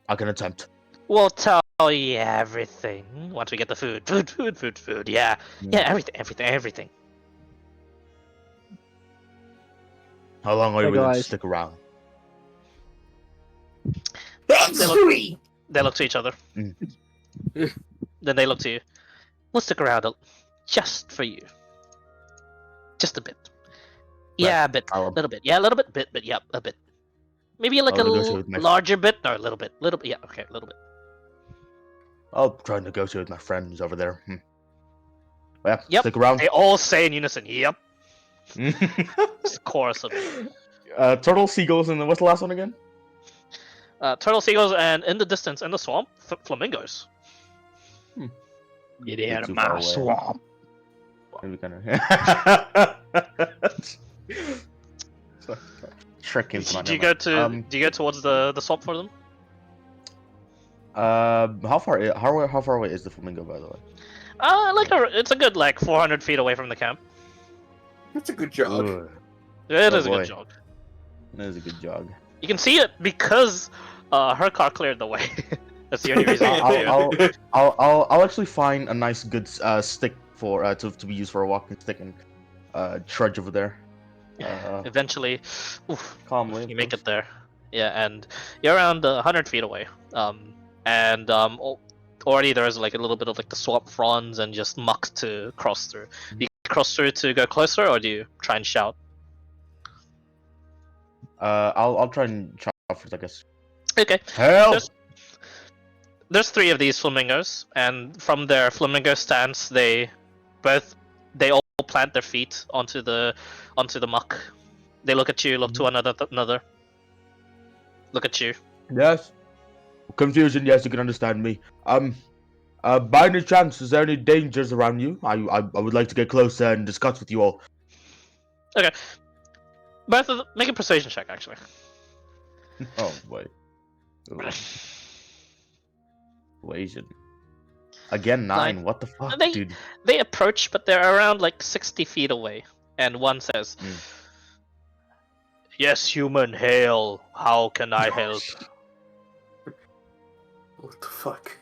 I can attempt. We'll tell you everything once we get the food. Food, food, food, food. Yeah, yeah, everything, everything, everything. How long are Hey, you willing to guys. stick around? They look to each other. Mm. Then they look to you. We'll stick around just for you. Just a bit. Yeah, a bit. A I'll- little bit. Yeah, a little bit, but yeah, a bit. Maybe like I'll a negotiate with my- larger bit? No, a little bit. Little bit. Yeah, okay, a little bit. I'll try and negotiate with my friends over there. Yeah, Yep. stick around. They all say in unison, yep. It's the chorus of it. Turtle, seagulls, and what's the last one again? Turtle, seagulls, and in the distance, in the swamp, flamingos. Get Bit out too of far my away. swamp. Maybe kind of. Shrek came to mind. Do you go to? Do you go towards the swamp for them? How far away is the flamingo, by the way? It's a good like 400 feet away from the camp. That's a good jog. Ugh, It Oh, is a boy. good jog. that is a good jog. You can see it because her car cleared the way. That's the only reason. I'll actually find a nice good stick for to be used for a walking stick and trudge over there. Eventually, oof, Calmly. you make it there. Yeah, and you're around 100 feet away. Already there's like a little bit of like the swamp fronds and just muck to cross through. Do you cross through to go closer, or do you try and shout? I'll try and chop first, I guess. Okay. Help! There's 3 of these flamingos, and from their flamingo stance, they all plant their feet onto the muck. They look at you, look to another. Look at you. Yes. Confusion. Yes, you can understand me. By any chance, is there any dangers around you? I would like to get closer and discuss with you all. Okay. Both of them, make a persuasion check, actually. Oh wait. Persuasion. Again, 9. Nine. What the fuck, They- dude? They approach, but they're around like 60 feet away, and one says, "Yes, human, hail. How can I help?" What the fuck?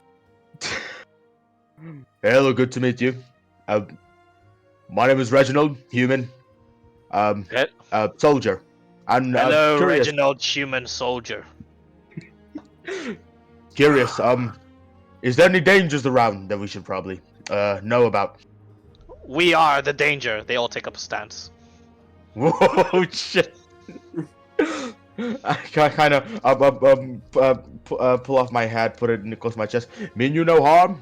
Hello, good to meet you. My name is Reginald, human. Soldier. And Hello, curious, Reginald, human soldier. Curious. Is there any dangers around that we should probably know about? We are the danger. They all take up a stance. Whoa, shit. I kind of pull off my hat, put it close to my chest. Mean you no harm?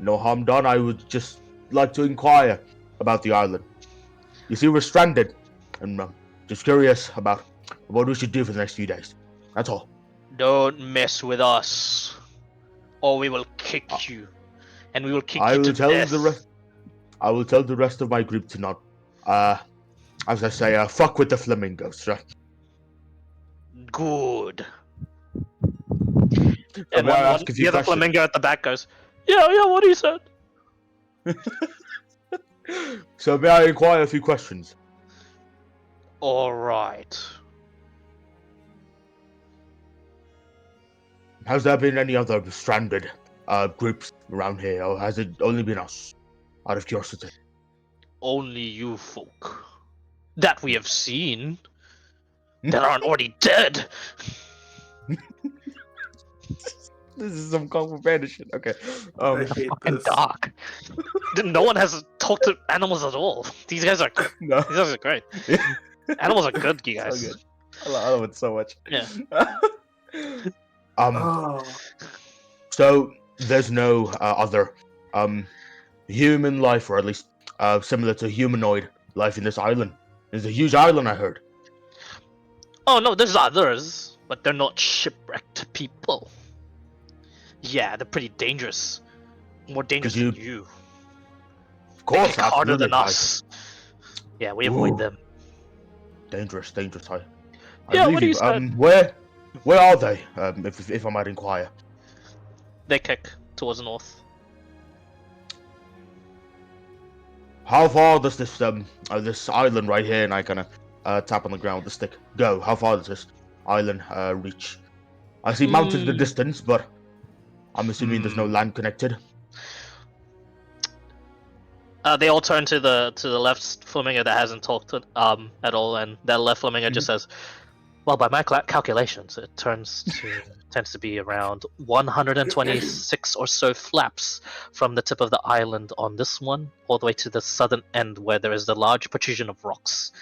No harm done. I would just like to inquire about the island. You see, we're stranded, and just curious about what we should do for the next few days. That's all. Don't mess with us, or we will kick you, and we will kick I you will to tell death. the rest. I will tell the rest of my group to not, as I say, fuck with the flamingos. Right? Good. And And may I one, ask a the few other questions? flamingo at the back goes, "Yeah, what he said." So may I inquire a few questions? All right. Has there been any other stranded groups around here, or has it only been us? Out of curiosity. Only you folk that we have seen that aren't already dead. This is some Kung Fu Panda shit. Okay. I hate Fucking this. dark. No one has talked to animals at all. These guys are No. great. Animals are good, you guys. So good. I love it so much. Yeah. Oh. So there's no other human life, or at least similar to humanoid life in this island. There's a huge island, I heard. Oh no, there's others, but they're not shipwrecked people. Yeah, they're pretty dangerous. More dangerous Could than you. Of course, They kick harder than absolutely. us. Yeah, we avoid Ooh. them. Dangerous. I Yeah, believe what do you you. say? Where are they? If I might inquire. They kick towards the north. How far does this this island right here, and I kind of tap on the ground with the stick, go? How far does this island reach? I see mountains in the distance, but I'm assuming there's no land connected. They all turn to the left flamingo that hasn't talked at all, and that left flamingo just says, Well, by my calculations, it tends to be around 126 or so flaps from the tip of the island on this one, all the way to the southern end where there is the large protrusion of rocks.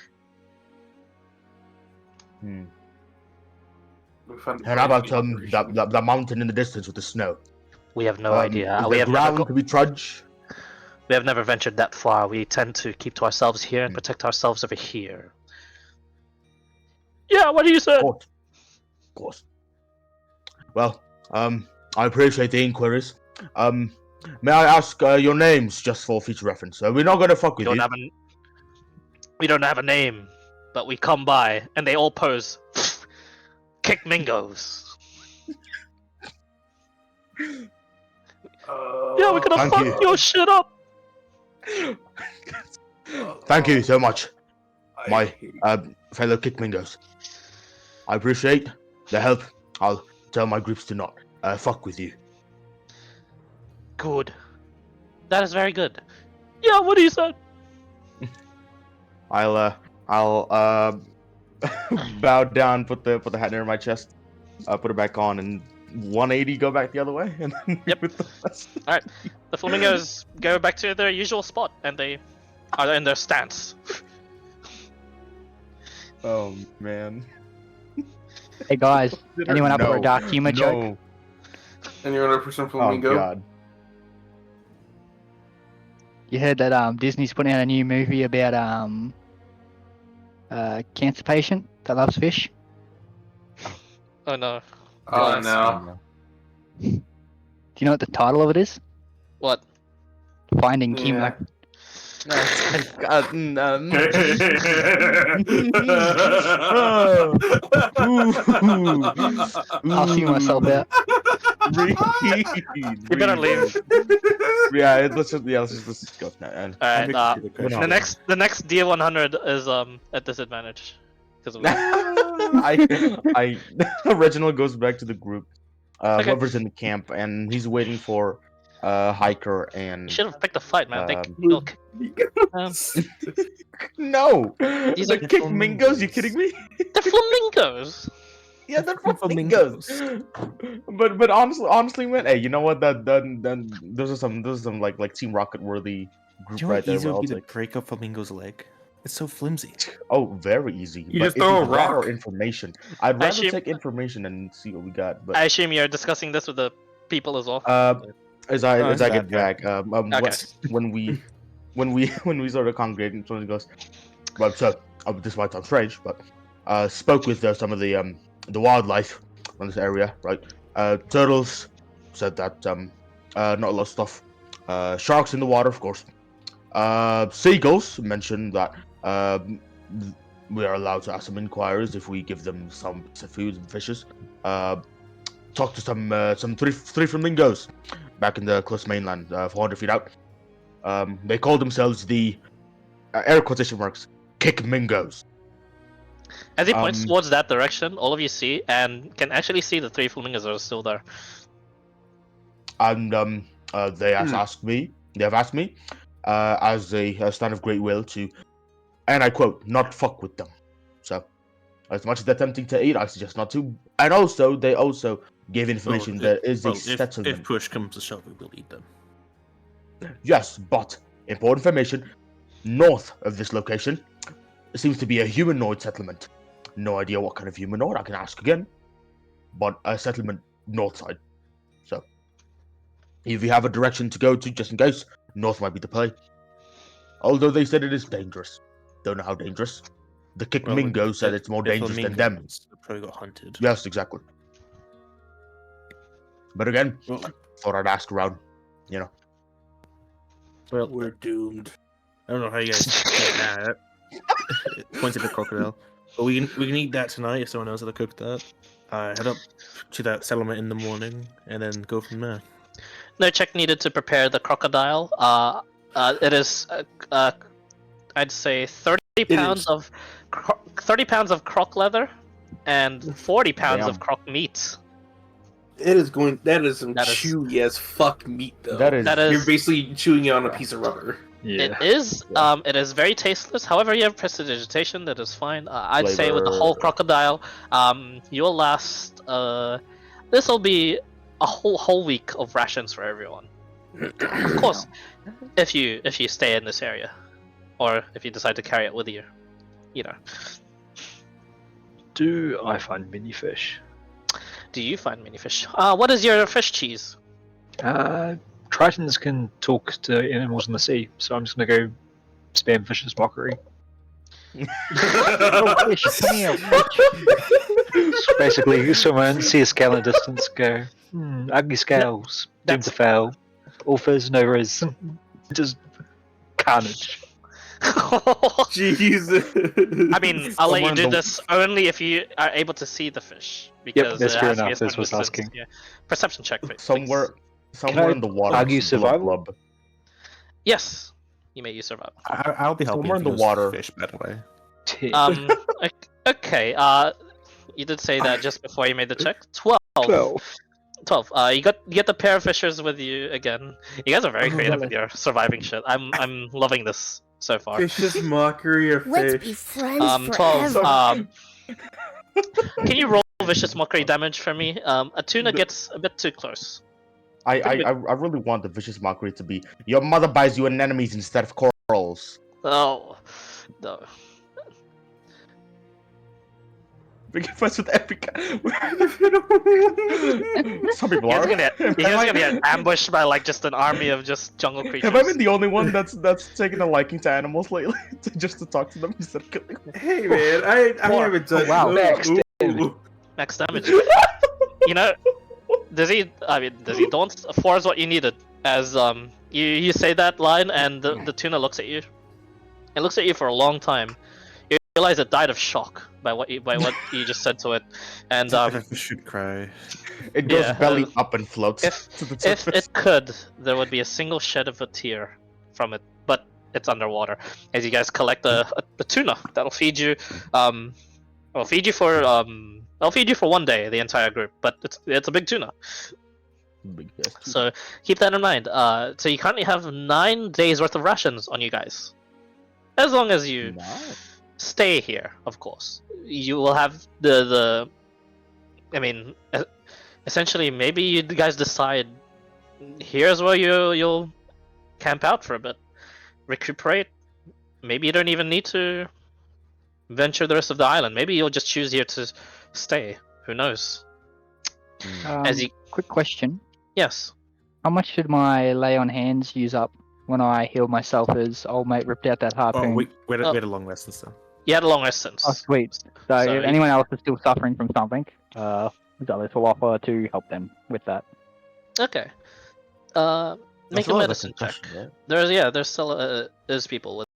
Hmm. We found the And how about operation. the mountain in the distance with the snow? We have no idea. Is We there have never ground to be trudge? we have never ventured that far. We tend to keep to ourselves here and Hmm. protect ourselves over here. Yeah, what do you say? Of course. Well, I appreciate the inquiries. May I ask your names just for future reference? We're not gonna fuck We with you. we don't have a name, but we come by and they all pose. Kick Mingos. Yeah, we're gonna Thank fuck you. your shit up. Thank you so much, I my hate- fellow Kickmingos. I appreciate the help. I'll tell my groups to not fuck with you. Good. That is very good. Yeah, what do you say? I'll bow down, put the hat near my chest, put it back on, and 180 go back the other way, and then Yep. with the rest. Alright, the flamingos go back to their usual spot and they are in their stance. Oh man. Hey guys, anyone up for a No, dark humor joke? no. Anyone up for some Oh flamingo? god. You heard that Disney's putting out a new movie about a cancer patient that loves fish? Oh no. Oh Nice. no. Do you know what the title of it is? What? Finding Yeah. Kimo. God, I'll see myself out. You better leave. Yeah, let's just go now. And Alright, we're not- the next D100 is at disadvantage. Because of that. I Reginald goes back to the group. Okay. Whoever's in the camp, and he's waiting for Hiker and You should have picked a fight, man. They Um, will kick. no. These The are kick mingos. You kidding me? They're flamingos. Yeah, they're flamingos. But honestly, man, hey, you know what? Then those are some like Team Rocket worthy group Do you know right what there. easy where would I'll be to take- break up Flamingo's leg? It's so flimsy. Oh, very easy. You but just if throw a it's that or rock. information. I'd rather Actually- take information and see what we got. But I assume you're discussing this with the people as well. as I it's get that, yeah. back, Okay. when we sort of congregate, someone goes, well, so this might sound strange, but spoke with some of the wildlife on this area, right? Turtles said that not a lot of stuff. Sharks in the water, of course. Seagulls mentioned that we are allowed to ask some inquiries if we give them some food and fishes. Talked to some three flamingos back in the close mainland, 400 feet out. They call themselves the air quotation marks Kickmingos. As he points um, towards that direction, all of you see and can actually see the three flamingos are still there. And they have asked me, as a stand of great will to, and I quote, not fuck with them. So, as much as they're tempting to eat, I suggest not to. And also, they also gave information there is a settlement. If push comes to shove, we will eat them. Yes, but important information. North of this location seems to be a humanoid settlement. No idea what kind of humanoid. I can ask again. But a settlement north side. So, if you have a direction to go to, just in case, north might be the play. Although they said it is dangerous. Don't know how dangerous. The Kickmingo said it's more dangerous than them. Flamingos probably got hunted. Yes, exactly. But again, Well, thought I'd ask around. well, we're doomed. I don't know how you guys get that. Points at the crocodile. But we can eat that tonight if someone knows how to cook that. Head up to that settlement in the morning and then go from there. No check needed to prepare the crocodile. It is, I'd say, 30 pounds is. of 30 pounds of croc leather and 40 pounds Damn. of croc meat. It is going. That is some That is- chewy as fuck meat, though. That is That is You're basically chewing it on a piece of rubber. Yeah. It is very tasteless. However, you have prestidigitation. That is fine. I'd say with the whole Flavor. crocodile, you'll last. This will be a whole week of rations for everyone. Of course, if you stay in this area, or if you decide to carry it with you, you know. Do I find mini fish? Do you find many fish? What is your fish cheese? Tritons can talk to animals in the sea, so I'm just gonna go spam fish's mockery. Oh, fish, come here, fish. So basically, you swim in, see a scale in the distance, go, ugly scales, doomed to fail, all fizz, no riz. Just carnage. Jesus. I mean, I'll let you Somewhere in do the- this only if you are able to see the fish, because that's it fair has to be a enough, that's certain what's distance. asking. Yeah. Perception check, please. Somewhere I in the water. argue survival? Blub. Yes, you may use survival. I'll be helping Somewhere if in he the goes water. fish, by the way. 10. Okay. You did say that just before you made the check. 12. 12. You get the pair of fishers with you again. You guys are very creative with your surviving shit. I'm loving this so far. Fish's mockery of Let's fish. be friends 12. forever. Can you roll vicious mockery damage for me? A tuna gets a bit too close. I really want the vicious mockery to be your mother buys you anemones instead of corals. Oh, no. Big friends with Epic. Some people You guys are. are gonna get ambushed by like just an army of just jungle creatures. Have I been the only one that's taken a liking to animals lately? Just to talk to them instead of killing them? Hey man, I haven't done. wow. Max damage. You know, does he don't 4 is what you needed. As you say that line and the tuna looks at you. It looks at you for a long time. You realize it died of shock by what you just said to it, and I should cry. It goes Yeah, belly up and floats to the if surface. it could, there would be a single shed of a tear from it, but it's underwater. As you guys collect a tuna, that'll feed you. I'll feed you for 1 day, the entire group, but it's a big tuna. Big ass tuna. So keep that in mind. So you currently have 9 days worth of rations on you guys, as long as you Nice. stay here. Of course, you will have the. I mean, essentially, maybe you guys decide here's where you'll camp out for a bit, recuperate. Maybe you don't even need to venture the rest of the island. Maybe you'll just choose here to stay. Who knows? As you Quick question. yes. How much did my lay on hands use up when I healed myself as old mate ripped out that Oh, harpoon? we had a long rest and stuff. You had a long rest Oh, sweet. So, So if you- anyone else is still suffering from something, Zealous will offer to help them with that. Okay. Make As a well as medicine check. concussion, right? There's still there's people with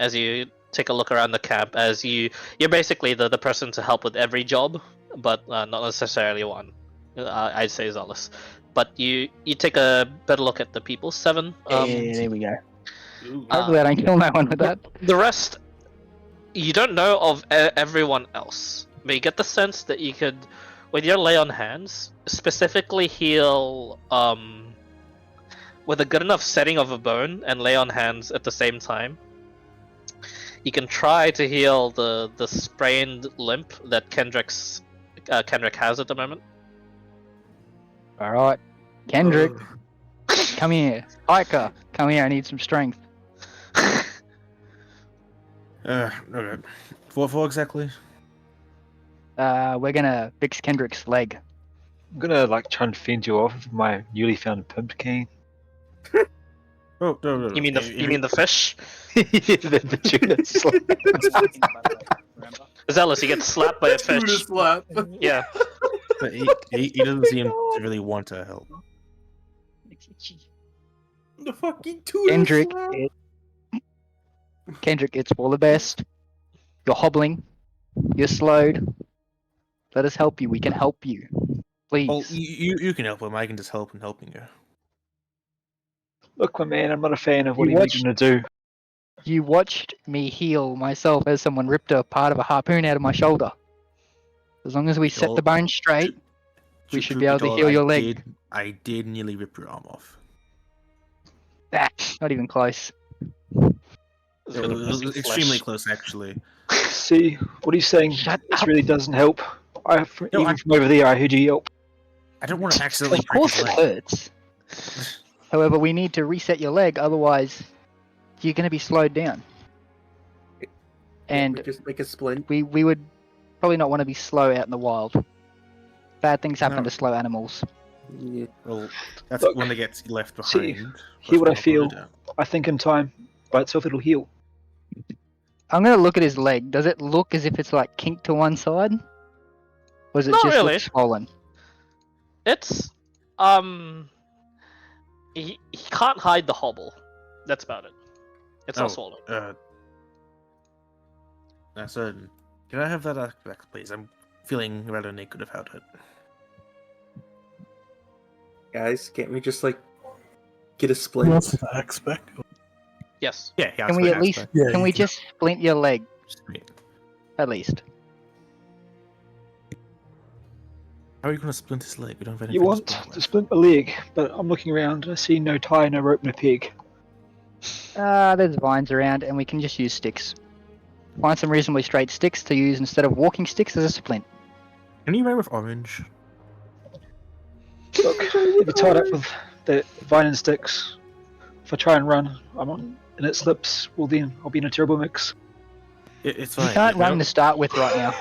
As you take a look around the camp, as you're basically the person to help with every job, but not necessarily one. I'd say Zealous. But you take a better look at the people. 7. There we go. uh, Hopefully, I don't kill no one with that. The rest, you don't know of everyone else, but you get the sense that you could, with your lay on hands, specifically heal with a good enough setting of a bone and lay on hands at the same time. You can try to heal the sprained limp that Kendrick has at the moment. Alright. Kendrick, come here. Ica, come here. I need some strength. Okay. What for exactly? We're gonna fix Kendrick's leg. I'm gonna try and fend you off with my newly found pimp cane. Oh, no. You mean the fish? the tuna slap. Zealous, you get slapped by a Tuna fish. slap. Yeah. But he doesn't seem to really want to help. The fucking tuna Kendrick, slap. Kendrick, it's for the best. You're hobbling. You're slowed. Let us help you. We can help you. Please. Well, you can help him. I can just help in helping you. Look, my man, I'm not a fan of what You he's watched- going to do. You watched me heal myself as someone ripped a part of a harpoon out of my shoulder. As long as we set the bone straight, we should be able to heal your leg. I did nearly rip your arm off. Ah, not even close. It's It gonna was miss extremely flesh. close, actually. See, what he's saying, Shut this up. really doesn't help. No, Even from over there, I heard you yelp. I don't want to accidentally Of break course his it leg. hurts. However, we need to reset your leg, otherwise you're going to be slowed down. Can't we And just make a splint. we would probably not want to be slow out in the wild. Bad things happen No. to slow animals. Yeah. Well, that's Look, when they get left see, behind. hear what I Plus, we're not feel. gonna do. I think in time, by itself, it'll heal. I'm going to look at his leg. Does it look as if it's like kinked to one side? Or does it Not just really. look swollen? It's he can't hide the hobble. That's about it. It's not swollen. So, can I have that back, please? I'm feeling rather naked without it. Guys, can't we just like get a Who splint? wants the axe back? Yes. Yeah, Can we at least Yeah, can you we can- just splint your leg Sweet. at least? How are you going to splint his leg? We don't have anything You to want splint to with. splint my leg, but I'm looking around and I see no tie, no rope, no peg. There's vines around, and we can just use sticks. Find some reasonably straight sticks to use instead of walking sticks as a splint. Can you run with orange? Look, if you're tied up with the vine and sticks, if I try and run, and it slips, well then I'll be in a terrible mix. It's You fine. can't We run don't- to start with right now.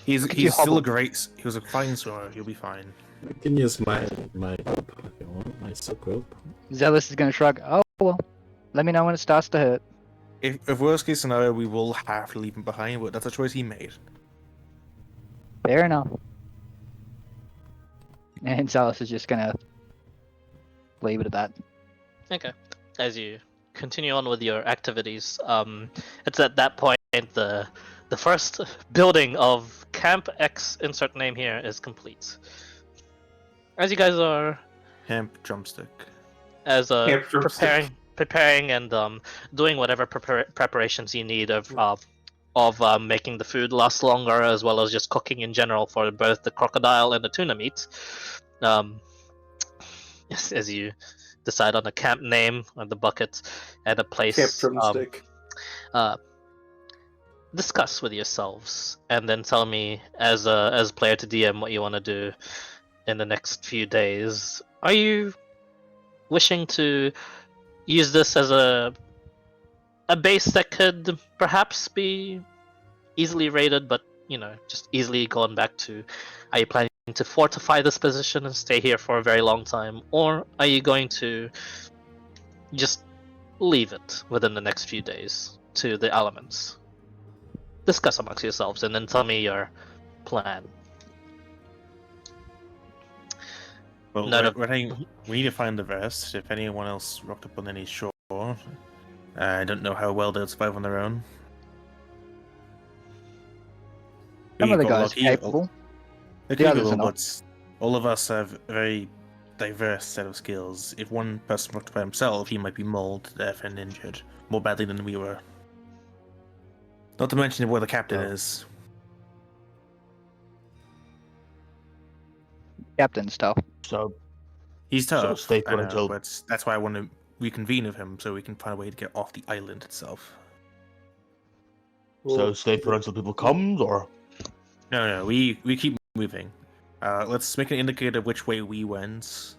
He's Could you still hobble? a great. He was a fine swimmer. He'll be fine. I can use my rope if you want, my silk rope. Zealous is going to shrug. Oh well. Let me know when it starts to hurt. If worst case scenario, we will have to leave him behind, but that's a choice he made. Fair enough. And Zealous is just going to leave it at that. Okay. As you continue on with your activities, it's at that point the first building of Camp X insert name here is complete. As you guys are Hemp drumstick. as Camp drumstick. preparing and doing whatever preparations you need of making the food last longer, as well as just cooking in general for both the crocodile and the tuna meat. As you decide on a camp name, on the bucket, and a place. Camp drumstick. Discuss with yourselves, and then tell me as player to DM what you want to do in the next few days. Are you wishing to use this as a base that could perhaps be easily raided, but just easily gone back to? Are you planning to fortify this position and stay here for a very long time, or are you going to just leave it within the next few days to the elements? Discuss amongst yourselves and then tell me your plan. Well, No, no. we need to find the rest. If anyone else rocked up on any shore, I don't know how well they'll survive on their own. Some of the got guys are lucky. capable. They're The others capable, are not. but all of us have a very diverse set of skills. If one person rocked by himself, he might be mauled to death and injured more badly than we were. Not to mention where the captain is. Captain stuff. So He's tough, stay put I know, until- but that's why I want to reconvene with him so we can find a way to get off the island itself. So stay put until people comes, or No, we keep moving. Let's make an indicator of which way we went,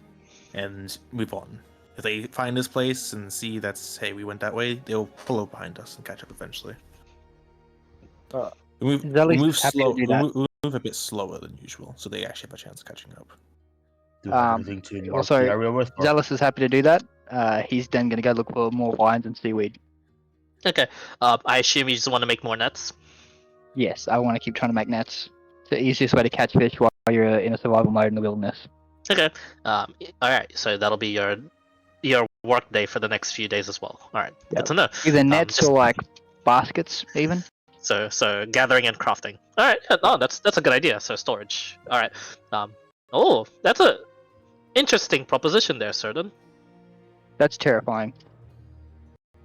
and move on. If they find this place and see that's, hey, we went that way, they'll follow behind us and catch up eventually. We Zelly's move happy to slow. do that. We move a bit slower than usual, so they actually have a chance of catching up. do you have Um, anything to mark also, the area with? or- Zealous is happy to do that. He's then going to go look for more vines and seaweed. Okay. I assume you just want to make more nets. Yes, I want to keep trying to make nets. It's the easiest way to catch fish while you're in a survival mode in the wilderness. Okay. All right. So that'll be your work day for the next few days as well. All right. Yep. Good to know. Either nets just- or like baskets, even. So gathering and crafting. All right. Oh, that's a good idea. So storage. All right. That's a interesting proposition there, Certain. That's terrifying.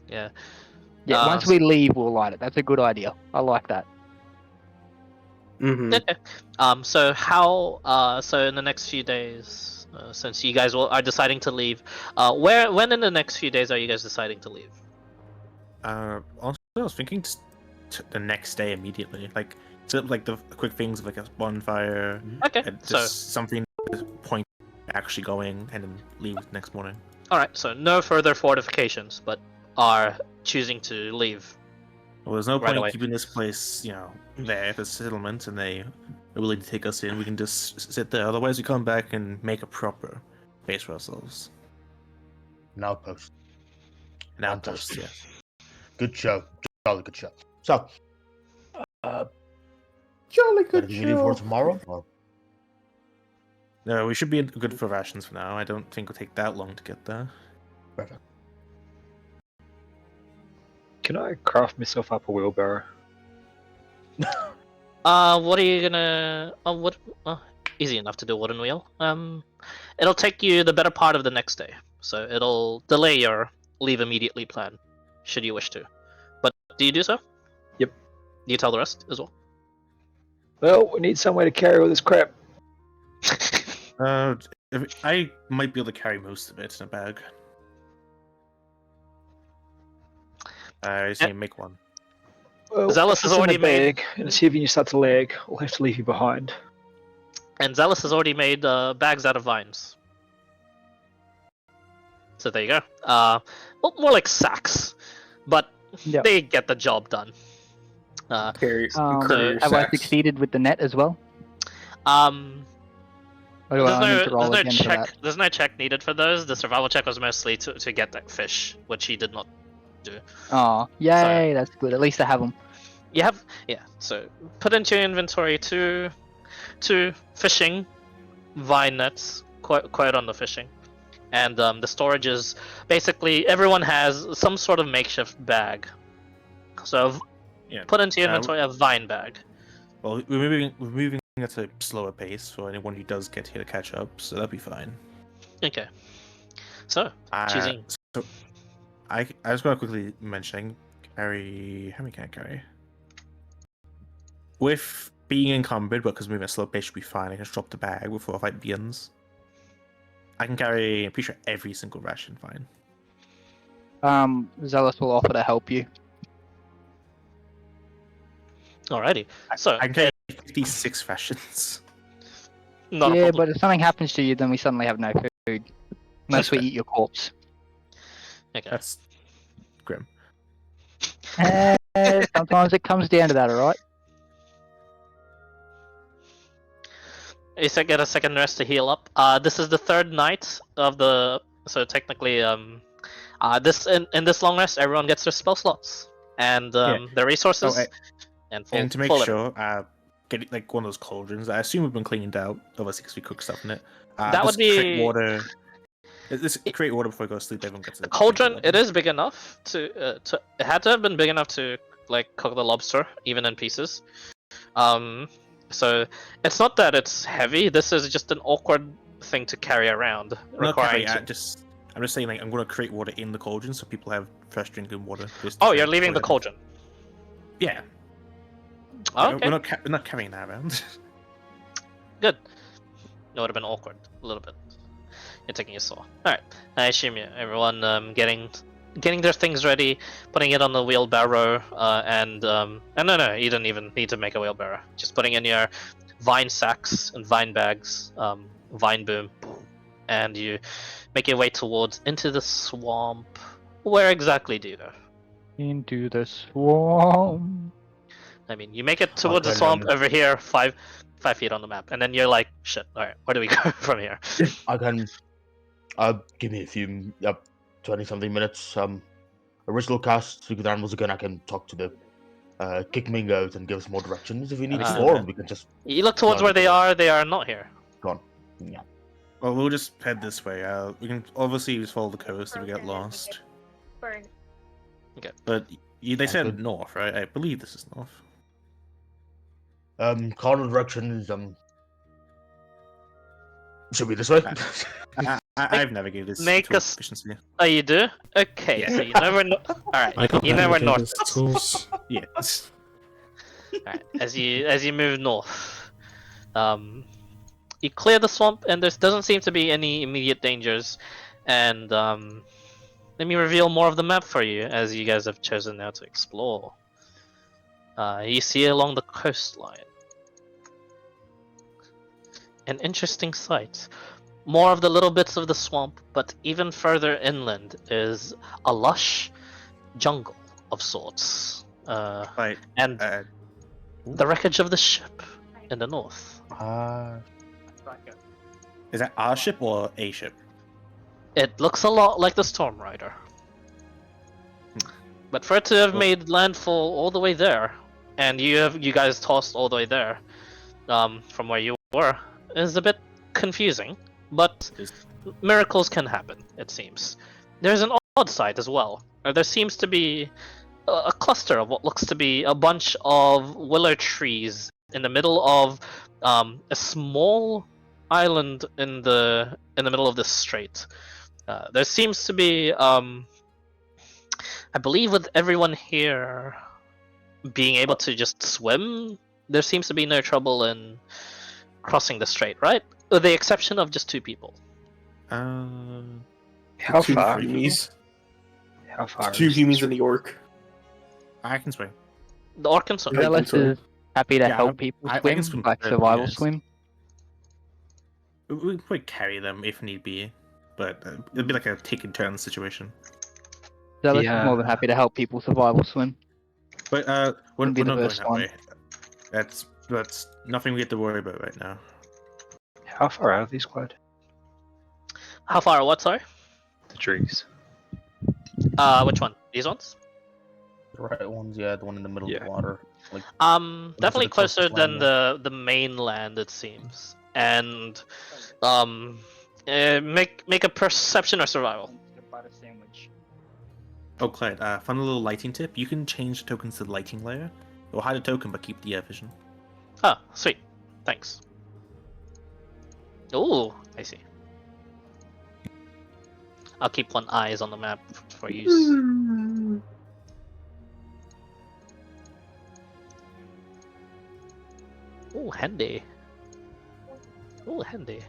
Yeah. Yeah, once we leave, we'll light it. That's a good idea. I like that. Mm-hmm. Okay. So how? So in the next few days, since you guys are deciding to leave. When in the next few days are you guys deciding to leave? Also, I was thinking just the next day immediately, like set up like the quick things of like a bonfire, Okay, and so just something to point actually going, and then leave next morning. all right, so no further fortifications, but are choosing to leave. Well, there's no Right point away. keeping this place, there. If it's a settlement and they are willing to take us in, we can just sit there. Otherwise, we come back and make a proper base for ourselves. Now post. An Fantastic. outpost, yes. Good show. Jolly good show. So, Jolly anything you need for tomorrow? Or... No, we should be good for rations for now. I don't think it'll take that long to get there. Perfect. Can I craft myself up a wheelbarrow? What are you gonna? What? Easy enough to do wooden wheel. It'll take you the better part of the next day, so it'll delay your leave immediately plan, should you wish to. But do you do so? Yep. Do you tell the rest as well? Well, we need some way to carry all this crap. I might be able to carry most of it in a bag. I just need to make one. Well, Zealous if has it's in already a made- bag, and it's heavy and you start to lag, we'll have to leave you behind. And Zealous has already made bags out of vines. So there you go. Well, more like sacks, but Yep. they get the job done. Carry, so carry Have I sacks. succeeded with the net as well? Or do There's I need to roll no again for that? check. There's no check needed for those. The survival check was mostly to get that fish, which he did not do. Oh, yay! That's good. At least I have them. You have, yeah. So put into your inventory two fishing vine nets. Quote on the fishing, and the storage is basically everyone has some sort of makeshift bag. So Yeah. put into your inventory a vine bag. Well, we're moving at a slower pace for anyone who does get here to catch up, so that'll be fine. Okay. So choosing. So I just want to quickly mention carry. How many can I carry? With being encumbered, but because moving at a slow pace should be fine. I can just drop the bag before a fight begins. I can carry. I'm pretty sure every single ration. Fine. Zealous will offer to help you. Alrighty. So I can carry 56 rations. not a Yeah, problem. but if something happens to you, then we suddenly have no food. Unless we eat your corpse. Okay. That's grim. Sometimes it comes down to that, alright? You said get a second rest to heal up. This is the third night of the. So technically, this in this long rest, everyone gets their spell slots and their resources and full. And to make full sure, get like one of those cauldrons. I assume we've been cleaned out, obviously, because we cook stuff in it. That would just create be- water. Let's create water before we go to sleep. Everyone gets The cauldron. It is big enough to. It had to have been big enough to like cook the lobster, even in pieces. So it's not that it's heavy. This is just an awkward thing to carry around, Not requiring. carry, I'm just saying, like, I'm going to create water in the cauldron so people have fresh drinking water. Oh, you're leaving the cauldron. Yeah. Oh, okay. We're not carrying that around. Good. It would have been awkward a little bit. You're taking your saw. All right. I assume everyone getting their things ready, putting it on the wheelbarrow, and no, you don't even need to make a wheelbarrow. Just putting in your vine sacks and vine bags, vine boom, and you make your way towards into the swamp. Where exactly do you go? Into the swamp. I mean, you make it towards the swamp over here, 5 feet on the map, and then you're like, shit. All right, where do we go from here? I can. Give me a few 20-something minutes. Original cast, speak with animals again. I can talk to the kick mingos and give us more directions if we need explore. We can just You look towards where they are. They are not here. gone. Yeah. Well, we'll just head this way. We can obviously just follow the coast if we get lost. Burn. But they said good. north, right? I believe this is north. Cardinal directions. Should be this way. I've navigated this make to us- efficiency. Oh, you do? Okay, Yeah. so you never know. All right, I got you never navigators north. tools. Yes. Alright, as you move north, you clear the swamp, and there doesn't seem to be any immediate dangers. And let me reveal more of the map for you, as you guys have chosen now to explore. You see along the coastline an interesting sight. More of the little bits of the swamp, but even further inland is a lush jungle of sorts. Like, And the wreckage of the ship in the north. is that our ship or a ship? It looks a lot like the Storm Rider. But for it to have made landfall all the way there, and you guys tossed all the way there, from where you were, is a bit confusing. But miracles can happen, it seems. There's an odd side as well. There seems to be a cluster of what looks to be a bunch of willow trees in the middle of a small island in the middle of this strait. There seems to be, I believe, with everyone here being able to just swim, there seems to be no trouble in crossing the strait, right? With the exception of just 2 people. How Two far? Humies. How far? Two is Humies this? and the orc. I can swim. The orc can swim. Is that less happy to Yeah, help people I can swim, swim like better than survival you guys. swim? We could carry them if need be, but it'd be like a take and turn situation. Zealous Yeah. is more than happy to help people survival swim. But we're Wouldn't be not the going first that one. way. That's nothing we have to worry about right now. How far out of these quad? How far? What? Sorry. The trees. Which one? These ones? The right ones, yeah, the one in the middle of Yeah. the water. Like, Definitely the closest closer than land the mainland, it seems. And make a perception or survival. Oh, Clyde, fun little lighting tip. You can change tokens to the lighting layer. Or hide a token but keep the vision. Ah, sweet. Thanks. Ooh, I see. I'll keep one eyes on the map for use. Ooh, handy. Ooh, handy.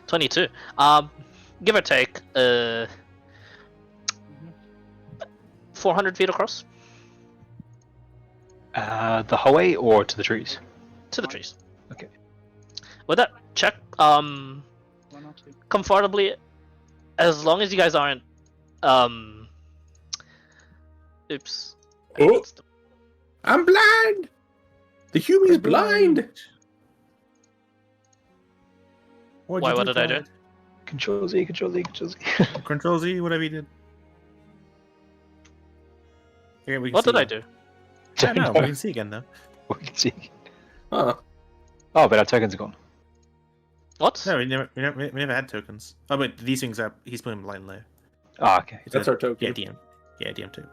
22. Give or take, 400 feet across The hallway or to the trees? to the trees. Okay. With that, check comfortably, as long as you guys aren't oops. Oh, I'm blind. The Humie's blind. What'd Why, you what did I do? Clyde? Control Z, Control Z, Control Z. Control Z, whatever you did. Okay, we can What see did I now. do? I don't know, we can see again though. We can see. Huh. Oh, but our tokens are gone. What? No, we never had tokens. Oh, but these things are. He's putting blind layer. Oh, okay. It's That's a- our token. Yeah, DM. Yeah, DM too.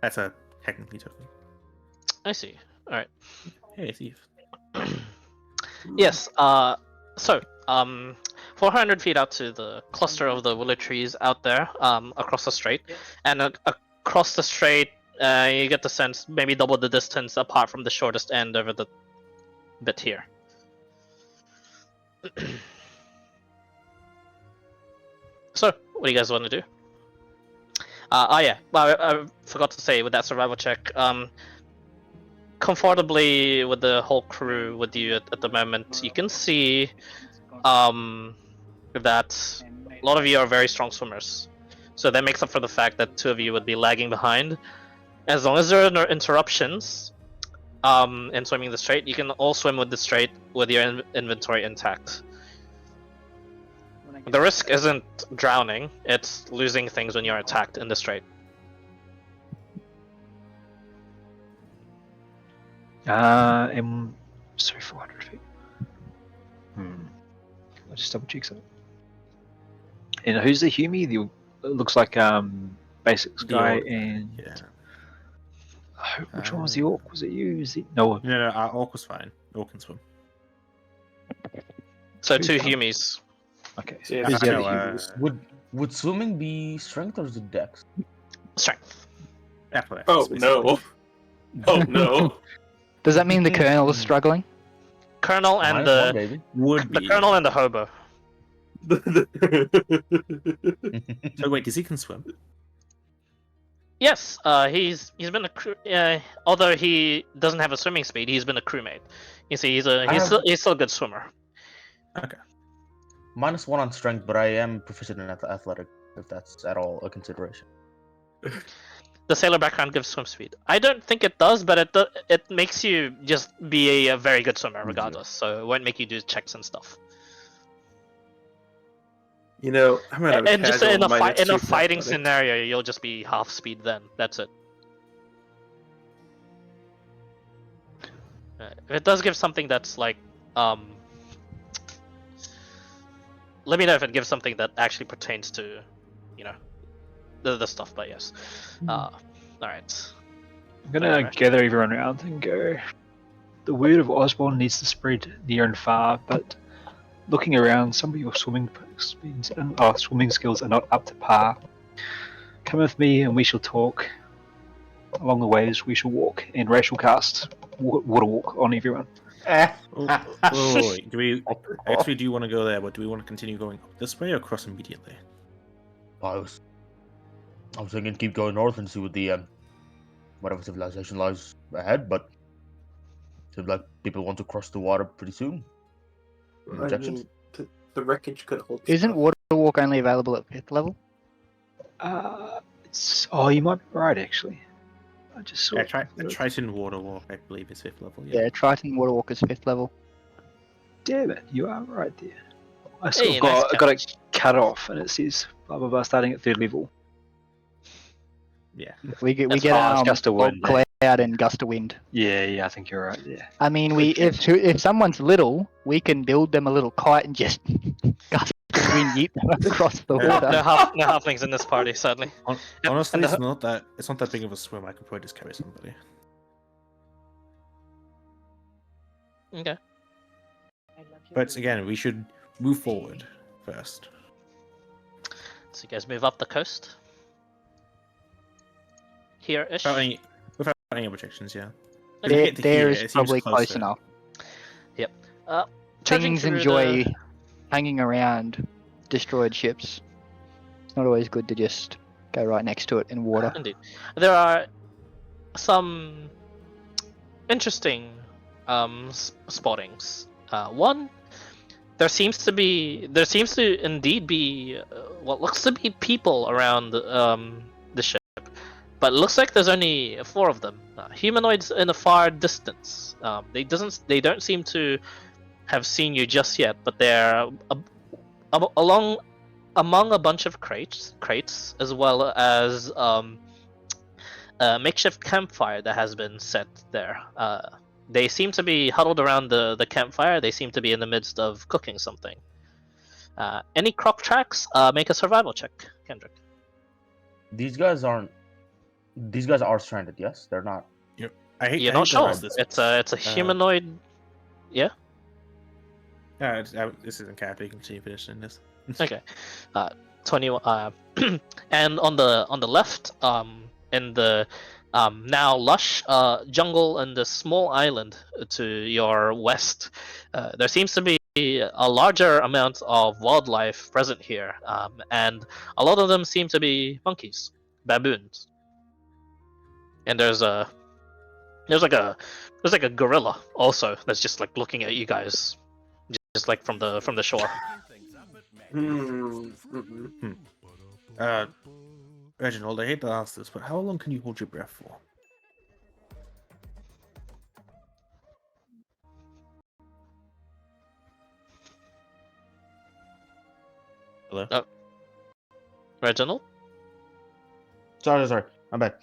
That's a technically token. I see. Alright. Hey, thief. Yes, so, 400 feet out to the cluster of the willow trees out there, across the strait. And across the strait, you get the sense maybe double the distance apart from the shortest end over the bit here. So, what do you guys want to do? Yeah, well, I forgot to say with that survival check, comfortably with the whole crew with you at the moment, you can see that a lot of you are very strong swimmers. So that makes up for the fact that 2 of you would be lagging behind. As long as there are no interruptions in swimming the strait, you can all swim with the strait with your inventory intact. The risk isn't drowning, it's losing things when you're attacked in the strait. Sorry, 400 feet. I'll just double check something. And who's the Humie? It looks like Basics The guy orc. and Yeah. which one was the orc? Was it you? Is it no? No, our orc was fine. Orc can swim. So Who's 2 that? Humies. Okay. Yeah, Who's I the know, other? would swimming be strength or is it dex? Strength. Athletics, Oh basically. no. Oh no. Does that mean the colonel is struggling? colonel and -1, the baby. Would the be. colonel and the hobo. So wait, does he can swim? Yes, he's been a crew. Although he doesn't have a swimming speed, he's been a crewmate. You see, he's still a good swimmer. Okay. -1 on strength, but I am proficient in athletic, if that's at all a consideration. The sailor background gives swim speed. I don't think it does, but it makes you just be a very good swimmer regardless. So it won't make you do checks and stuff. You know, I'm gonna have a And just in a casual-minded fighting athletics. scenario, you'll just be half speed then. That's it. If it does give something that's like, let me know if it gives something that actually pertains to, you know, the stuff. But yes, all right. I'm gonna gather everyone around and go. The word of Osborne needs to spread near and far, but looking around, some of your swimming skills are not up to par. Come with me, and we shall talk. Along the ways, we shall walk, and Ray shall cast water walk on everyone. Wait, do we actually do you want to go there, but do we want to continue going up this way or cross immediately? I was thinking keep going north and see what the whatever civilization lies ahead, but seems like people want to cross the water pretty soon. I Objections? mean, the wreckage could hold. Isn't stuff. water walk only available at 5th level? You might be right actually. I just saw. Yeah, Triton Water Walk, I believe, is 5th level. Yeah, Triton water walk is 5th level. Damn it, you are right there. I Hey, still nice got it cut off, and it says blah blah blah starting at 3rd level. Yeah. We get That's fast, gust of Log wind, cloud and gust of wind. Yeah, I think you're right. Yeah. I mean, if someone's little, we can build them a little kite and just gust of wind yeet them across the Yeah. water. No halflings in this party, sadly. Honestly, and it's not that big of a swim. I could probably just carry somebody. Okay. But again, we should move forward first. So you guys move up the coast. Here-ish. Without any objections, yeah. If we get to There here, is it seems probably close closer. enough. Trudging Things through enjoy the- hanging around destroyed ships. It's not always good to just go right next to it in water. Indeed. There are some interesting spottings. One, there seems to indeed be what looks to be people around the ship, but it looks like there's only 4 of them. Humanoids in a far distance. They don't seem to have seen you just yet, but they're among a bunch of crates, as well as a makeshift campfire that has been set there. They seem to be huddled around the campfire. They seem to be in the midst of cooking something. Any croc tracks? Make a survival check, Kendrick. These guys are stranded. Yes, they're not. You're not sure. It's a humanoid. Yeah. This isn't character. You can continue finishing this. Okay. 21. And on the left, in the now lush jungle and the small island to your west, there seems to be a larger amount of wildlife present here, and a lot of them seem to be monkeys, baboons, and there's like a gorilla also that's just like looking at you guys, just like from the shore. Reginald, I hate to ask this, but how long can you hold your breath for? Hello? Reginald? Sorry. My bad.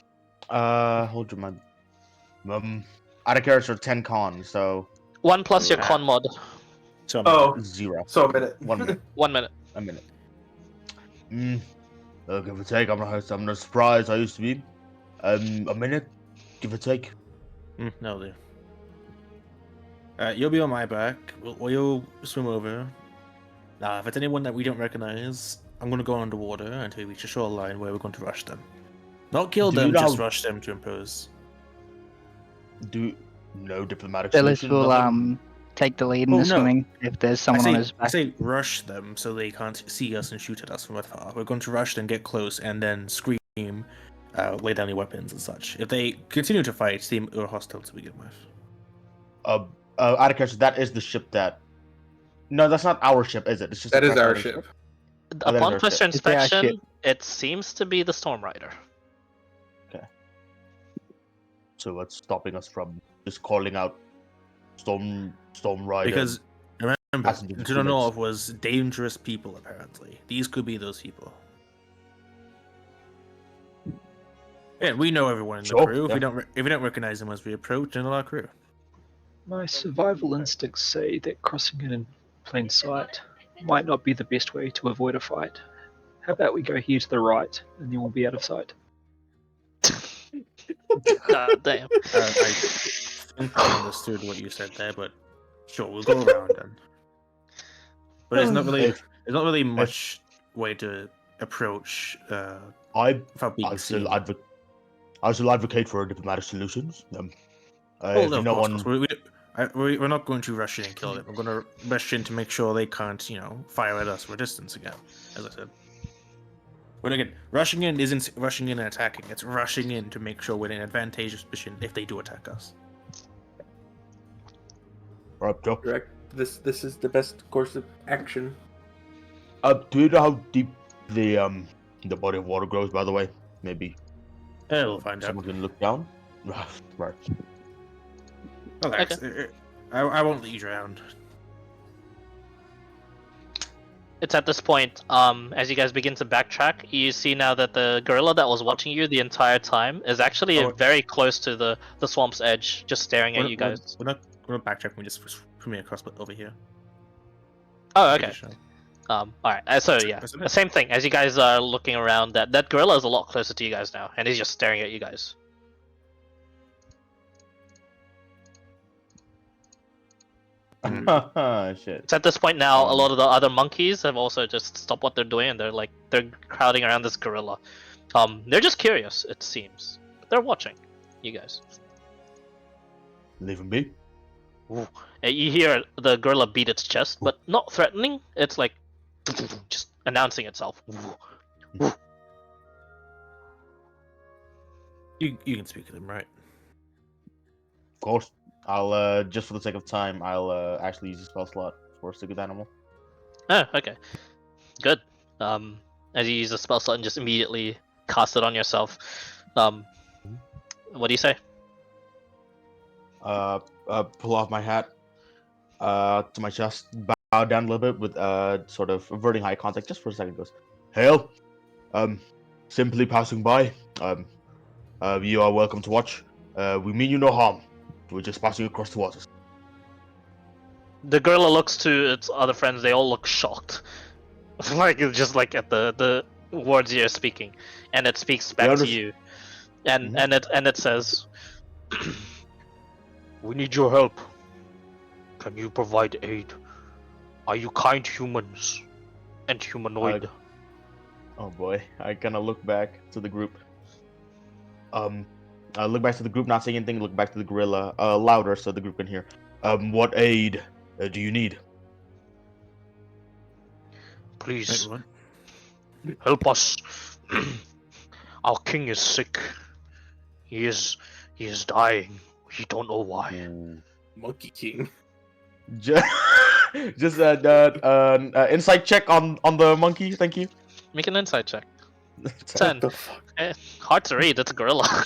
Hold your mind. Out of character 10 con, so 1 plus your con mod. So Oh, 0. so a minute. 1 minute. 1 minute. A minute. Give or take. I'm not surprised. I used to be. A minute, give or take. No, dude. You'll be on my back. We'll swim over. If it's anyone that we don't recognize, I'm gonna go underwater until we reach a shoreline where we're going to rush them. Not kill them, just rush them to impose. No diplomatic Fellas solution. will nothing? take the lead in Oh, the no. swimming if there's someone on his I back. say rush them so they can't see us and shoot at us from afar. We're going to rush them, get close, and then scream, lay down your weapons and such. If they continue to fight, they are hostile to begin with. Out of curiosity, that is the ship that. No, that's not our ship, is it? It's just That a is our Trifalgar ship. Oh, that is Upon our closer ship. It's our inspection, ship. it seems to be the Storm Rider. So what's stopping us from just calling out Storm Rider? Because remember, passengers and to the crewmates. north was dangerous people. Apparently, these could be those people. Yeah, we know everyone in the Sure, crew. If yeah. we don't recognize them as we approach, then our crew. My survival instincts say that crossing in plain sight might not be the best way to avoid a fight. How about we go here to the right, and then we'll be out of sight. God damn. I think I understood what you said there, but sure, we'll go around then. But there's not really much way to approach without being seen. I still advocate for diplomatic solutions. Well, If no, no of course, one, we're not going to rush in and kill them. We're going to rush in to make sure they can't, fire at us from a distance again, as I said. But again, rushing in isn't rushing in and attacking. It's rushing in to make sure we're in an advantageous position if they do attack us. right, Joe. Correct. This is the best course of action. Do you know how deep the body of water goes? By the way, maybe Yeah, we'll find out. someone can look down. Right. Relax. I won't let you drown. It's at this point, as you guys begin to backtrack, you see now that the gorilla that was watching you the entire time is actually very close to the swamp's edge, just staring at you guys. We're not backtracking. We're just swimming across over here. Oh, okay. Alright, so yeah, the same thing. As you guys are looking around, that gorilla is a lot closer to you guys now, and he's just staring at you guys. Shit. It's at this point now, a lot of the other monkeys have also just stopped what they're doing, and they're crowding around this gorilla. They're just curious, it seems. They're watching you guys. Leave him be. And you hear the gorilla beat its chest, but not threatening. It's like just announcing itself. You can speak to them, right? Of course. I'll just for the sake of time, I'll actually use a spell slot for a stupid animal. Oh, okay. Good. As you use the spell slot and just immediately cast it on yourself. What do you say? Pull off my hat to my chest, bow down a little bit with sort of averting eye contact just for a second. Goes, hail. Simply passing by. You are welcome to watch. We mean you no harm. We're just passing across the waters. The gorilla looks to its other friends. They all look shocked, just like at the words you're speaking, and it speaks back to you, and it says, "We need your help. Can you provide aid? Are you kind humans and humanoid?" Oh boy, I kind of look back to the group. I look back to the group, not saying anything. Look back to the gorilla, louder so the group can hear. What aid do you need? Please Wait, what? help us. Our king is sick. He is dying. We don't know why. Monkey King. Just insight check on the monkey. Thank you. Make an insight check. 10. The fuck? Hard to read. It's a gorilla.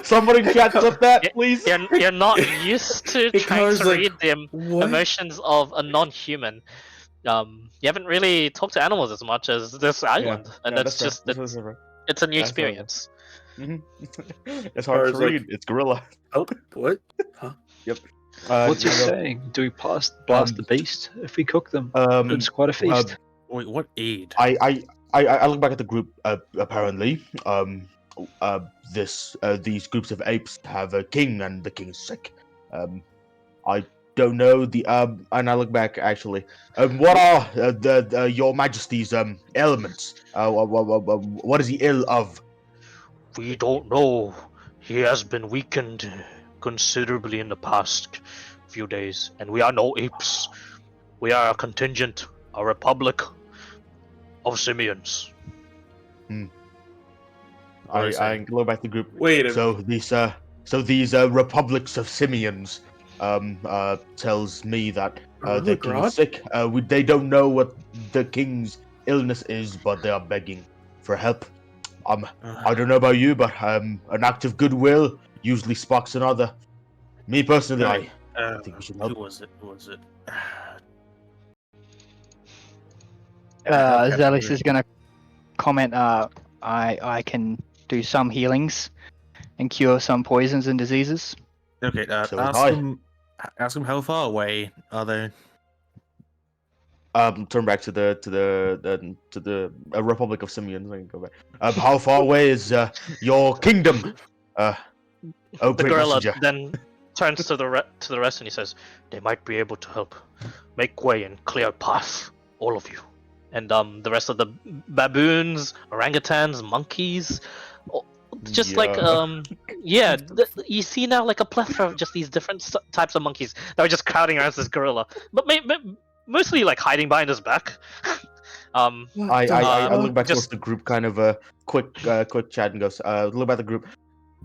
Somebody catch up that, please. You're not used to It trying goes to like, read the what? emotions of a non-human. You haven't really talked to animals as much as this island, and it's just it's a new That's fair. experience. It's hard to It's like- read. It's gorilla. Oh, what? Huh? Yep. What's he saying? Do we blast the beast if we cook them? It's quite a feast. Wait, what aid? I look back at the group. Apparently, these groups of apes have a king, and the king is sick. I don't know and I look back actually. What are your Majesty's ailments? What is he ill of? We don't know. He has been weakened considerably in the past few days, and we are no apes. We are a contingent, a republic of simians. I look back to the group. Wait a So these republics of simians tells me that the king is sick. They don't know what the king's illness is, but they are begging for help. I don't know about you, but an act of goodwill usually sparks another. Me personally, Right. I think we should help. Who was it? Who was it? Zealous is gonna comment. I can do some healings and cure some poisons and diseases. Okay, So was I. ask him how far away are they? Turn back to the Republic of Simians. I can go back. How far away is your kingdom? Oh, The great gorilla messenger. then turns to the rest and he says, "They might be able to help. Make way and clear a path, all of you." And the rest of the baboons, orangutans, monkeys, just like you see now like a plethora of just these different types of monkeys that are just crowding around this gorilla, but mostly like hiding behind his back. I look back just- towards the group, kind of a quick chat, and goes, look at the group.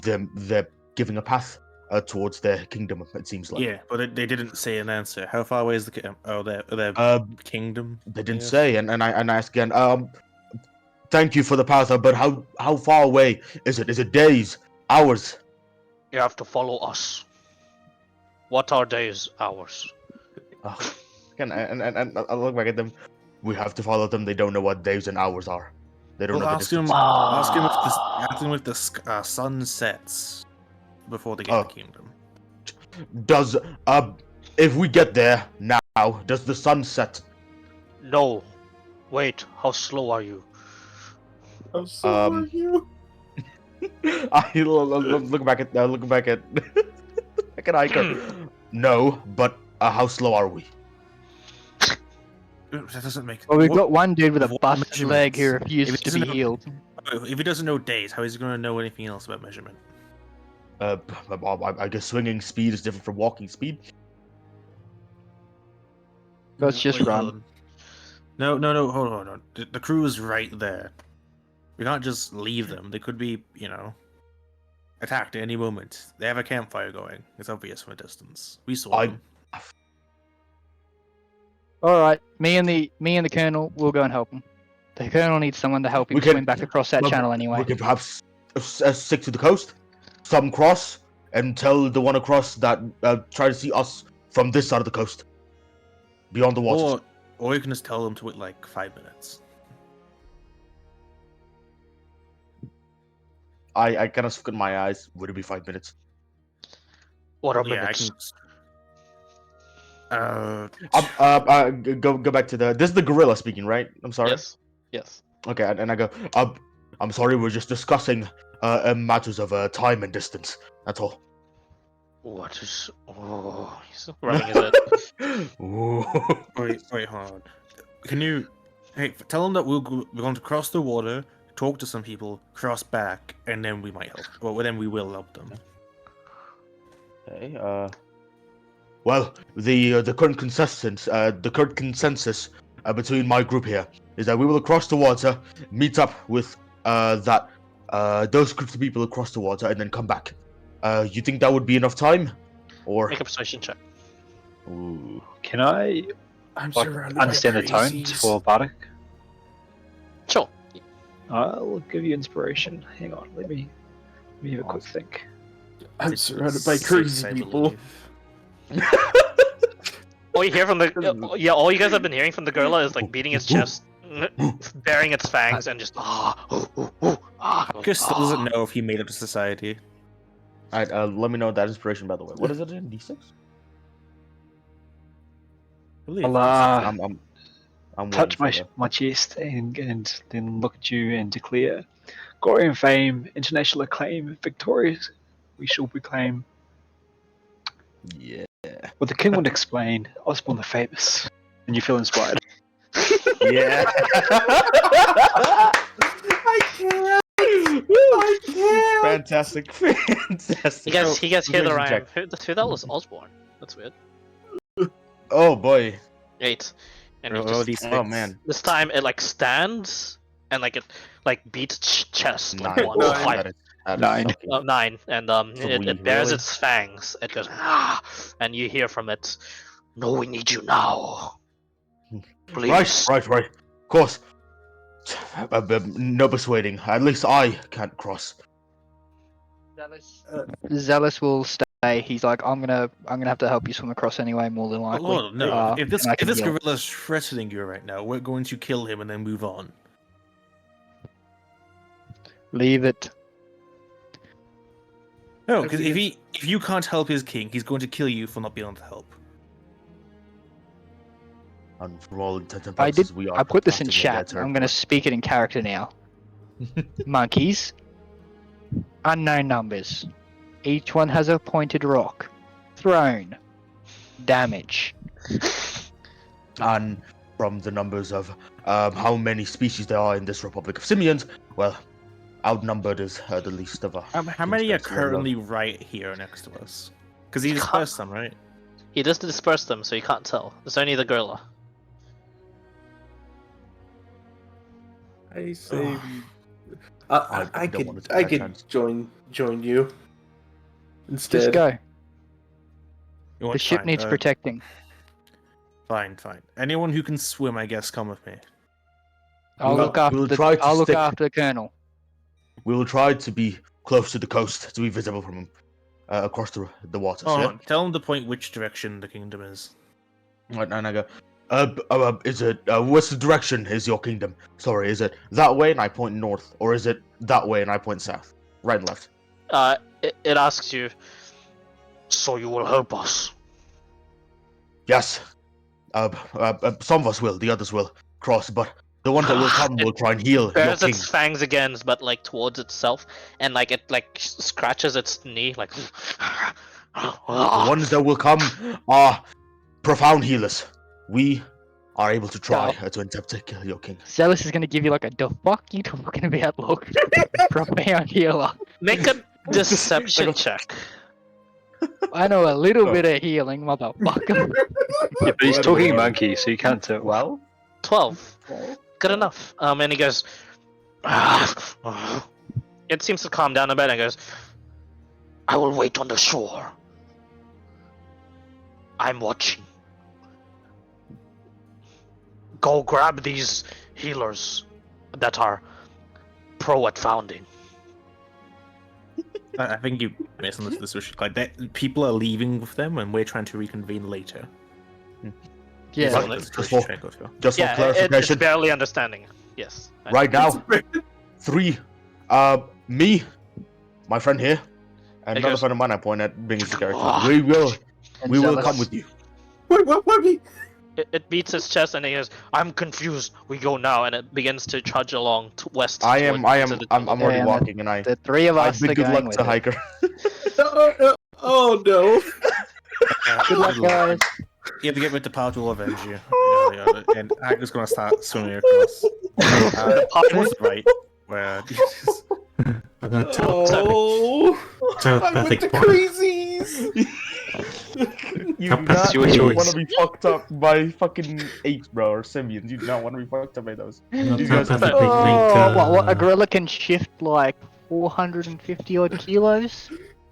They're giving a path towards their kingdom. It seems like. Yeah, but they didn't say an answer. How far away is the their kingdom? They didn't Yes. say, and I asked again. Thank you for the path, but how far away is it? Is it days, hours? You have to follow us. What are days, hours? And I look back at them. We have to follow them. They don't know what days and hours are. They don't Well, know the ask him. distance. Ask him if the sun sets before they get the kingdom. Does if we get there now, does the sun set? No. Wait, how slow are you? I look back at back at Iker. No, but how slow are we? That doesn't make. Well, we've got one dude with a what busted leg who measurements? If refuses it to be doesn't know- healed. If he doesn't know days, how is he going to know anything else about measurement? I guess swinging speed is different from walking speed. Let's just Wait, run. hold on. No, hold on. The crew is right there. We can't just leave them. They could be, attacked at any moment. They have a campfire going. It's obvious from a distance. We saw them. All right, me and the colonel will go and help him. The colonel needs someone to help him We can- swim back across that channel anyway. We can perhaps stick to the coast, some cross, and tell the one across that try to see us from this side of the coast, beyond the waters. Or you can just tell them to wait like 5 minutes. I kind of squint my eyes. Would it be 5 minutes? What are Yeah, minutes? I can. Go back to the. This is the gorilla speaking, right? I'm sorry. Yes. Okay, and I go. I'm sorry. We're just discussing matters of time and distance. That's all. What is? Oh, he's rubbing his head. Ooh. Wait, hold on. Can you? Hey, tell them that we're going to cross the water, talk to some people, cross back, and then we might help. Well, then we will help them. Okay. Well, the current consensus between my group here is that we will cross the water, meet up with those groups of people across the water, and then come back. You think that would be enough time, or? Make a persuasion check. Ooh. Can I I'm understand the tones for Bardic? Sure. I'll give you inspiration. Hang on, let me have a quick think. I'm surrounded by crazy people. All you hear from the all you guys have been hearing from the gorilla is like beating its chest, baring its fangs, and just Marcus still doesn't know if he made it to society. Alright, let me know that inspiration, by the way. What is it in D6? I'm Touch waiting for my chest and then look at you and declare, glory and fame, international acclaim, victorious we shall proclaim. that. Yeah. What the king would explain, Osborne the famous, and you feel inspired. Yeah. I can't. Fantastic. Fantastic. He gets So, here the persuasion rhyme. Who that was Osborne? That's weird. Oh boy. 8. And he Roll just, these Oh six. man. this time it like stands and like it like beats chest like 9. once. Nine. Like, That is 9. shocking. 9, and it 3, bares really? its fangs. It goes ah, and you hear from it, "No, we need you now. Please." Right. Of course. No persuading. At least I can't cross. Zealous will stay. He's like, I'm gonna have to help you swim across anyway, more than likely. Oh, no. If this and I can heal. gorilla's threatening you right now, we're going to kill him and then move on. Leave it. No, because if you can't help his king, he's going to kill you for not being able to help. And for all intents and I purposes, we are. I put this in practically chat. their I'm gonna speak it in character now. Monkeys. Unknown numbers. Each one has a pointed rock. Thrown. Damage. And from the numbers of how many species there are in this Republic of Simians, well, outnumbered is the least of our. How many are king's best level. currently right here next to us? Because he dispersed them, right? He does disperse them, so you can't tell. It's only the gorilla. I say I don't want to take I that could chance. join you instead. Just go. You The want- ship fine, needs protecting. Fine. Anyone who can swim, I guess, come with me. I'll We'll- look after we'll try to I'll look stick- after the colonel. We will try to be close to the coast to be visible from across the waters. Hold Yeah? on, tell him to point which direction the kingdom is. Right, and I go, is it, what's the direction is your kingdom? Sorry, is it that way and I point north? Or is it that way and I point south? Right and left. It asks you, "So you will help us?" Yes. Some of us will, the others will cross, but the ones that will come will try and heal your Bares king. its fangs again, but like towards itself, and like it like scratches its knee, like. The ones that will come are profound healers. We are able to try to attempt to kill your king. Zealous is gonna give you like a the fuck you talking about look. Profound healer. Make a deception check. I know a little bit of healing, motherfucker. Yeah, but he's talking monkey, so you can't tell. Well, 12. Good enough. And he goes. It seems to calm down a bit and goes, "I will wait on the shore. I'm watching. Go grab these healers that are pro at founding." I think you misunderstood this. Like that, people are leaving with them, and we're trying to reconvene later. Yeah. But That's just the for- situation I go through. just for Yeah, it's clarification, barely understanding. Yes. I- right now, 3, me, my friend here, and It another goes- friend of mine I point at being his character. Ah. We will And come Zealous. with you. What me? It beats his chest and he goes, "I'm confused. We go now," and it begins to trudge along west. I'm already Yeah, walking, and The three of I've us been are good going luck with to it. hiker. Oh no! Good luck, guys. You have to get rid of the power to avenge you. And Agnes gonna start swimming across. Towards the right, where I'm gonna Oh, I'm with the telepathic point. crazies. You How do not best your choice. want to be fucked up by fucking apes, bro, or simians. You do not want to be fucked up by those. I'm You guys- telepathically Oh, think, what? A gorilla can shift like 450 odd kilos?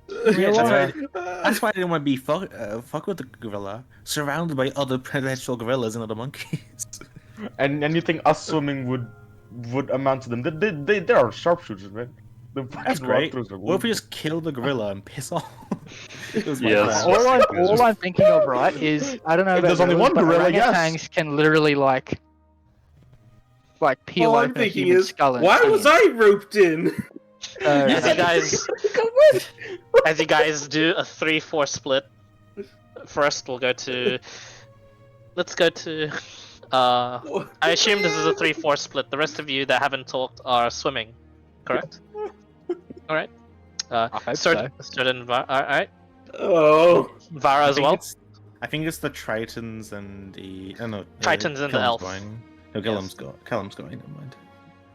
Yeah, Really? that's why I didn't want to be fuck with the gorilla, surrounded by other predatory gorillas and other monkeys. And you think us swimming would amount to them? They are sharpshooters, man. The That's fucking great. walkthroughs are What if we just kill the gorilla and piss off? It was my Yeah, plan. All I'm thinking of, right, is I don't know If about there's only gorillas, one but gorilla, yes. orangutans can literally like peel All I'm open a thinking human is, skull and why skin was it. I roped in? As you guys do a 3-4 split. First, we'll go to. Let's go to. I assume this is a 3-4 split. The rest of you that haven't talked are swimming, correct? All right. I hope so. Certain Alright. Oh, Vara as well. I think it's the Tritons and the. Oh no. Tritons and the Callum's elf. Going. No, Callum's going. Never mind.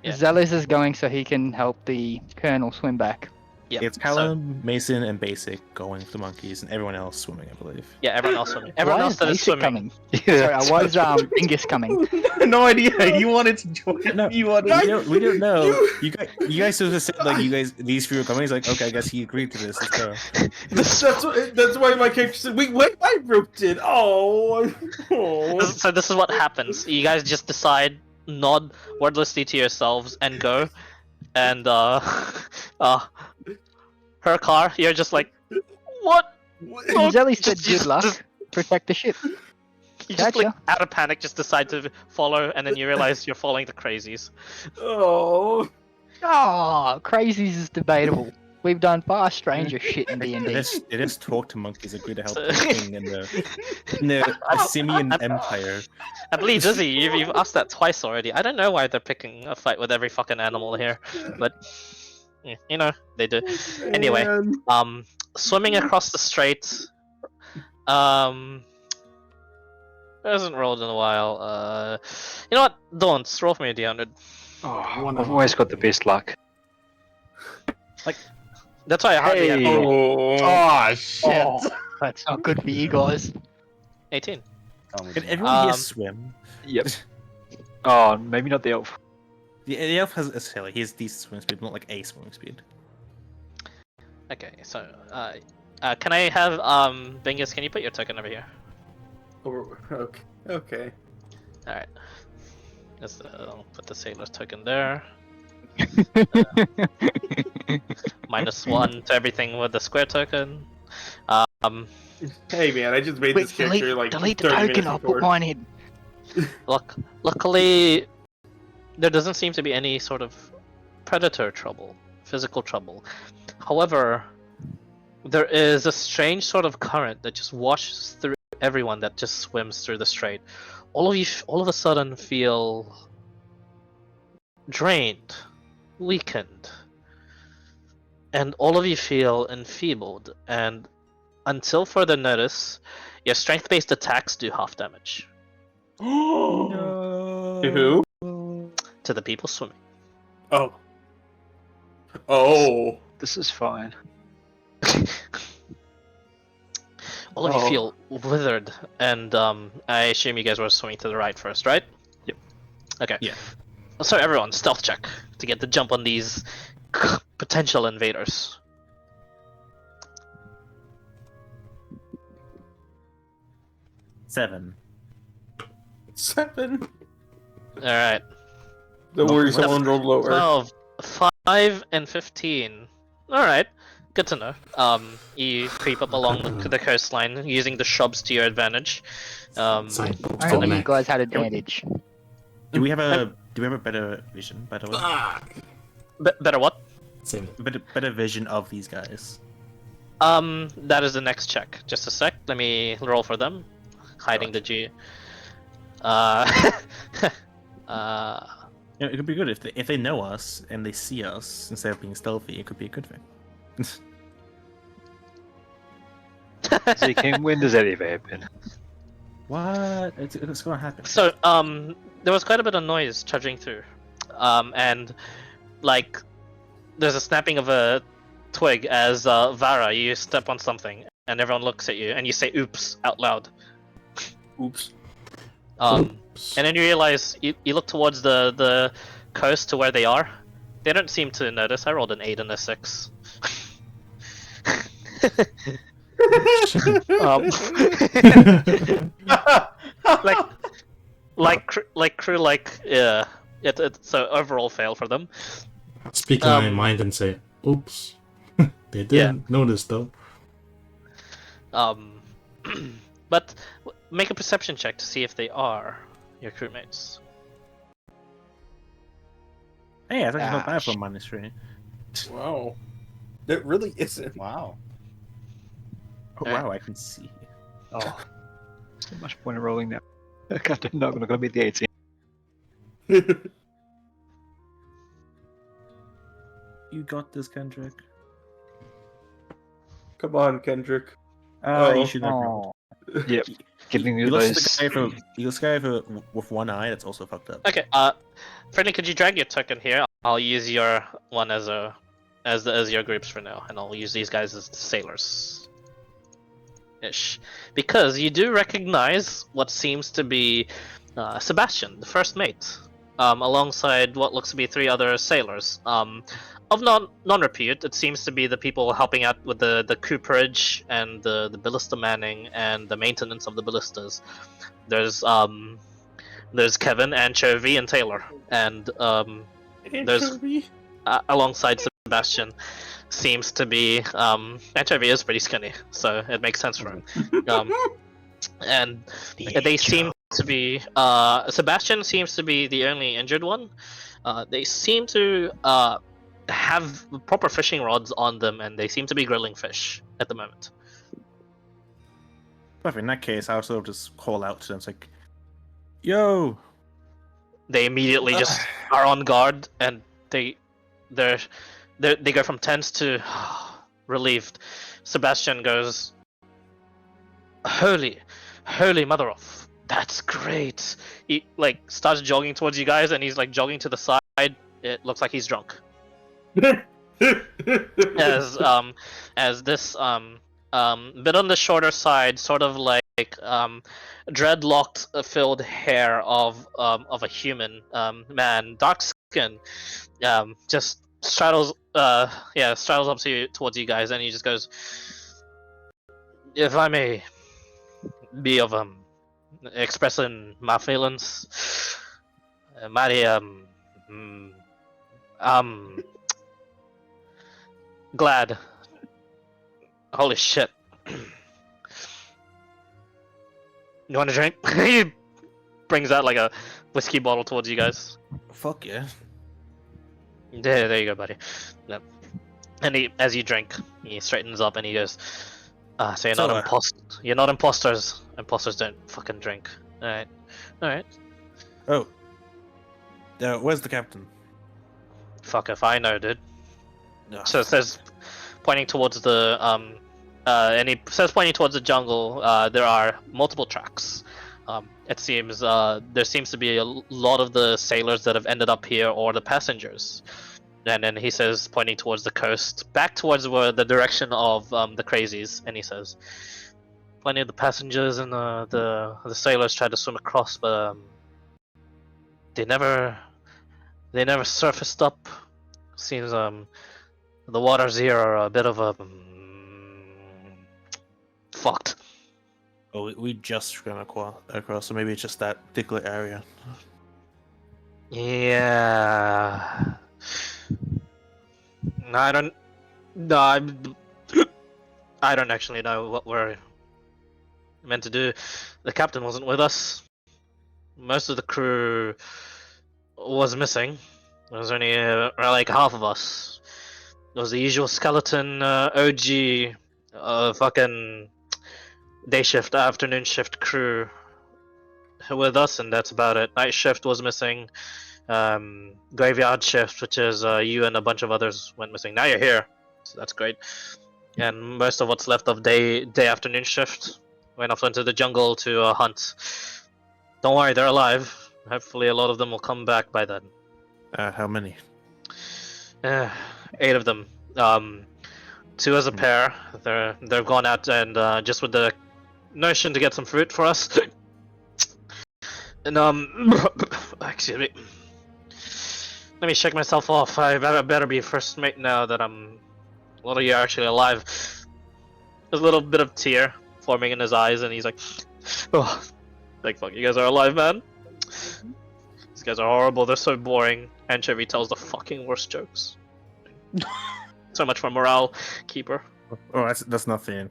Yeah. Zealous is going so he can help the colonel swim back. Yeah. It's so- Callum, Mason, and Basic going for the monkeys, and everyone else swimming, I believe. yeah, everyone else swimming. Everyone Why else is that is Basic swimming. coming? Sorry, why is Dingus coming? No idea. You wanted to join. No, You wanted. we don't know. You guys sort of said like these three were coming. He's like, okay, I guess he agreed to this. Let's go. That's why my character said, wait, I roped it. Oh. So this is what happens. You guys just decide, nod wordlessly to yourselves, and go. And her car, you're just like, what? He's at least said Just- good luck. just- Protect the ship. You just like Gotcha. out of panic, just decide to follow, and then you realize you're following the crazies. Oh. Oh, crazies is debatable. We've done far stranger shit in D&D. They just talk to monkeys, agree to help the king in the Simian Empire. I believe Dizzy, you've asked that twice already. I don't know why they're picking a fight with every fucking animal here, but you know they do. Anyway, Man. swimming across the strait. Hasn't rolled in a while. You know what? Don't roll for me a D100. Oh, I've always got the best luck. That's why I hardly have Hey. to roll. Oh shit. Oh, that's not good for you guys. 18. Can everyone here Um, swim? Yep. Oh, maybe not the elf. The elf has a sailor. He has decent swimming speed, but not like a swimming speed. Okay, so can I have Bingus? Can you put your token over here? Okay. All right. I'll put the sailor's token there. -1 to everything with the square token. Hey man, I just made Wait, this character like delete the 30 token, minutes I'll before. put mine in. Luckily, there doesn't seem to be any sort of predator trouble, physical trouble. However, there is a strange sort of current that just washes through everyone that just swims through the strait. All of you, all of a sudden, feel drained, weakened, and all of you feel enfeebled. And until further notice, your strength-based attacks do half damage To who? to the people swimming. Oh. Oh. This is fine. All of you Oh. feel withered, and I assume you guys were swimming to the right first, right? Yep. Okay. Yeah. So everyone, stealth check to get the jump on these potential invaders. Seven. 7. All right. Don't worry, someone rolled lower. 12, 5, and 15. All right. Good to know. You creep up along the coastline using the shrubs to your advantage. Side Only you neck. guys had advantage. Do we have a better vision? By the way, Better what? Same. better vision of these guys. That is the next check. Just a sec. Let me roll for them. Hiding the G. You know, it could be good if they know us and they see us instead of being stealthy. It could be a good thing. Zeke, when does that ever happen? What? It's gonna happen. So, there was quite a bit of noise trudging through, and like, there's a snapping of a twig as Vara, you step on something, and everyone looks at you, and you say "oops" out loud. Oops. And then you realize you look towards the coast to where they are. They don't seem to notice. I rolled an 8 and a 6. Yeah. So overall fail for them. Speaking my mind and say, oops. They didn't notice though. But make a perception check to see if they are your crewmates. Hey, I think it's not bad Gosh. for a -3. Wow. It really isn't. Wow. Oh wow, I can see. Oh, so much point in rolling now. I'm not going to beat the 18. You got this, Kendrick. Come on, Kendrick. Oh, Oh. you should have rolled. Yep. Getting You those. lost the guy with one eye. That's also fucked up. Okay, Friendly, could you drag your token here? I'll use your one as a as your groups for now, and I'll use these guys as sailors. Ish, because you do recognize what seems to be Sebastian, the first mate, alongside what looks to be 3 other sailors. Of non-repute, it seems to be the people helping out with the cooperage and the ballista manning and the maintenance of the ballistas. There's Kevin, Anchovy, and Taylor, and there's alongside Sebastian seems to be Anchovy is pretty skinny, so it makes sense for him. And they seem to be Sebastian seems to be the only injured one. They seem to have proper fishing rods on them, and they seem to be grilling fish at the moment. But in that case, I'll sort of just call out to them. It's like, yo! They immediately just are on guard, and they go from tense to relieved. Sebastian goes, holy mother of, that's great. He like starts jogging towards you guys, and he's like jogging to the side. It looks like he's drunk. As this bit on the shorter side, sort of like dreadlocked filled hair of a human man, dark skin, just straddles up to you, towards you guys, and he just goes, if I may be of expressing my feelings, mighty glad. Holy shit. You want a drink? He brings out like a whiskey bottle towards you guys. Fuck yeah. There you go, buddy. Yep. And he, as you drink, he straightens up and he goes, so you're you're not imposters. Imposters don't fucking drink. Alright. Oh. Where's the captain? Fuck if I know, dude. No. So it says, pointing towards the and he says pointing towards the jungle, there are multiple tracks. It seems there seems to be a lot of the sailors that have ended up here, or the passengers. And then he says, pointing towards the coast, back towards the direction of the crazies, and he says, plenty of the passengers and the sailors tried to swim across, but they never surfaced up. Seems the waters here are a bit of a fucked. Oh, we just swam across, so maybe it's just that particular area. Yeah. No, I don't actually know what we're meant to do. The captain wasn't with us. Most of the crew was missing. There was only like half of us. There was the usual skeleton, OG, fucking day shift, afternoon shift crew with us, and that's about it. Night shift was missing. Graveyard shift, which is you and a bunch of others went missing. Now you're here, so that's great. And most of what's left of day afternoon shift went off into the jungle to hunt. Don't worry, they're alive. Hopefully a lot of them will come back by then. How many? 8 of them. 2 as a pair. They're gone out and just with the notion to get some fruit for us. And excuse me. Let me shake myself off. I better be first mate now that a lot of you are actually alive. There's a little bit of tear forming in his eyes, and he's like, "Oh, like fuck, you guys are alive, man. These guys are horrible. They're so boring." Anchovy tells the fucking worst jokes. So much for morale, keeper. Oh, that's nothing.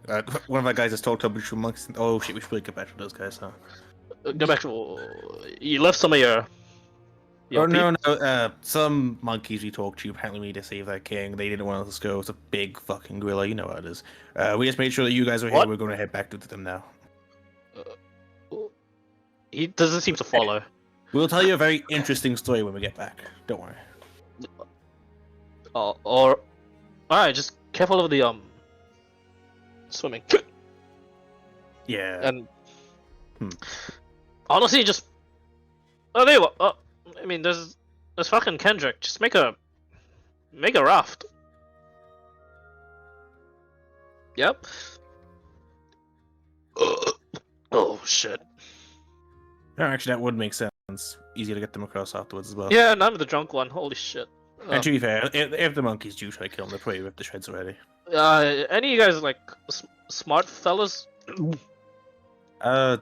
One of our guys has talked to a bunch of monks. Oh shit, we should really get back to those guys, huh? Go back to. You left some of your. Oh no. Some monkeys we talked to apparently we need to save their king. They didn't want us to go. It's a big fucking gorilla. You know how it is. We just made sure that you guys were here. We're going to head back to them now. He doesn't seem to follow. We'll tell you a very interesting story when we get back. Don't worry. All right, just careful of the swimming. Yeah. And honestly, just there you I mean, there's fucking Kendrick. Just make a raft. Yep. Oh shit. No, actually, that would make sense. Easier to get them across afterwards as well. Yeah, and I'm the drunk one. Holy shit. And to be fair, if the monkeys do try to kill them, they're probably ripped the shreds already. Any of you guys like smart fellas? They've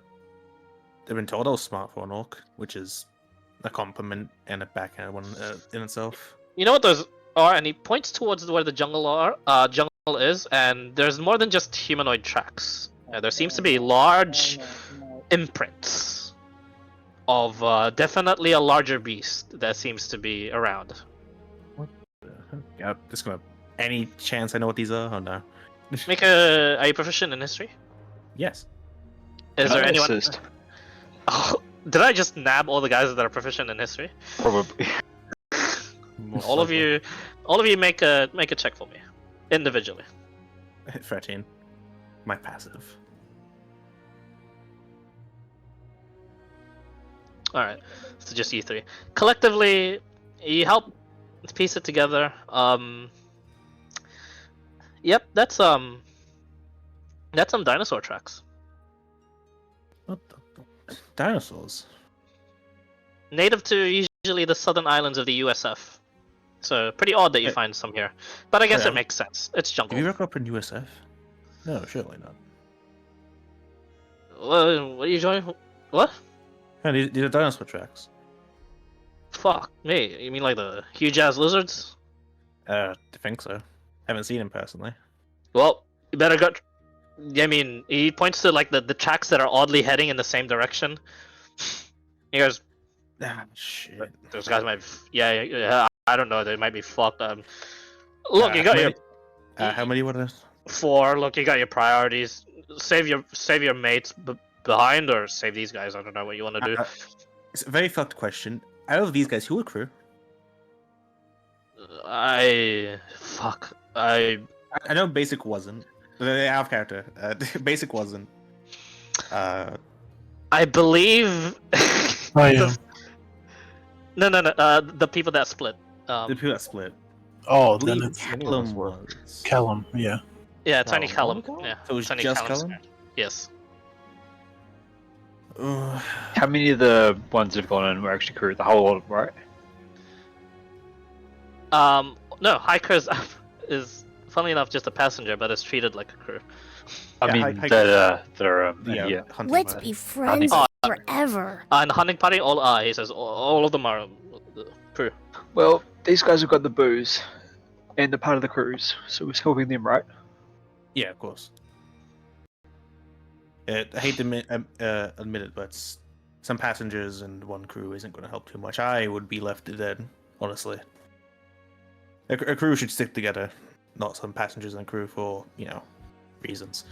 been told I was smart for an orc, which is a compliment and a backhand one in itself. You know what those are? And he points towards where the jungle is, and there's more than just humanoid tracks. There seems to be large imprints of definitely a larger beast that seems to be around. Yeah, just gonna. Any chance I know what these are? Oh no. Are you proficient in history? Yes. Is Can there I anyone? assist? Oh, did I just nab all the guys that are proficient in history? Probably. Most All of likely. you make a check for me, individually. 13. My passive. All right, so just you three. Collectively, you help piece it together. Yep, that's some dinosaur tracks. What the? Dinosaurs. Native to usually the southern islands of the USF. So pretty odd that you find some here, but I guess it makes sense. It's jungle. Did you rock up in USF? No, surely not. What are you doing? What? No, these are dinosaur tracks. Fuck me. You mean like the huge ass lizards? I think so. Haven't seen him personally. Well, you better go. I mean, he points to like the tracks that are oddly heading in the same direction. He goes, Ah, shit. "Those guys might. Yeah. I don't know. They might be fucked. Look, you got your How many were there? 4. Look, you got your priorities. Save your mates behind, or save these guys. I don't know what you want to do. It's a very fucked question. Out of these guys, who were crew? I know Basic wasn't. They have character. Basic wasn't. I believe. I am. No. The people that split. The people that split. Oh, I then believe it's Callum was. Callum. Yeah. Yeah, Tiny Callum. Callum. Yeah. So it was Tiny just Callum's Callum? character. Yes. How many of the ones that have gone in were actually crew? The whole lot, right? No, Hiker is funnily enough just a passenger, but is treated like a crew. I Yeah, mean, Hiker- that are Yeah, hunting Let's party. be friends Oh, forever. And hunting party, he says all of them are crew. Well, these guys have got the booze, and they're part of the cruise, so it's helping them, right? Yeah, of course. I hate to admit it, but some passengers and one crew isn't going to help too much. I would be left dead, honestly. A crew should stick together, not some passengers and crew for, reasons.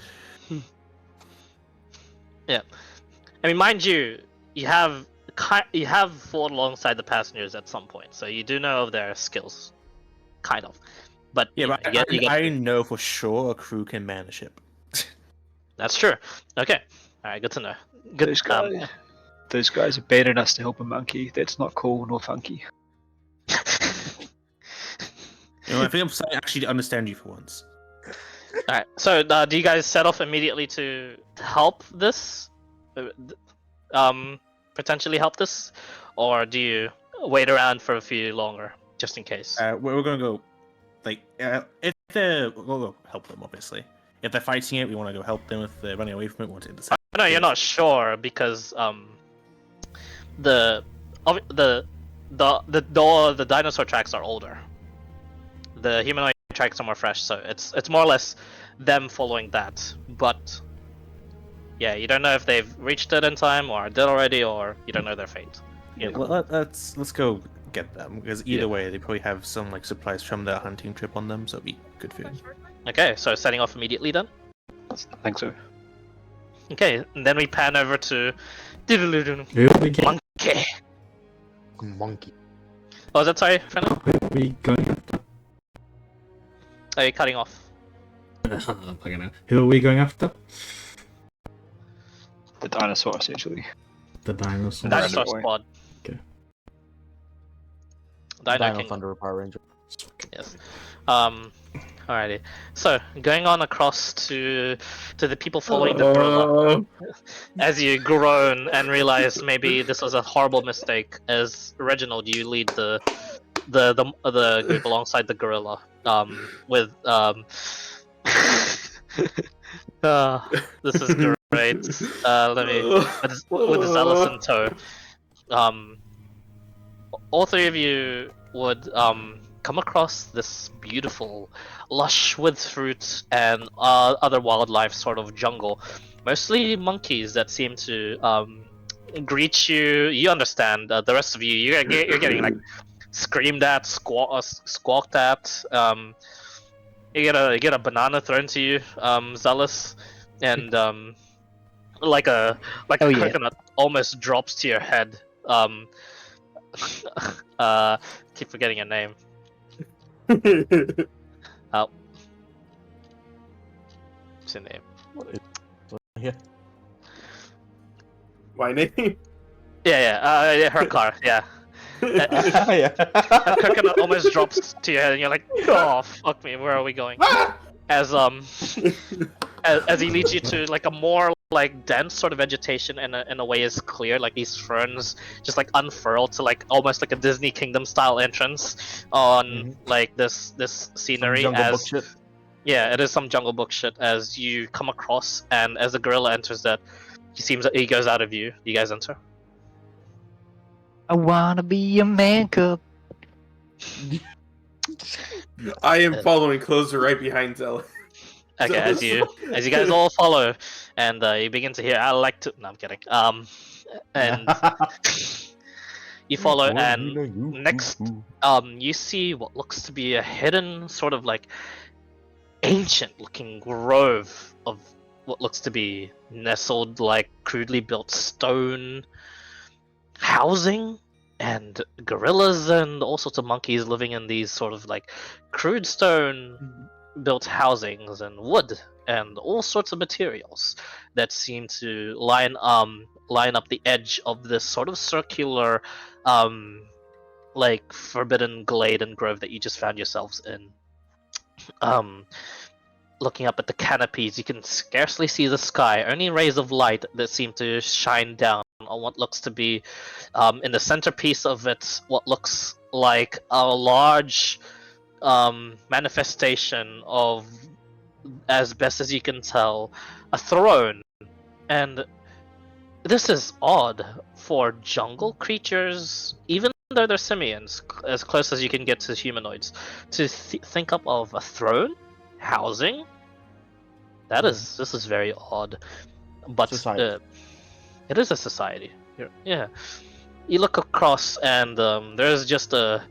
Yeah, I mean, mind you, you have fought alongside the passengers at some point, so you do know of their skills, kind of. But Yeah, you but you I know for sure a crew can man a ship. That's true. Okay, all right, good to know. Good. Those guys abandoned us to help a monkey. That's not cool nor funky. I think I'm starting to actually understand you for once. All right. So, do you guys set off immediately to help this? Potentially help this, or do you wait around for a few longer just in case? We're gonna go, if they're we'll go help them, obviously. If they're fighting it, we want to go help them. If they're running away from it, we want to intercept. No, you're not sure because the dinosaur tracks are older. The humanoid tracks are more fresh, so it's more or less them following that. But yeah, you don't know if they've reached it in time or are dead already, or you don't know their fate. Yeah, well, let's go get them, because either way, they probably have some supplies from their hunting trip on them, so it'd be good food. Okay, so setting off immediately then. I think so. Okay, and then we pan over to Who are we getting? Monkey. Monkey. Oh, is that sorry, friend? Who are we going after? Are you cutting off? Who are we going after? The dinosaur, essentially. The dinosaur. Dinosaur Boy. squad. Okay. Dino Dino King. Thunder Power Ranger. Yes. Alrighty. So going on across to the people following the gorilla. As you groan and realize maybe this was a horrible mistake, as Reginald, you lead the group alongside the gorilla. With this is great. Let me with Zealous in tow. All three of you would come across this beautiful, lush with fruit and other wildlife sort of jungle. Mostly monkeys that seem to greet you. You understand. The rest of you, you're getting like screamed at, squawked at. You get a banana thrown to you, Zealous, and like a Oh, yeah. coconut almost drops to your head. Keep forgetting your name. Oh, what's your name? Yeah. My name? Yeah, her car, yeah. Yeah. A coconut almost drops to your head, and you're like, "Oh, fuck me, where are we going?" As he leads you to like a more like dense sort of vegetation, and in a way is clear, like these ferns just like unfurl to like almost like a Disney Kingdom style entrance on like this scenery. Some Jungle as Book shit. Yeah, it is some Jungle Book shit. As you come across, and as the gorilla enters that, he goes out of view. You guys enter. I wanna be a man cub. I am following closer right behind Zella. Okay, as you guys all follow, and you begin to hear, I like to. No, I'm kidding. And you follow, and next, you see what looks to be a hidden sort of like ancient-looking grove of what looks to be nestled like crudely built stone housing, and gorillas and all sorts of monkeys living in these sort of like crude stone built housings and wood and all sorts of materials that seem to line up the edge of this sort of circular like forbidden glade and grove that you just found yourselves in. Looking up at the canopies, you can scarcely see the sky, only rays of light that seem to shine down on what looks to be in the centerpiece of it, what looks like a large manifestation of, as best as you can tell, a throne. And this is odd for jungle creatures, even though they're simians, as close as you can get to humanoids, to think up of a throne housing. This is very odd, but it is a society. Yeah, you look across, and there's just a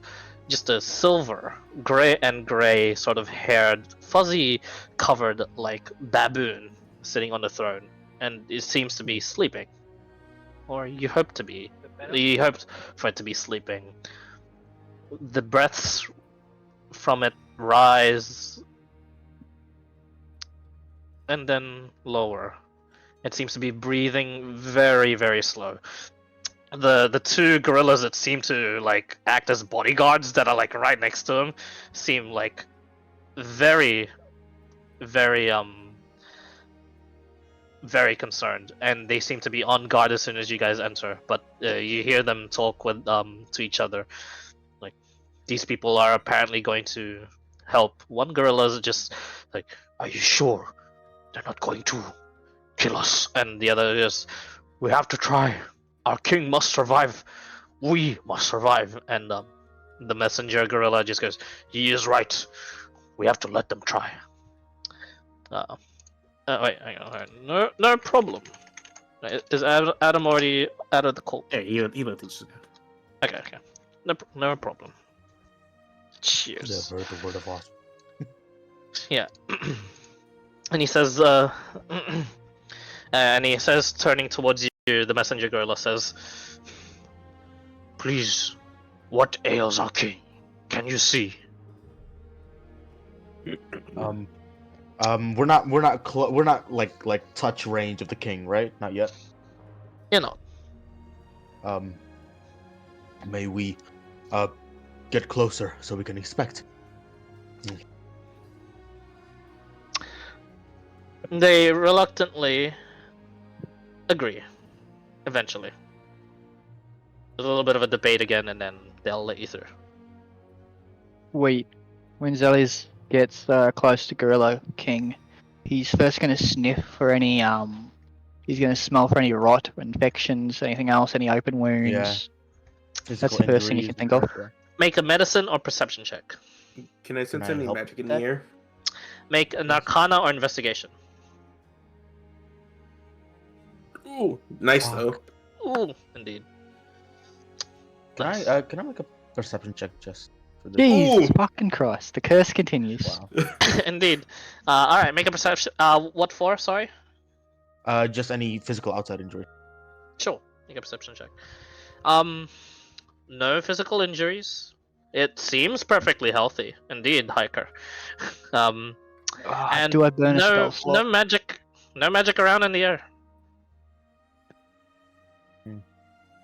silver, gray sort of haired, fuzzy covered like baboon sitting on the throne, and it seems to be sleeping, or you hoped for it to be sleeping. The breaths from it rise and then lower. It seems to be breathing very, very slow. The two gorillas that seem to like act as bodyguards that are like right next to him seem like very, very very concerned, and they seem to be on guard as soon as you guys enter. But you hear them talk with to each other, like these people are apparently going to help. One gorilla's just like, "Are you sure they're not going to kill us?" And the other is, "We have to try. Our king must survive. We must survive." And the messenger gorilla just goes, "He is right. We have to let them try." Wait, hang on. No problem. Is Adam already out of the call? Yeah, he let this go. Okay. No problem. Cheers. Never the word of awesome. Yeah. And he says, turning towards you, the messenger gorilla says, "Please, what ails our king? Can you see?" We're not like touch range of the king, right? Not yet. You know. May we get closer so we can inspect? They reluctantly agree. Eventually, there's a little bit of a debate again, and then they'll let you through. Wait, when Zelis gets close to Gorilla King, he's first going to sniff for any he's going to smell for any rot, infections, anything else, any open wounds. Yeah. That's Physical the first thing you injuries, can think of. yeah. Make a medicine or perception check. Can I sense I any help magic in that? the air? Make an Arcana or investigation. Ooh, nice Fuck. though. Ooh, indeed. Can Nice. can I make a perception check just for this? Jesus Ooh. fucking Christ, the curse continues. Wow. Indeed. All right, make a perception. What for? Sorry. Just any physical outside injury. Sure. Make a perception check. No physical injuries. It seems perfectly healthy, indeed, hiker. And do I burn a spell no slot? no magic around in the air.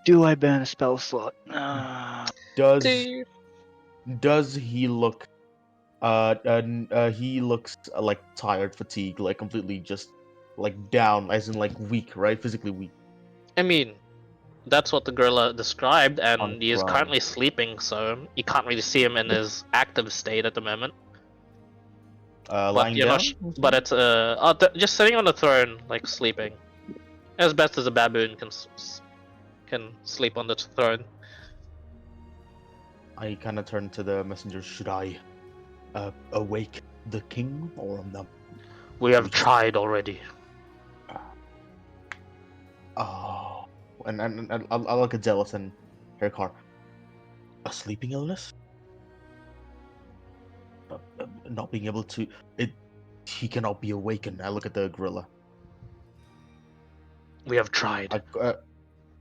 Do I burn a spell slot? Does he look he looks like tired, fatigued, like completely just like down, as in like weak, right? Physically weak. I mean, that's what the gorilla described, On and he is ground. currently sleeping, so you can't really see him in his active state at the moment. But Lying you're down. not but it's just sitting on the throne, like sleeping, as best as a baboon can sleep on the throne. I kind of turn to the messenger. Should I awake the king or no? We have tried already. Oh, and I'll look at Zealous and Hercar. A sleeping illness? Not being able to he cannot be awakened. I look at the gorilla. We have tried.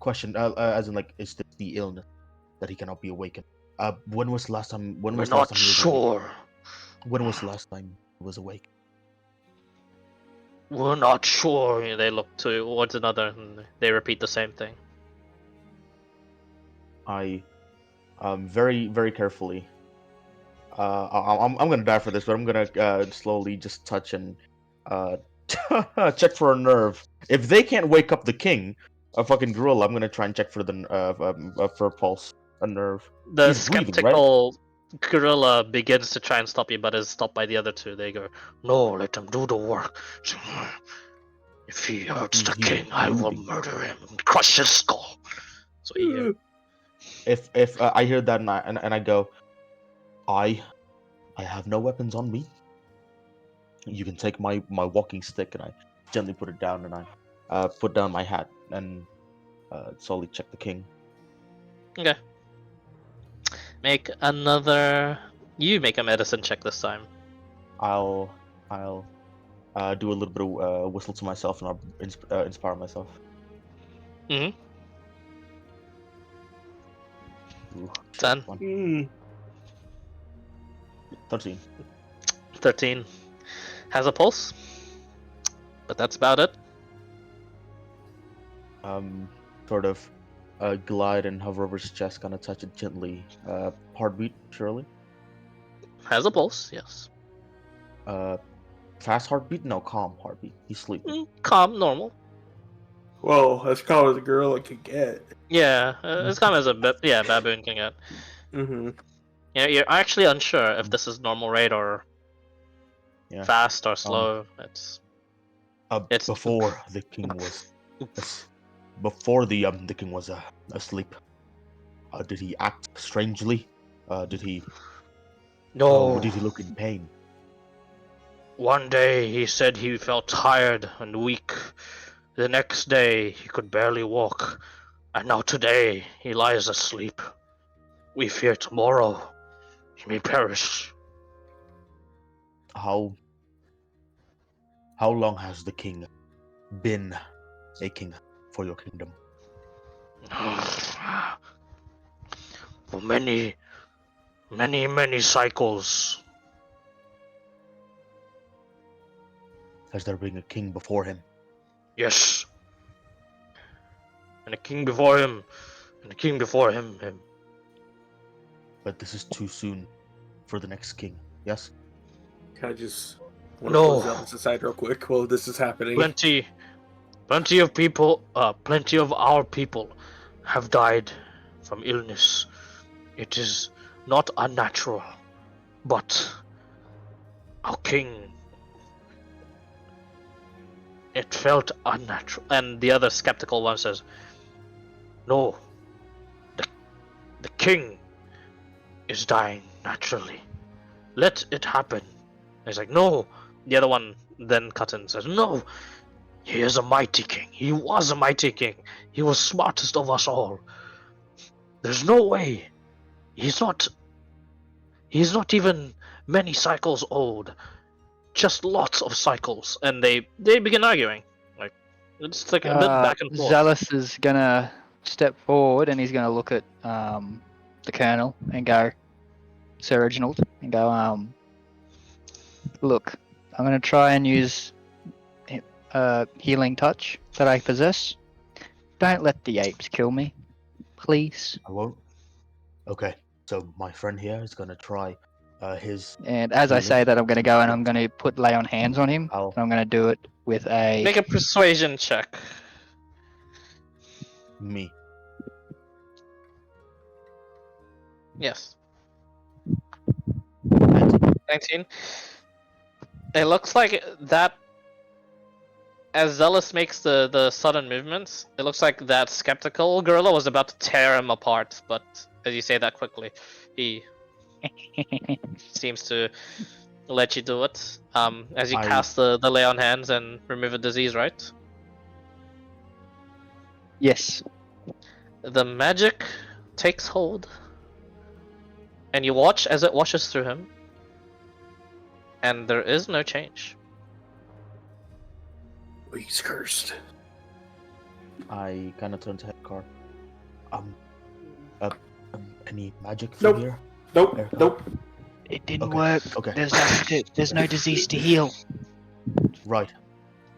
Question, as in like, is this the illness that he cannot be awakened? When was the last time? When We're was the last not time he was awake? sure. When was the last time he was awake? We're not sure. They look towards another, and they repeat the same thing. I, very very carefully. I'm gonna die for this, but I'm gonna slowly just touch and check for a nerve. If they can't wake up the king, a fucking gorilla, I'm gonna try and check for the for a pulse, a nerve. The He's breathing, right? skeptical gorilla begins to try and stop you, but is stopped by the other two. They go, "No, let him do the work. If he hurts the He's king, I will breathing. murder him and crush his skull." So you hear. If I hear that and I go, I have no weapons on me. You can take my walking stick, and I gently put it down, and I put down my hat and slowly check the king. Okay. Make another. You make a medicine check this time. I'll do a little bit of whistle to myself, and I'll inspire myself. Mhm. Ooh, 10. 13. 13. Has a pulse. But that's about it. Sort of glide and hover over his chest, kind of touch it gently. Heartbeat, surely. Has a pulse, yes. Fast heartbeat? No, calm heartbeat. He's sleeping. Calm, normal. Well, as calm as a gorilla could get. Yeah, as calm as a baboon can get. Mm-hmm. Yeah, you're actually unsure if this is normal rate or Yeah. fast or slow. It's Before the king was before the king was asleep. Did he act strangely? Did he no. did he look in pain? One day he said he felt tired and weak. The next day he could barely walk. And now today he lies asleep. We fear tomorrow he may perish. How long has the king been a king for your kingdom? For many cycles. Has there been a king before him? Yes. And a king before him. And a king before him. But this is too soon for the next king. Yes. Can I just I want to No. pull Zealous aside real quick while this is happening. Plenty of people, plenty of our people have died from illness. It is not unnatural, but our king, it felt unnatural. And the other skeptical one says, no, the king is dying naturally. Let it happen. And he's like, no. The other one then cut in and says, no, he is a mighty king. He was a mighty king. He was smartest of us all. There's no way. He's not even many cycles old. Just lots of cycles. And they begin arguing. Like, it's like a bit back and forth. Zealous is gonna step forward and he's gonna look at the Colonel and go, Sir Reginald, and go, look, I'm gonna try and use healing touch that I possess. Don't let the apes kill me, please. I won't. Okay, so my friend here is gonna try his. And as I say that, I'm gonna go and I'm gonna lay on hands on him. I'll- And I'm gonna do it with a. Make a persuasion check. Me. Yes. 19. 19. It looks like that. As Zealous makes the sudden movements, it looks like that skeptical gorilla was about to tear him apart, but as you say that quickly, he seems to let you do it. As you cast the lay on hands and remove a disease, right? Yes. The magic takes hold, and you watch as it washes through him, and there is no change. He's cursed. I kind of turn to Hekar. Any magic from Nope. here? Nope. Hekar? Nope. It didn't Okay, work. okay. There's no disease to heal. Right.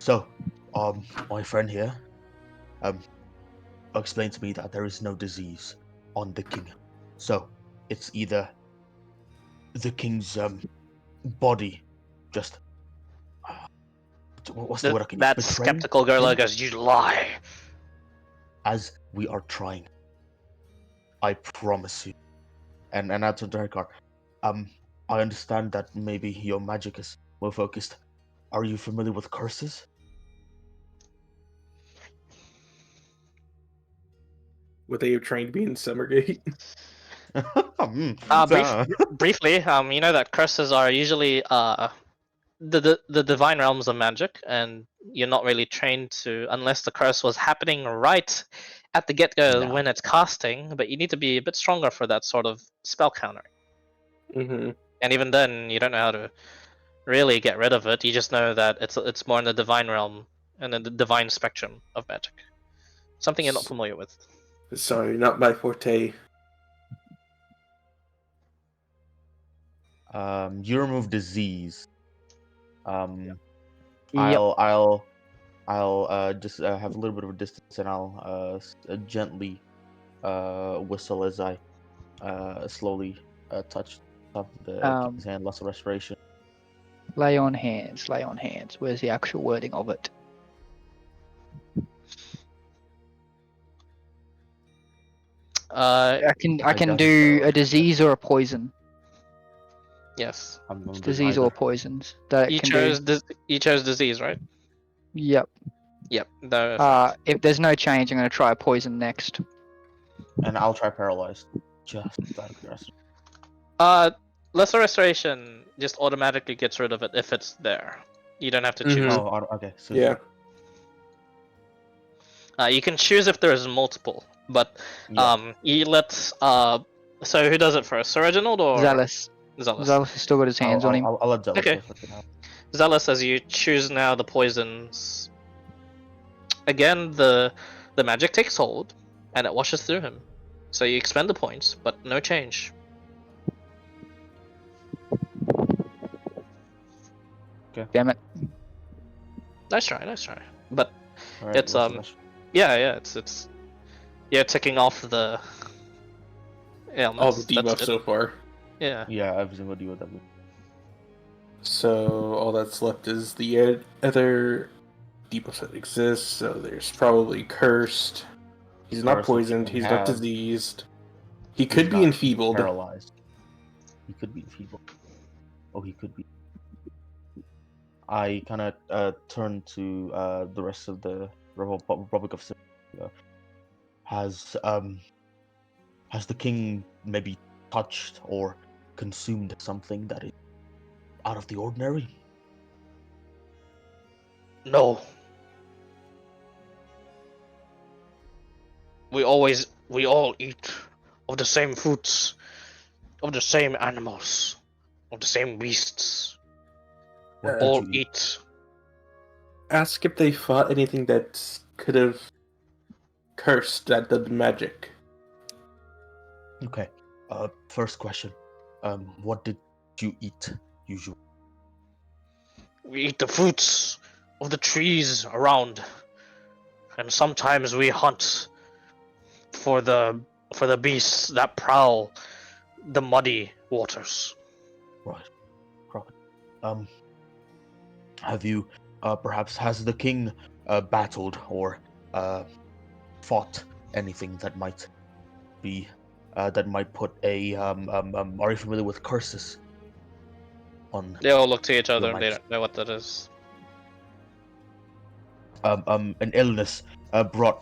So, my friend here, explained to me that there is no disease on the king. So, it's either the king's body just. What's the word I can use? That Betraying skeptical gorilla him? goes, "You lie." As we are trying. I promise you. And I turn to Hekar. I understand that maybe your magic is more focused. Are you familiar with curses? Would they have trained me in Summergate? Briefly, you know that curses are usually the divine realms of magic, and you're not really trained to unless the curse was happening right at the get-go No. when it's casting. But you need to be a bit stronger for that sort of spell counter. Mm-hmm. And even then, you don't know how to really get rid of it. You just know that it's more in the divine realm and in the divine spectrum of magic. Something you're not familiar with. Sorry, not my forte. You remove disease. Yep. I'll just have a little bit of a distance, and I'll gently whistle as I slowly touch top of the king's hand, loss of respiration. Lay on hands. Lay on hands. Where's the actual wording of it? I can do a disease or a poison. Yes. It's Disease or poisons. That You it can chose do. you chose disease, right? Yep. Yep. No. If there's no change, I'm going to try a poison next. And I'll try paralyzed. Just out of curiosity. Lesser restoration just automatically gets rid of it if it's there. You don't have to choose. Mhm. Oh, okay. So Yeah. You can choose if there's multiple, but yeah. you let so who does it first? Sir Reginald or Zealous. Zealous? Zealous has still got his hands on him. I'll let Zealous Okay. go first now. Zealous, as you choose now the poisons. Again, the magic takes hold, and it washes through him. So you expend the points, but no change. Damn it. Nice try, nice try. But All right, it's loss of res- yeah, it's you're ticking off the ailments. All the That's debuffs it. so far. Yeah. Yeah, every single deal with that. So all that's left is the other debuffs that exist. So there's probably cursed. He's not Cursed, which poisoned. can He's not have- diseased. He He's could be not enfeebled. Paralyzed. He could be enfeebled. Oh, he could be. I kind of turn to the rest of the Republic of Syria. Has the king maybe touched or consumed something that is out of the ordinary? No. We all eat of the same fruits, of the same animals, of the same beasts. What did All you eat. Ask if they fought anything that could have cursed that did magic. Okay. First question. What did you eat usually? We eat the fruits of the trees around, and sometimes we hunt for the beasts that prowl the muddy waters. Right. Right. Have you perhaps has the king battled or fought anything that might be that might put a are you familiar with curses on They all look to each Your other and they Majesty. don't know what that is. An illness brought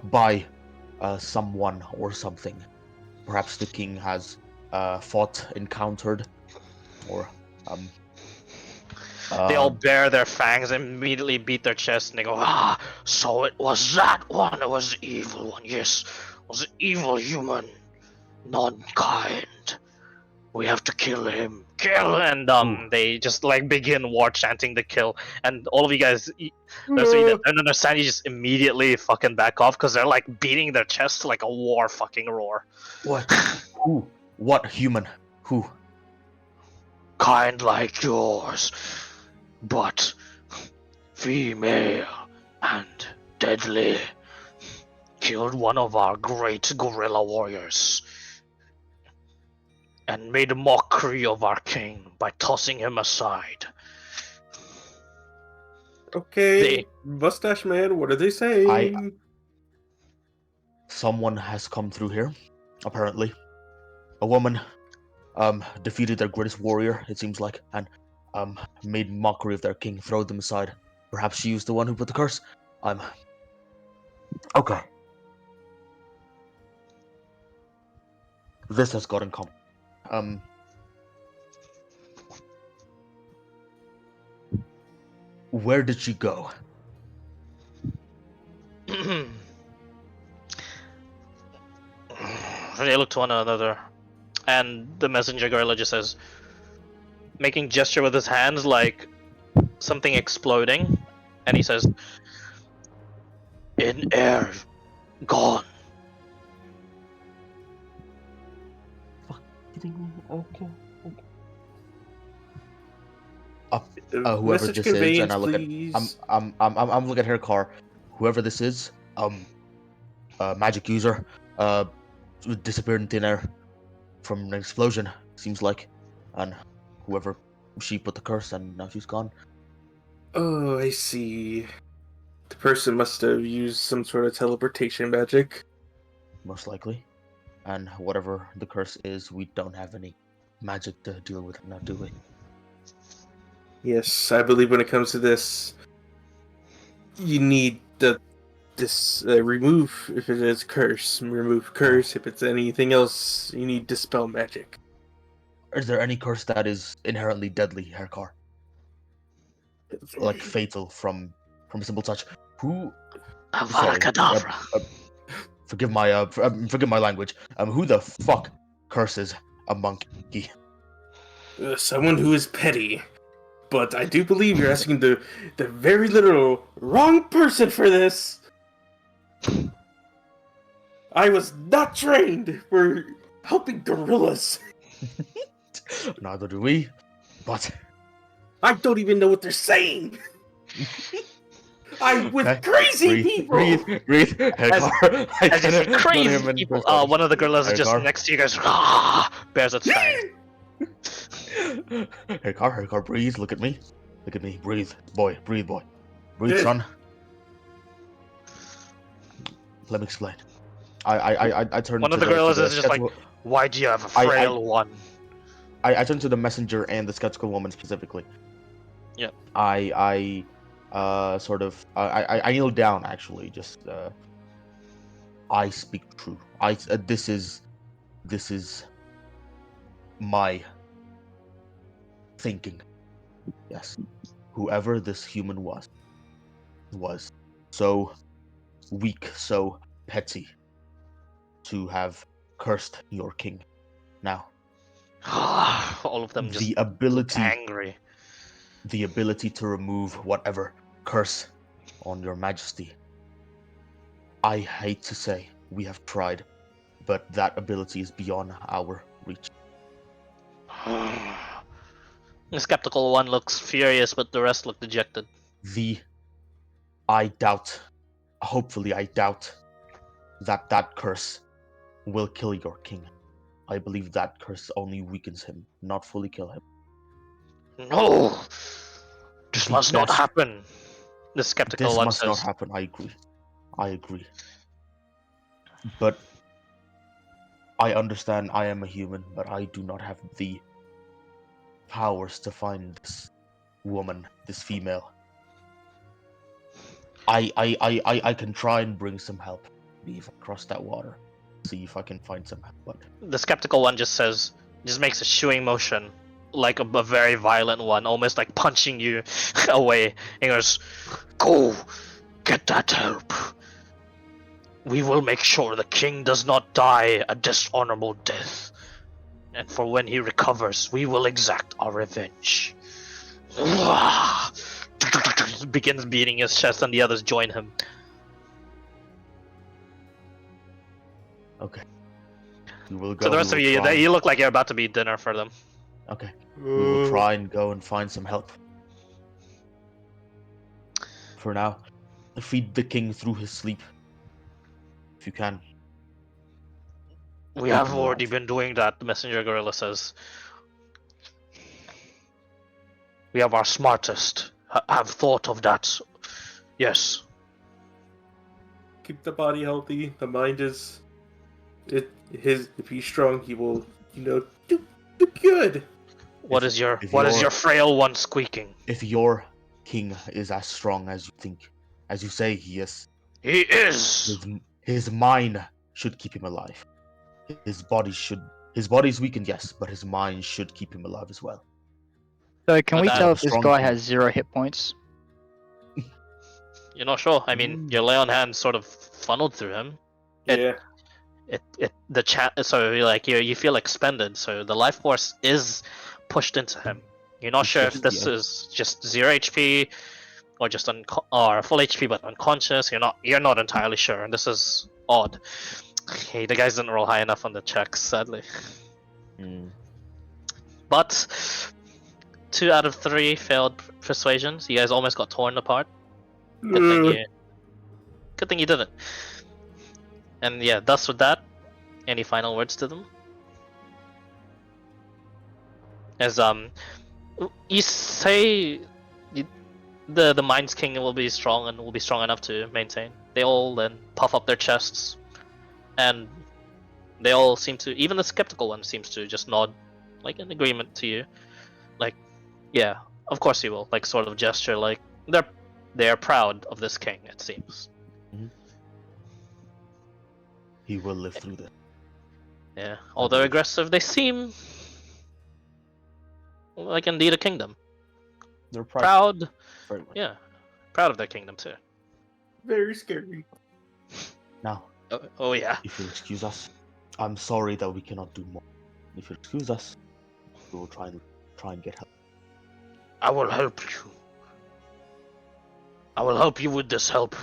by someone or something? Perhaps the king has fought, encountered, or They all bare their fangs and immediately beat their chest and they go, "Ah, so it was that one. It was the evil one. Yes, it was an evil human, non-kind. We have to kill him. Kill!" And they just like begin war chanting to kill. And all of you guys, those of you that don't understand, you just immediately fucking back off because they're like beating their chest like a war fucking roar. What? Who? What human? Who? Kind like yours, but female and deadly. Killed one of our great guerrilla warriors and made a mockery of our king by tossing him aside. Okay, Mustache Man, what are they saying? Someone has come through here, apparently. A woman defeated their greatest warrior, it seems like, and made mockery of their king, throw them aside. Perhaps she was the one who put the curse. Okay. This has got in common. Where did she go? They look to one another, and the messenger gorilla just says, making gesture with his hands like something exploding, and he says, "In air, gone." Whoever Message this is, conveyance, and I look please. at I'm looking at her car. Whoever this is, magic user, disappeared in thin air from an explosion. Seems like, and whoever she put the curse, and now she's gone. Oh, I see. The person must have used some sort of teleportation magic. Most likely, and whatever the curse is, we don't have any magic to deal with it now, do we? Yes, I believe when it comes to this, you need remove if it is curse, remove curse. If it's anything else, you need dispel magic. Is there any curse that is inherently deadly, Herkar? Like fatal from a simple touch? Who? Sorry, Avaracadabra. forgive my language. Who the fuck curses a monkey? Someone who is petty. But I do believe you're asking the very literal wrong person for this. I was not trained for helping gorillas. Neither do we. But I don't even know what they're saying. I'm with crazy people. Breathe. Herkar. As you see crazy people, one of the gorillas is just Herkar. next to you guys, bears its fangs. Hey, car, breathe. Look at me. Look at me. Breathe, boy. Breathe, boy. Breathe, Yeah. son. Let me explain. I turned One to of the gorillas to is just like, skeptical- why do you have a I- frail one? I turned to the messenger and the skeptical woman specifically. Yep. I I kneel down actually. Just I speak true. This is my thinking. Yes, whoever this human was so weak, so petty to have cursed your king. Now, All of them just the look ability angry. to remove whatever curse on your majesty. I hate to say we have tried, but that ability is beyond our reach. The skeptical one looks furious, but the rest look dejected. I doubt, hopefully I doubt, that curse will kill your king. I believe that curse only weakens him, not fully kill him. No! This The must not best- happen. The skeptical This one must not says. happen, I agree. But I understand I am a human, but I do not have the powers to find this woman, this female. I can try and bring some help. Maybe if I cross that water, see if I can find some help. But The skeptical one just makes a shooing motion, like a very violent one, almost like punching you away. And goes, "Go, get that help. We will make sure the king does not die a dishonorable death. And for when he recovers, we will exact our revenge." Begins beating his chest, and the others join him. okay, we will go. So the rest of you, you look like you're about to be dinner for them. Okay, we will try and go and find some help. For now, feed the king through his sleep, if you can. We have already been doing that, the messenger gorilla says. We have our smartest. Have thought of that. Yes. Keep the body healthy. The mind is, if he's strong, he will, do good. What is your if your frail one squeaking? If your king is as strong as you think, as you say he is, He is. his mind should keep him alive. His body is weakened, yes, but his mind should keep him alive as well. So can But we that- tell if this strong guy king. has 0 hit points? You're not sure. I mean, your lay on hand sort of funneled through him. Yeah. The chat. So like you feel expended. So the life force is pushed into him. You're not It's sure if just- this yeah. is just 0 HP or just or full HP but unconscious. You're not entirely sure, and this is odd. Okay, the guys didn't roll high enough on the checks, sadly. But 2 out of 3 failed persuasions. You guys almost got torn apart. Good thing you didn't. And yeah, thus with that, any final words to them? As you say, the Mind's King will be strong and will be strong enough to maintain. They all then puff up their chests, and they all seem to, even the skeptical one seems to just nod, like in agreement to you. Like, yeah, of course you will. Like sort of gesture, like they're proud of this king. It seems. He will live through this. Yeah, although aggressive, they seem like indeed a kingdom. They're Proud, Very much. yeah, proud of their kingdom too. Very scary. Now, Oh yeah. if you'll excuse us, I'm sorry that we cannot do more. If you'll excuse us, we will try and get help. I will help you. I will help you with this help.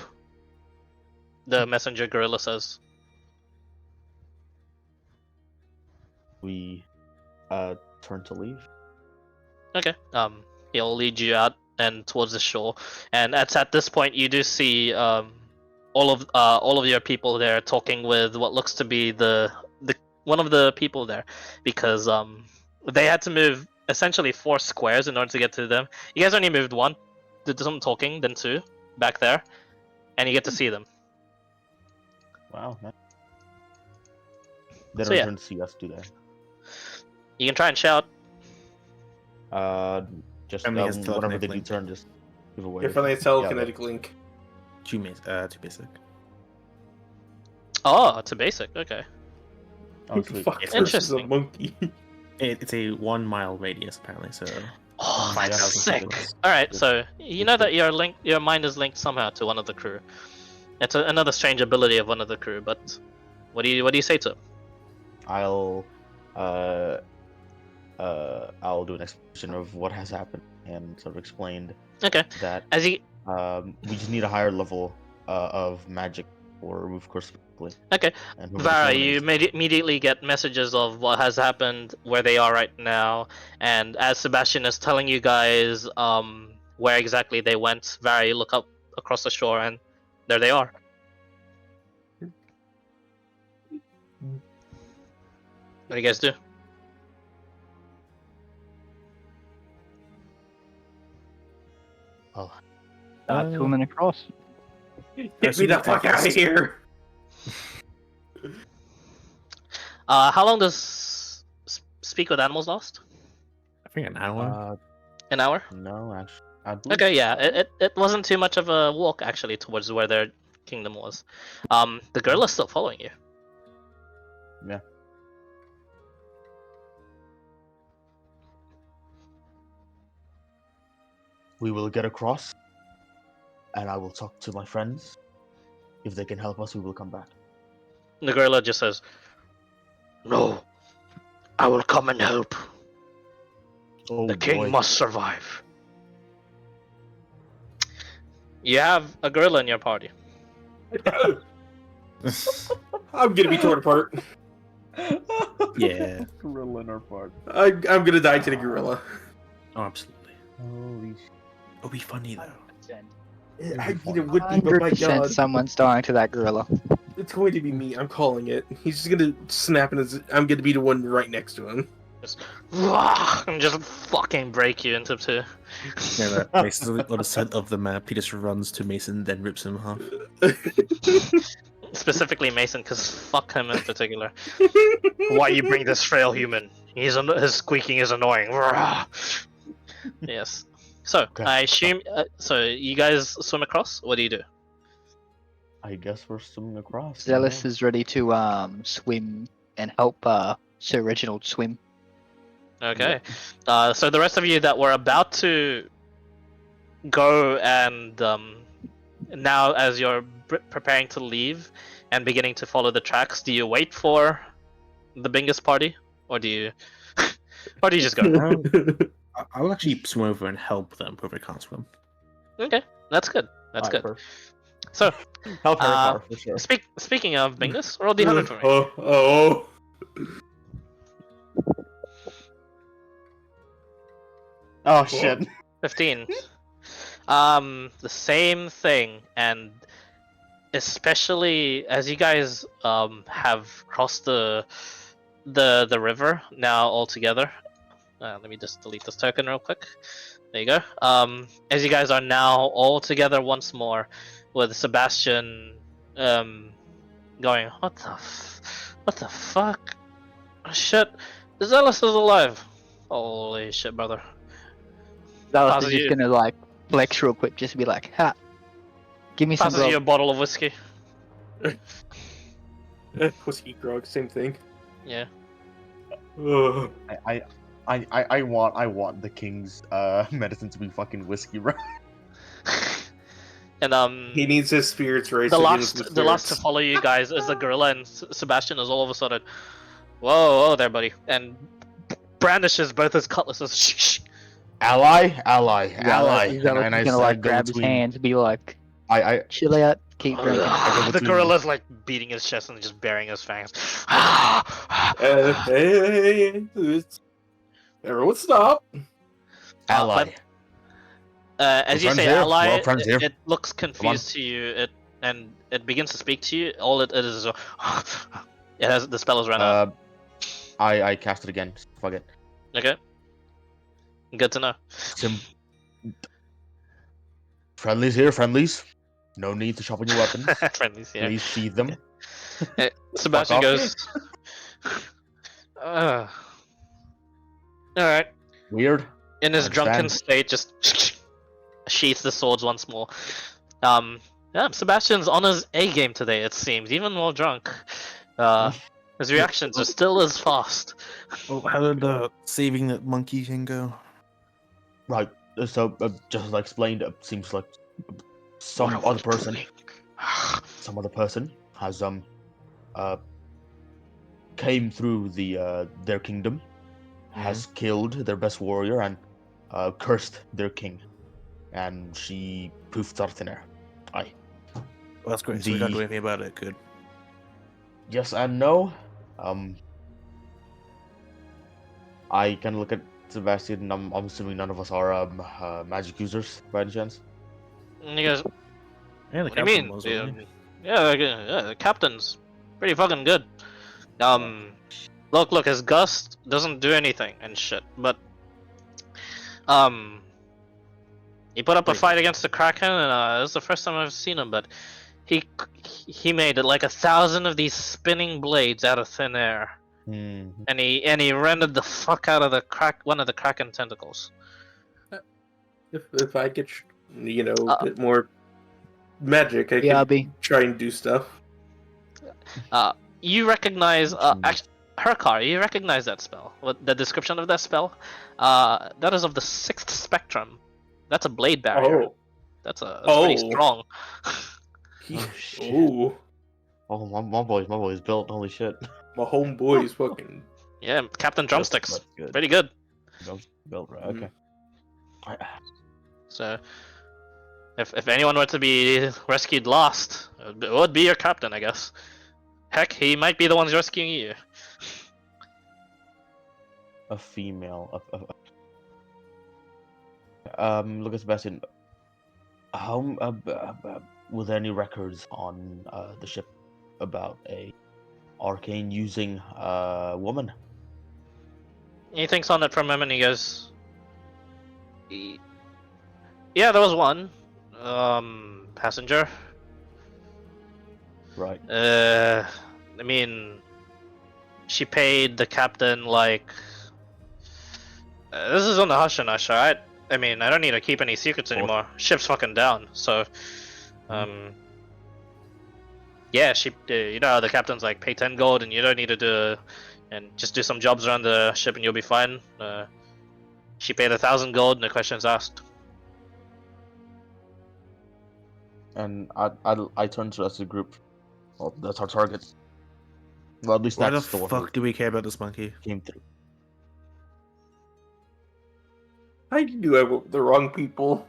The messenger gorilla says. We turn to leave. Okay. He'll lead you out and towards the shore, and at this point you do see all of your people there talking with what looks to be the one of the people there, because they had to move essentially 4 squares in order to get to them. You guys only moved 1, did some talking, then 2 back there, and you get to see them. Wow. Man. They So don't yeah. turn to see us, do they? You can try and shout. Just Friendly has whenever they telekinetic do link. turn, just give away. Your friendly telekinetic link. Too basic. Oh, it's a basic. Okay. Oh, sweet. Fuck It's versus a interesting. monkey. It's a 1 mile radius apparently, so Oh, that's 5,000 sick. seconds. All right, so you know that your mind is linked somehow to one of the crew. It's another strange ability of one of the crew. But what do you say to him? I'll do an explanation of what has happened and sort of explained Okay. that As he we just need a higher level of magic or remove curse quickly. okay, And whoever Vara, the you opponent is- immediately get messages of what has happened, where they are right now, and as Sebastian is telling you guys where exactly they went, Vara, you look up across the shore and there they are. What do you guys do? Oh, Swimming across. Get me the fuck out of here! How long does Speak with Animals last? I think an hour. An hour? no, actually, I believe Okay, yeah, it wasn't too much of a walk actually towards where their kingdom was. The girl is still following you. Yeah. We will get across, and I will talk to my friends. If they can help us, we will come back. The gorilla just says, "No, I will come and help. Oh, The king boy. must survive." You have a gorilla in your party. I'm gonna be torn apart. Yeah. Gorilla in our part. I'm gonna die to the gorilla. Oh, absolutely. Holy sh- It'll be funny though. I mean, it would be, but my 100% god. someone's dying to that gorilla. It's going to be me. I'm calling it. He's just gonna snap and I'm gonna be the one right next to him. And just fucking break you into 2. Yeah, Mason's on the center of the map. He just runs to Mason, then rips him half. Specifically Mason, because fuck him in particular. Why you bring this frail human? His squeaking is annoying. Yes. So, Okay. I assume... so, you guys swim across? What do you do? I guess we're swimming across. Zealous yeah. is ready to swim and help Sir Reginald swim. Okay. So the rest of you that were about to go and now as you're preparing to leave and beginning to follow the tracks, do you wait for the Bingus party? Or do you... or do you just go? I'll actually swim over and help them, whoever can't swim. Okay, that's good. That's Alright, good. perfect. So, Help Harry Potter, for sure. speaking of Bingus, roll D100 for me. Oh. Oh, shit. 15. The same thing, and especially as you guys have crossed the river now all together. Let me just delete this token real quick. There you go. As you guys are now all together once more, with Sebastian going, what the fuck? Shit, Zealous is alive. Holy shit, brother. Zealous Passes is just you- gonna like flex real quick, just be like, "Ha, give me some Passes you a grog." bottle of whiskey. Whiskey grog, same thing. Yeah. Ugh. I want the king's medicine to be fucking whiskey, right? And He needs his spirits raised. the so he needs last to spirits. follow you guys is the gorilla, and Sebastian is all of a sudden, whoa there, buddy, and brandishes both his cutlasses. Shh. Ally. Zealous is gonna like said go grab his between- hands and be like, I "Chill out, keep drinking." The between- gorilla's like beating his chest and just baring his fangs. Hey, everyone stop! ally. As you friends say, here. ally, We're all friends here. it looks confused to you. It begins to speak to you. All it is it has the spell is run out. I cast it again. Fuck it. Okay. Good to know. Sim- friendlies here, friendlies. No need to sharpen your weapons. Friendlies here. Please sheathe them. Sebastian off. goes. Alright. Weird. In his drunken Understand. state, just sheaths the swords once more. Yeah, Sebastian's on his A game today, it seems, even while drunk. His reactions are still as fast. Oh, how did the saving that monkey thing go? Right. So, just as I explained, it seems like some other person has came through their kingdom, has killed their best warrior, and cursed their king, and she poofed out thin air. Aye. Well, that's great. So we can't do anything about it. Good. Yes and no. I can look at Sebastian. I'm assuming none of us are magic users by any chance. And he goes, Yeah, the what do you captain mean? was, wasn't he? Yeah, the captain's pretty fucking good. Look, his gust doesn't do anything and shit, but he put up a fight against the Kraken, and it was the first time I've seen him. But he made like 1,000 of these spinning blades out of thin air, and he rendered the fuck out of one of the Kraken tentacles. If I get a bit more magic, I can try and do stuff. You recognize Herkar, you recognize that spell. What the description of that spell? That is of the 6th spectrum. That's a blade barrier. Oh. That's pretty strong. Oh, my boy's built. Holy shit. My homeboy's fucking. Yeah, Captain Drumsticks. Pretty good. Built right. Okay. So, if anyone were to be rescued lost, it would be your captain, I guess. Heck, he might be the one rescuing you. A female. Look at Sebastian. How were there any records on the ship about a arcane using woman? He thinks on it for a moment. He goes, "Yeah, there was one. Passenger. Right. I mean, she paid the captain like. This is on the hush and hush, alright? I mean, I don't need to keep any secrets anymore. Ship's fucking down, so. Yeah, she. You know, the captain's like, pay 10 gold, and you don't need to do. And just do some jobs around the ship, and you'll be fine. She paid 1,000 gold, no questions asked. And I turn to us as a group. Well, that's our target. Well, at least Why the that's the one fuck do we care about this monkey? came through. I knew I wrote the wrong people.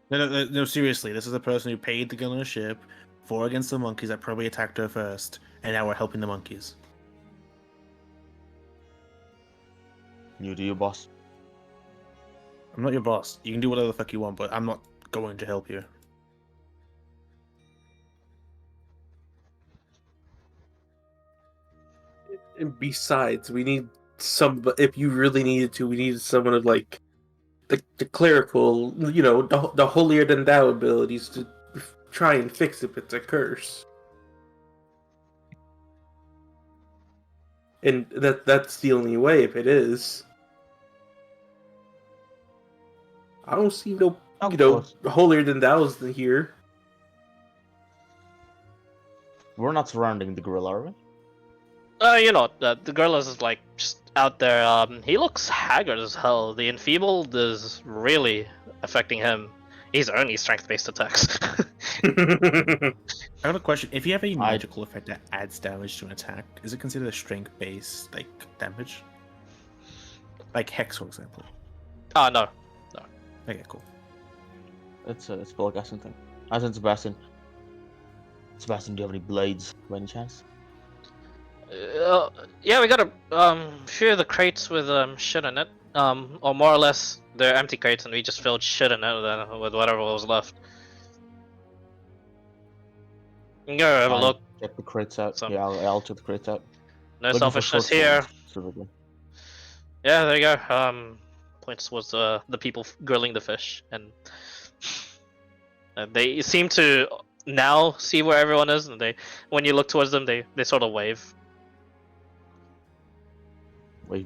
No, seriously. This is a person who paid to get on a ship, fought against the monkeys that probably attacked her first, and now we're helping the monkeys. You do your boss. I'm not your boss. You can do whatever the fuck you want, but I'm not going to help you. And besides, we need some. If you really needed to, we needed someone of like the clerical, the holier than thou abilities to try and fix if it's a curse. And that's the only way if it is. I don't see no, holier than thou's here. We're not surrounding the gorilla, are we? The gorillas is like just out there. He looks haggard as hell. The enfeebled is really affecting him. He's only strength-based attacks. I have a question. If you have a magical effect that adds damage to an attack, is it considered a strength-based damage? Like Hex, for example. No. Okay, cool. It's a spellcasting thing. As in Sebastian. Sebastian, do you have any blades by any chance? Yeah, we got a few of the crates with shit in it. Or more or less, they're empty crates, and we just filled shit in it with whatever was left. You can go have a look. Check the crates out. Yeah, I'll check the crates out. No Looking for selfishness short here. swords, specifically. Yeah, there you go. Points was the people grilling the fish, and they seem to now see where everyone is, and when you look towards them, they sort of wave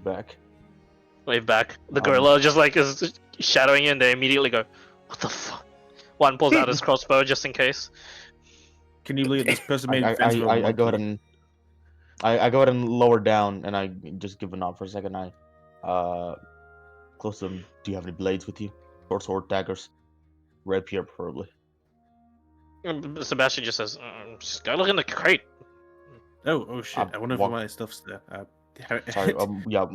back. wave back. The gorilla just like is shadowing you, and they immediately go, "What the fuck?" One pulls out his crossbow just in case. Can you believe this person made I go ahead and I go ahead and lower down, and I just give a nod for a second. I close them. Do you have any blades with you? Or sword, daggers, rapier, preferably. Sebastian just says, "Just go look in the crate." Oh shit! I wonder if my stuff's there. Sorry. Yeah.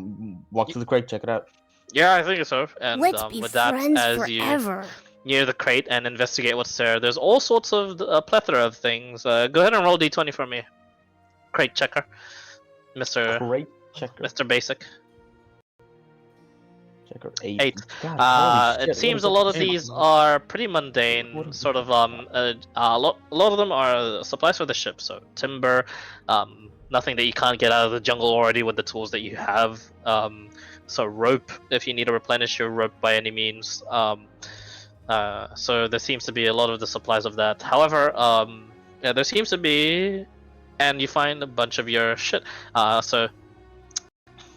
Walk to the crate. Check it out. Yeah, I think so. And Let's be with that, friends as forever. you near the crate and investigate what's there, there's all sorts of a plethora of things. Go ahead and roll d20 for me, crate checker, Mister Crate checker. Mr. Basic. Checker 8. 8. God, holy shit, It seems a what lot is of up? these are pretty mundane. Sort of a lot of them are supplies for the ship. So timber, nothing that you can't get out of the jungle already with the tools that you have. So rope, if you need to replenish your rope by any means. So there seems to be a lot of the supplies of that. However, yeah, there seems to be, and you find a bunch of your shit.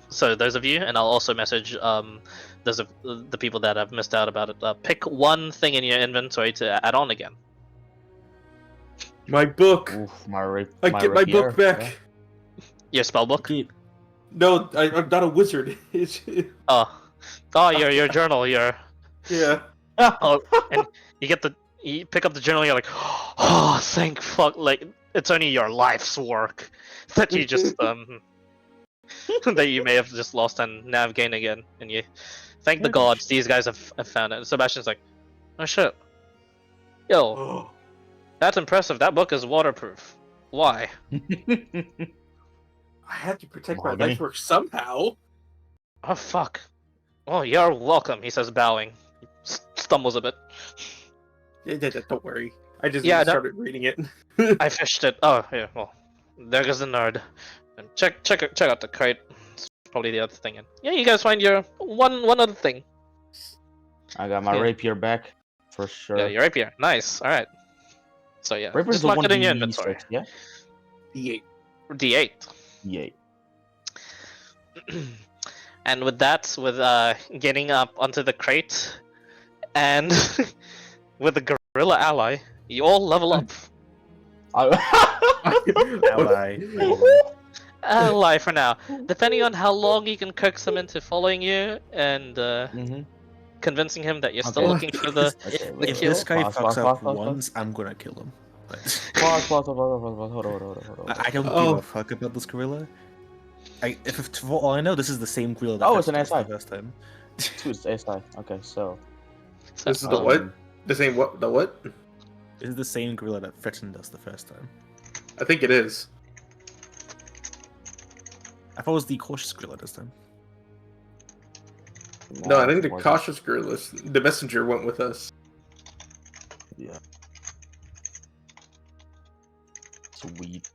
So those of you, and I'll also message those of the people that have missed out about it. Pick one thing in your inventory to add on again. My book. Oof, I get my rapier, book back. yeah. Your spell book. No, I'm not a wizard. Oh, your journal. Your Yeah. oh, and you pick up the journal. You're like, oh, thank fuck! Like it's only your life's work that you just that you may have just lost and now have gained again, and you thank the gods. These guys have found it. And Sebastian's like, oh shit, yo, that's impressive. That book is waterproof. Why? I had to protect my life's work somehow. Oh fuck. Oh, you're welcome. He says, bowing. Stumbles a bit. Don't worry. I just started reading it. I fished it. Oh yeah. Well, there goes the nerd. And check out the crate. It's probably the other thing. And yeah, you guys find your one other thing. I got my rapier back for sure. Yeah, your rapier. Nice. All right. So yeah, Rapier's just the mark one it in your D6, inventory. yeah. D8. D8. D8. And with that, with getting up onto the crate, and with the gorilla ally, you all level up. Ally. Ally for now. Depending on how long you can coax him into following you and convincing him that you're still looking for the If kill. this guy fucks up once, I'm gonna kill him. Hold on. I don't give a fuck about this gorilla. If for all I know, this is the same gorilla. That it's an SI. the first time. It's SI. Okay, so This is the what? The same what? The what? This is the same gorilla that threatened us the first time. I think it is. I thought it was the cautious gorilla this time. No, I think the cautious gorillas. The messenger went with us. Yeah. Sweet.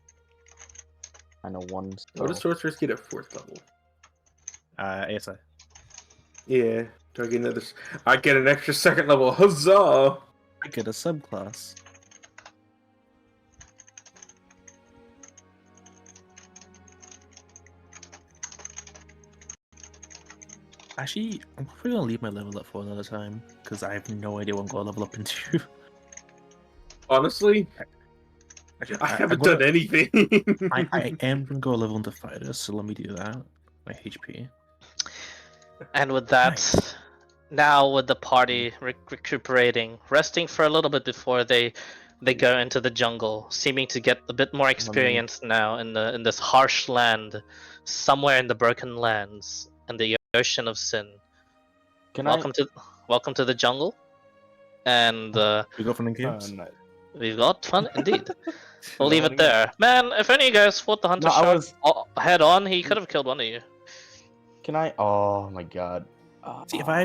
I know one. What does sorceress get at 4th level? ASI. Yeah. Do I get another? I get an extra 2nd level. Huzzah! I get a subclass. Actually, I'm probably gonna leave my level up for another time because I have no idea what I'm gonna level up into. Honestly, I haven't done anything. I am gonna go level into fighter, so let me do that. My HP. And with that, Nice. now with the party recuperating, resting for a little bit before they go into the jungle, seeming to get a bit more experience now in this harsh land, somewhere in the Broken Lands and the Ocean of Sin. Welcome to the jungle, and We go from the games. we've got fun indeed. We'll leave it there, man. If any of you guys fought the hunter No, I shark head on, he could have killed one of you. Can I? Oh my god. See, if I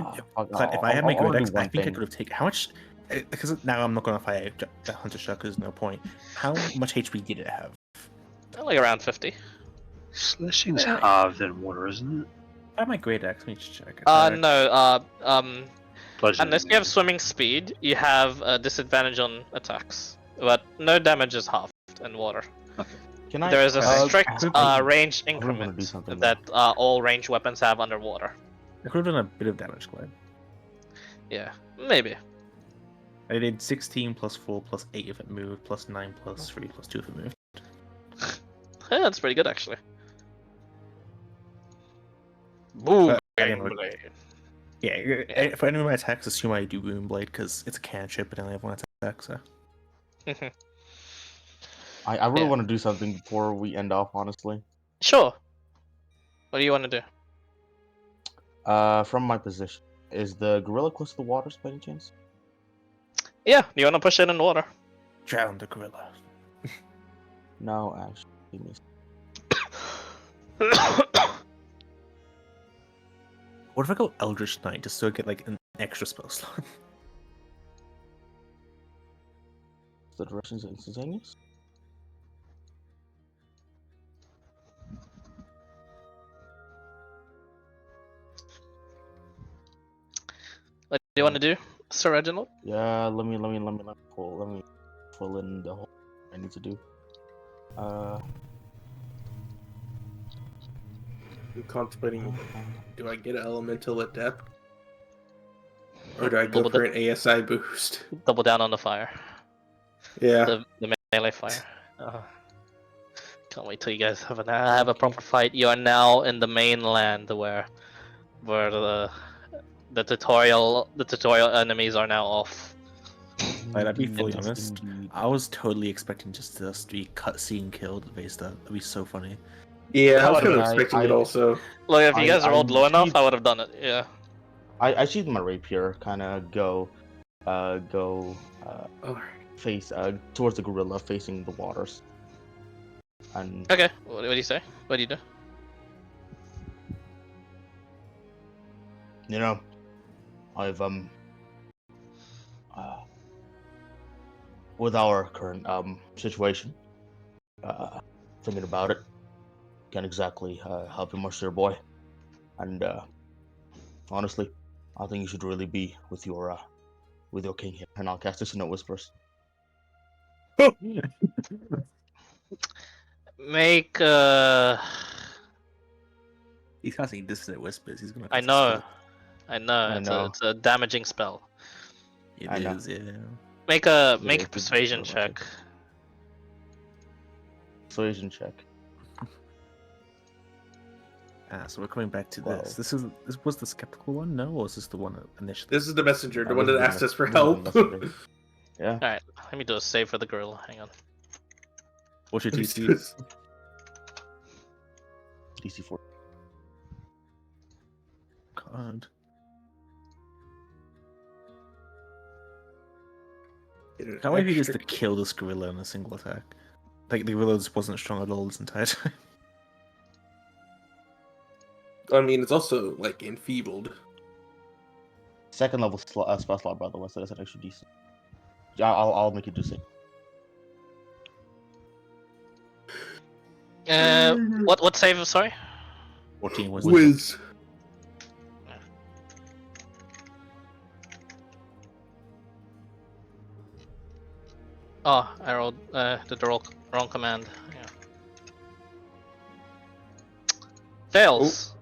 had my good decks, I think I could have taken how much. Because now I'm not gonna fight the hunter shark. There's no point. How much HP did it have? Like around 50. Slashing's halved in water, isn't it? I have my great axe. Let me just check. No. Bludgeoning. Unless you have swimming speed, you have a disadvantage on attacks, but no damage is halved in water. Can I? There is a strict I range really wanna do increment something, that all ranged weapons have underwater. I could have done a bit of damage, Glenn. Yeah, maybe. I did 16 plus 4 plus 8 if it moved, plus 9 plus 3 plus 2 if it moved. Yeah, that's pretty good actually. Boom! But I didn't look- Yeah, for any of my attacks, assume I do Woundblade because it's a cantrip and I only have one attack, so. I really Yeah. want to do something before we end off, honestly. Sure. What do you want to do? From my position, is the gorilla close to the waters by any chance? Yeah, you want to push it in water. Drown the gorilla. No, actually. Give me What if I go Eldritch Knight just so I get like an extra spell slot? the directions instantaneous. What do you want to do, Sir Reginald? Yeah, let me pull in the whole I need to do. I'm contemplating, do I get an elemental at depth? Or do I go for an ASI boost? Double down on the fire. Yeah. The melee fire. Can't wait till you guys have a proper fight. You are now in the mainland where the tutorial enemies are now off. Like, I'd be fully honest, I was totally expecting just us to be cutscene killed at the base. That'd be so funny. Yeah, I was kind of I- expecting I- it also. Look, if you guys I rolled low enough, achieved- I would have done it. Yeah. I sheathed my rapier, kind of go face towards the gorilla, facing the waters. And Okay. What do you say? What do you do? you know, I've with our current situation, thinking about it, can't exactly help you much there, boy. And honestly, I think you should really be with your king here. And I'll cast Dissonant Whispers. Make He's casting Dissonant Whispers. He's gonna. I cast a know. spell. I know. It's a damaging spell. It I know. is, yeah. Make a Yeah, it's persuasion very much check. Persuasion check. So we're coming back to Well- this. This was the skeptical one, no, or was this the one that initially? This is the messenger, the This one is that the asked us for this is the help. messenger. Yeah. Alright, let me do a save for the gorilla. Hang on. What's your Let's do DC? this. DC 4. God. Can't wait if you just to kill this gorilla in a single attack. Like the gorilla just wasn't strong at all this entire time. I mean, it's also like enfeebled. Second level spell slot, by the way, so that's an extra DC. Yeah, I'll make it do same. What save? Sorry. 14 was Whiz. Oh, I rolled the wrong command. Yeah. Fails.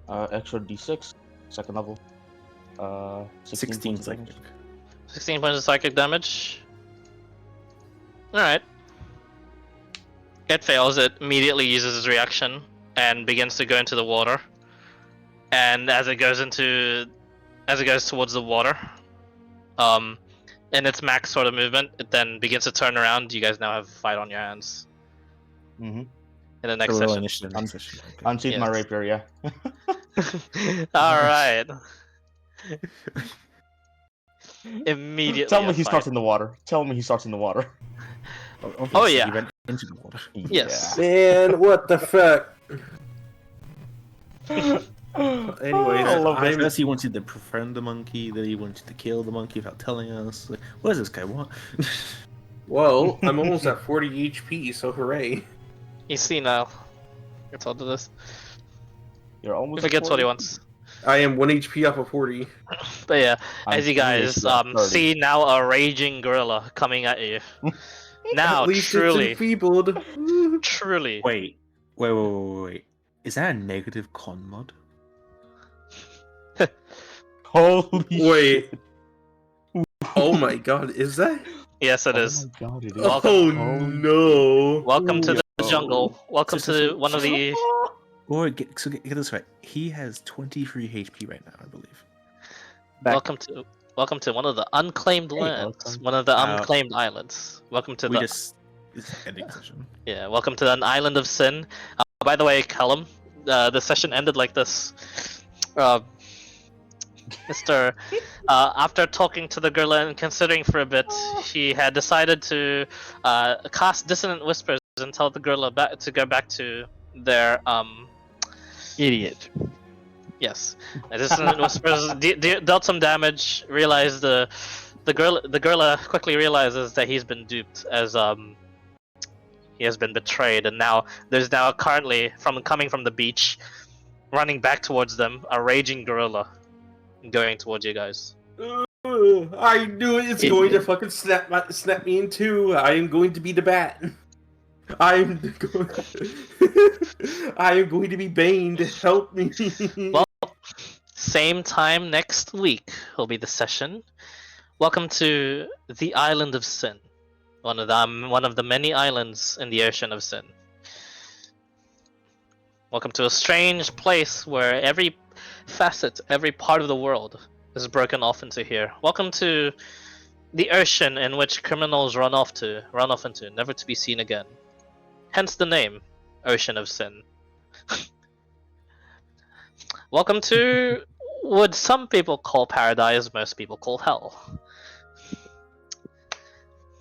Extra D6, second level. 16 points of like damage. 16 points of psychic damage. Alright. It fails. It immediately uses its reaction and begins to go into the water. And as it goes towards the water, in its max sort of movement, it then begins to turn around. You guys now have a fight on your hands. Mm-hmm. In the next Gorilla session. initiative next session. Okay. Unsheathe my Yes. rapier, yeah. Alright. Immediately. Tell me a he fight. starts in the water. Tell me he starts in the water. Obviously, yeah. he went into the water. Yes. Man, what the fuck? Yeah. Anyways, I love I this. guess he wanted to befriend the monkey, then he wanted to kill the monkey without telling us. Like, what does this guy want? well, I'm almost at 40 HP, so hooray. You see now. It's all to this. You're almost. He forgets what he wants. I am 1 HP off of 40. But yeah, I'm as you 3 guys HP at 30. see now a raging gorilla coming at you. Now, At least truly, it's enfeebled. truly. Wait. Is that a negative con mod? Holy Wait. shit. Oh my god, is that? Yes, it is. Oh my god, it is. Welcome. Oh Holy no. Welcome to the Yo. jungle. Welcome So- to one of the. Or get this right. He has 23 HP right now, I believe. Back. Welcome to one of the unclaimed Hey, lands. welcome. One of the unclaimed islands. Welcome to the. It's ending session. Yeah, welcome to an island of sin. By the way, Callum, the session ended like this. Mr. After talking to the gorilla and considering for a bit, he had decided to cast dissonant whispers and tell the gorilla to go back to their Idiot. Yes, dissonant whispers dealt some damage. Realized the gorilla quickly realizes that he's been duped as he has been betrayed, and now there's currently coming from the beach, running back towards them, a raging gorilla, going towards you guys. I knew it. It's going to fucking snap me in two. I am going to be the bat. I am going to be baned. Help me. Well, same time next week will be the session. Welcome to the Island of Sin, one of the many islands in the Ocean of Sin. Welcome to a strange place where every facet, every part of the world is broken off into here. Welcome to the ocean in which criminals run off into, never to be seen again. Hence the name, Ocean of Sin. Welcome to what some people call paradise, most people call hell.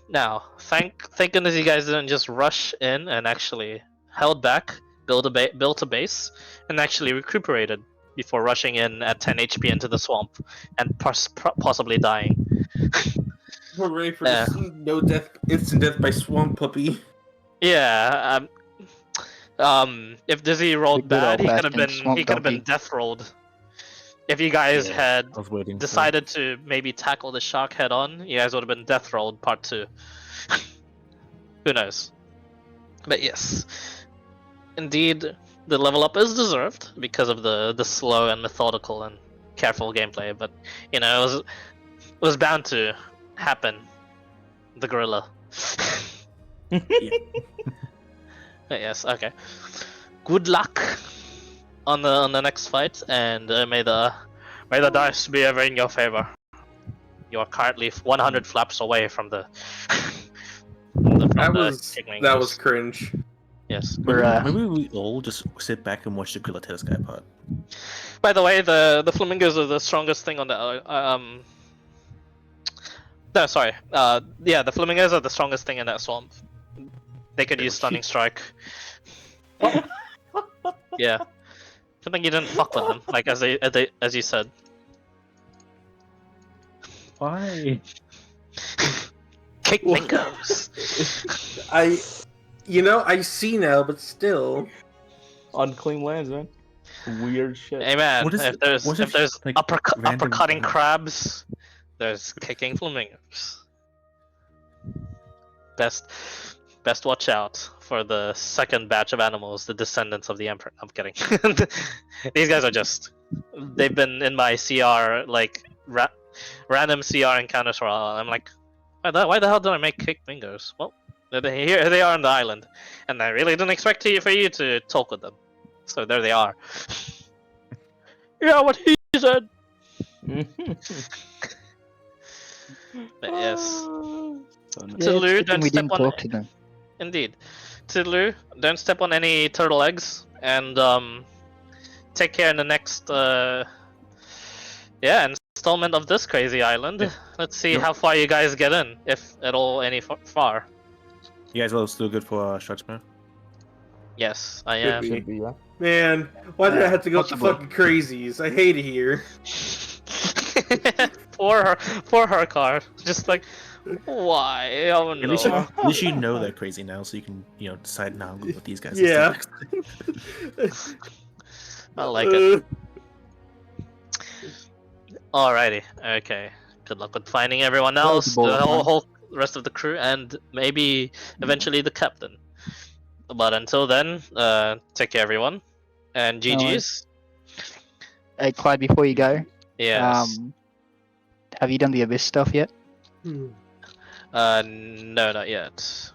Now, thank goodness you guys didn't just rush in and actually held back, built a base, and actually recuperated before rushing in at 10 HP into the swamp and possibly dying. Hooray for this no death, instant death by swamp puppy. Yeah. If Dizzy rolled The good bad, he could have old-fashioned been swamp donkey. death rolled. If you guys had I was waiting. decided to maybe tackle the shark head on, you guys would have been death rolled part 2. Who knows? But yes, indeed, the level up is deserved because of the slow and methodical and careful gameplay. But you know, it was bound to happen. The gorilla. But yes, okay. Good luck on the next fight, and may the dice be ever in your favor. You are currently 100 flaps away from the. That was cringe. Yes. Maybe we all just sit back and watch the gorilla tear this guy apart. By the way, the flamingos are the strongest thing on the No, sorry. Yeah, the flamingos are the strongest thing in that swamp. They could use stunning strike. Yeah. Good thing you didn't fuck with them, like as you said. Why? Kick fingers. I see now, but still. Unclean lands, man. Weird shit. Hey man, What is if it- there's what if, like, random- uppercutting crabs, there's kicking flamingos. Best watch out for the second batch of animals, the descendants of the emperor. I'm kidding. These guys are they've been in my CR, like random CR encounters for a while. I'm like, why the hell did I make kick fingers? Well, here they are on the island, and I really didn't expect for you to talk with them. So there they are. Yeah, what he said. But yes. Tulu, don't we step didn't on. talk to them. Indeed, Tulu, don't step on any turtle eggs, and take care in the next installment of this crazy island. Yeah. Let's see Yep. how far you guys get in, if at all any far. You guys all still good for Sharksmare? Yes, I Could am. be. Should be, yeah. Man, why did I have to go with the Possibly. fucking crazies? I hate it here. Poor her car. Just like, why? Oh At least, no. at least you know they're crazy now, so you can decide now I'm good with these guys. Yeah. I like it. Alrighty. Okay. Good luck with finding everyone else, Well, the whole rest of the crew, and maybe eventually the captain. But until then, take care, everyone, and GG's. Hey, Clyde, before you go, Yes. have you done the Abyss stuff yet? No, not yet.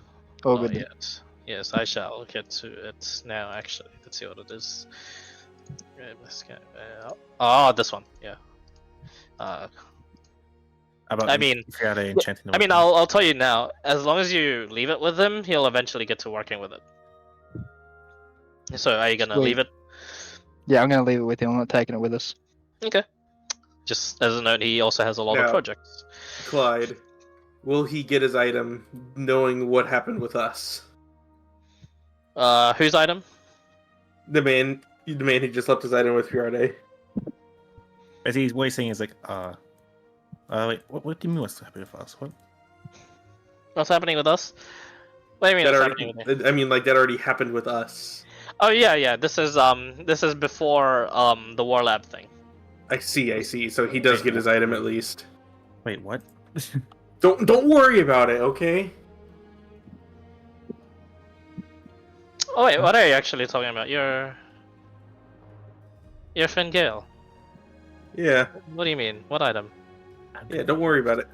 All Not good. yet. Yes, I shall get to it now. Actually, let's see what it is. This one. Yeah. About I mean, if you had an enchanting weapon. I'll tell you now. As long as you leave it with him, he'll eventually get to working with it. So, are you gonna Sweet. leave it? Yeah, I'm gonna leave it with him. I'm not taking it with us. Okay. Just as a note, he also has a lot of Now- projects. Clyde, will he get his item knowing what happened with us? Whose item? The man who just left his item with Fiarde. Basically, what he's saying is like, wait, what do you mean what's happening with us? What? What's happening with us? What do you mean? That What's already, happening with me? I mean, like that already happened with us. Oh yeah. This is before the War Lab thing. I see. So he does get his item at least. Wait, what? Don't worry about it, okay? Oh wait, what are you actually talking about? You're Finn Gale. Yeah. What do you mean? What item? Yeah, don't worry about it.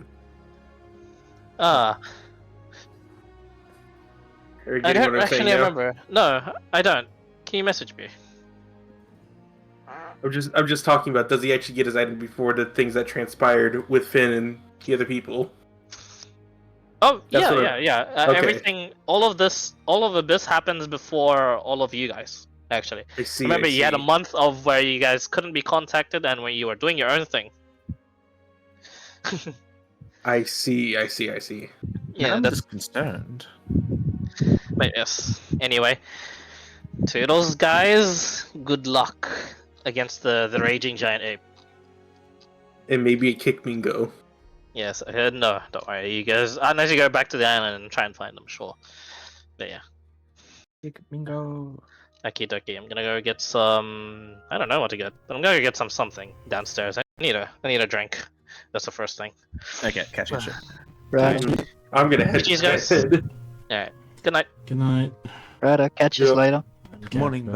Ah, Are you I getting don't what I'm saying actually now? remember. No, I don't. Can you message me? I'm just talking about, does he actually get his item before the things that transpired with Finn and the other people? Oh That's yeah, what yeah, I- yeah. okay. Everything, all of this happens before all of you guys. Actually, I see. remember I you had a see. month of where you guys couldn't be contacted and when you were doing your own thing. I see. Yeah, I'm that's just concerned. but yes. Anyway, toodles, guys. Good luck against the raging giant ape. And maybe a kick mingo. Yes, no, don't worry. You guys, unless you go back to the island and try and find them, sure. But yeah, Bingo. okie dokie. I'm gonna go get some. I don't know what to get, but I'm gonna go get something downstairs. I need a drink. That's the first thing. Okay, catch you. Right. I'm gonna head GG's, to guys. bed. All right. Good night. Good night. Right. I'll catch you Yeah. later. Okay, Morning, good bye.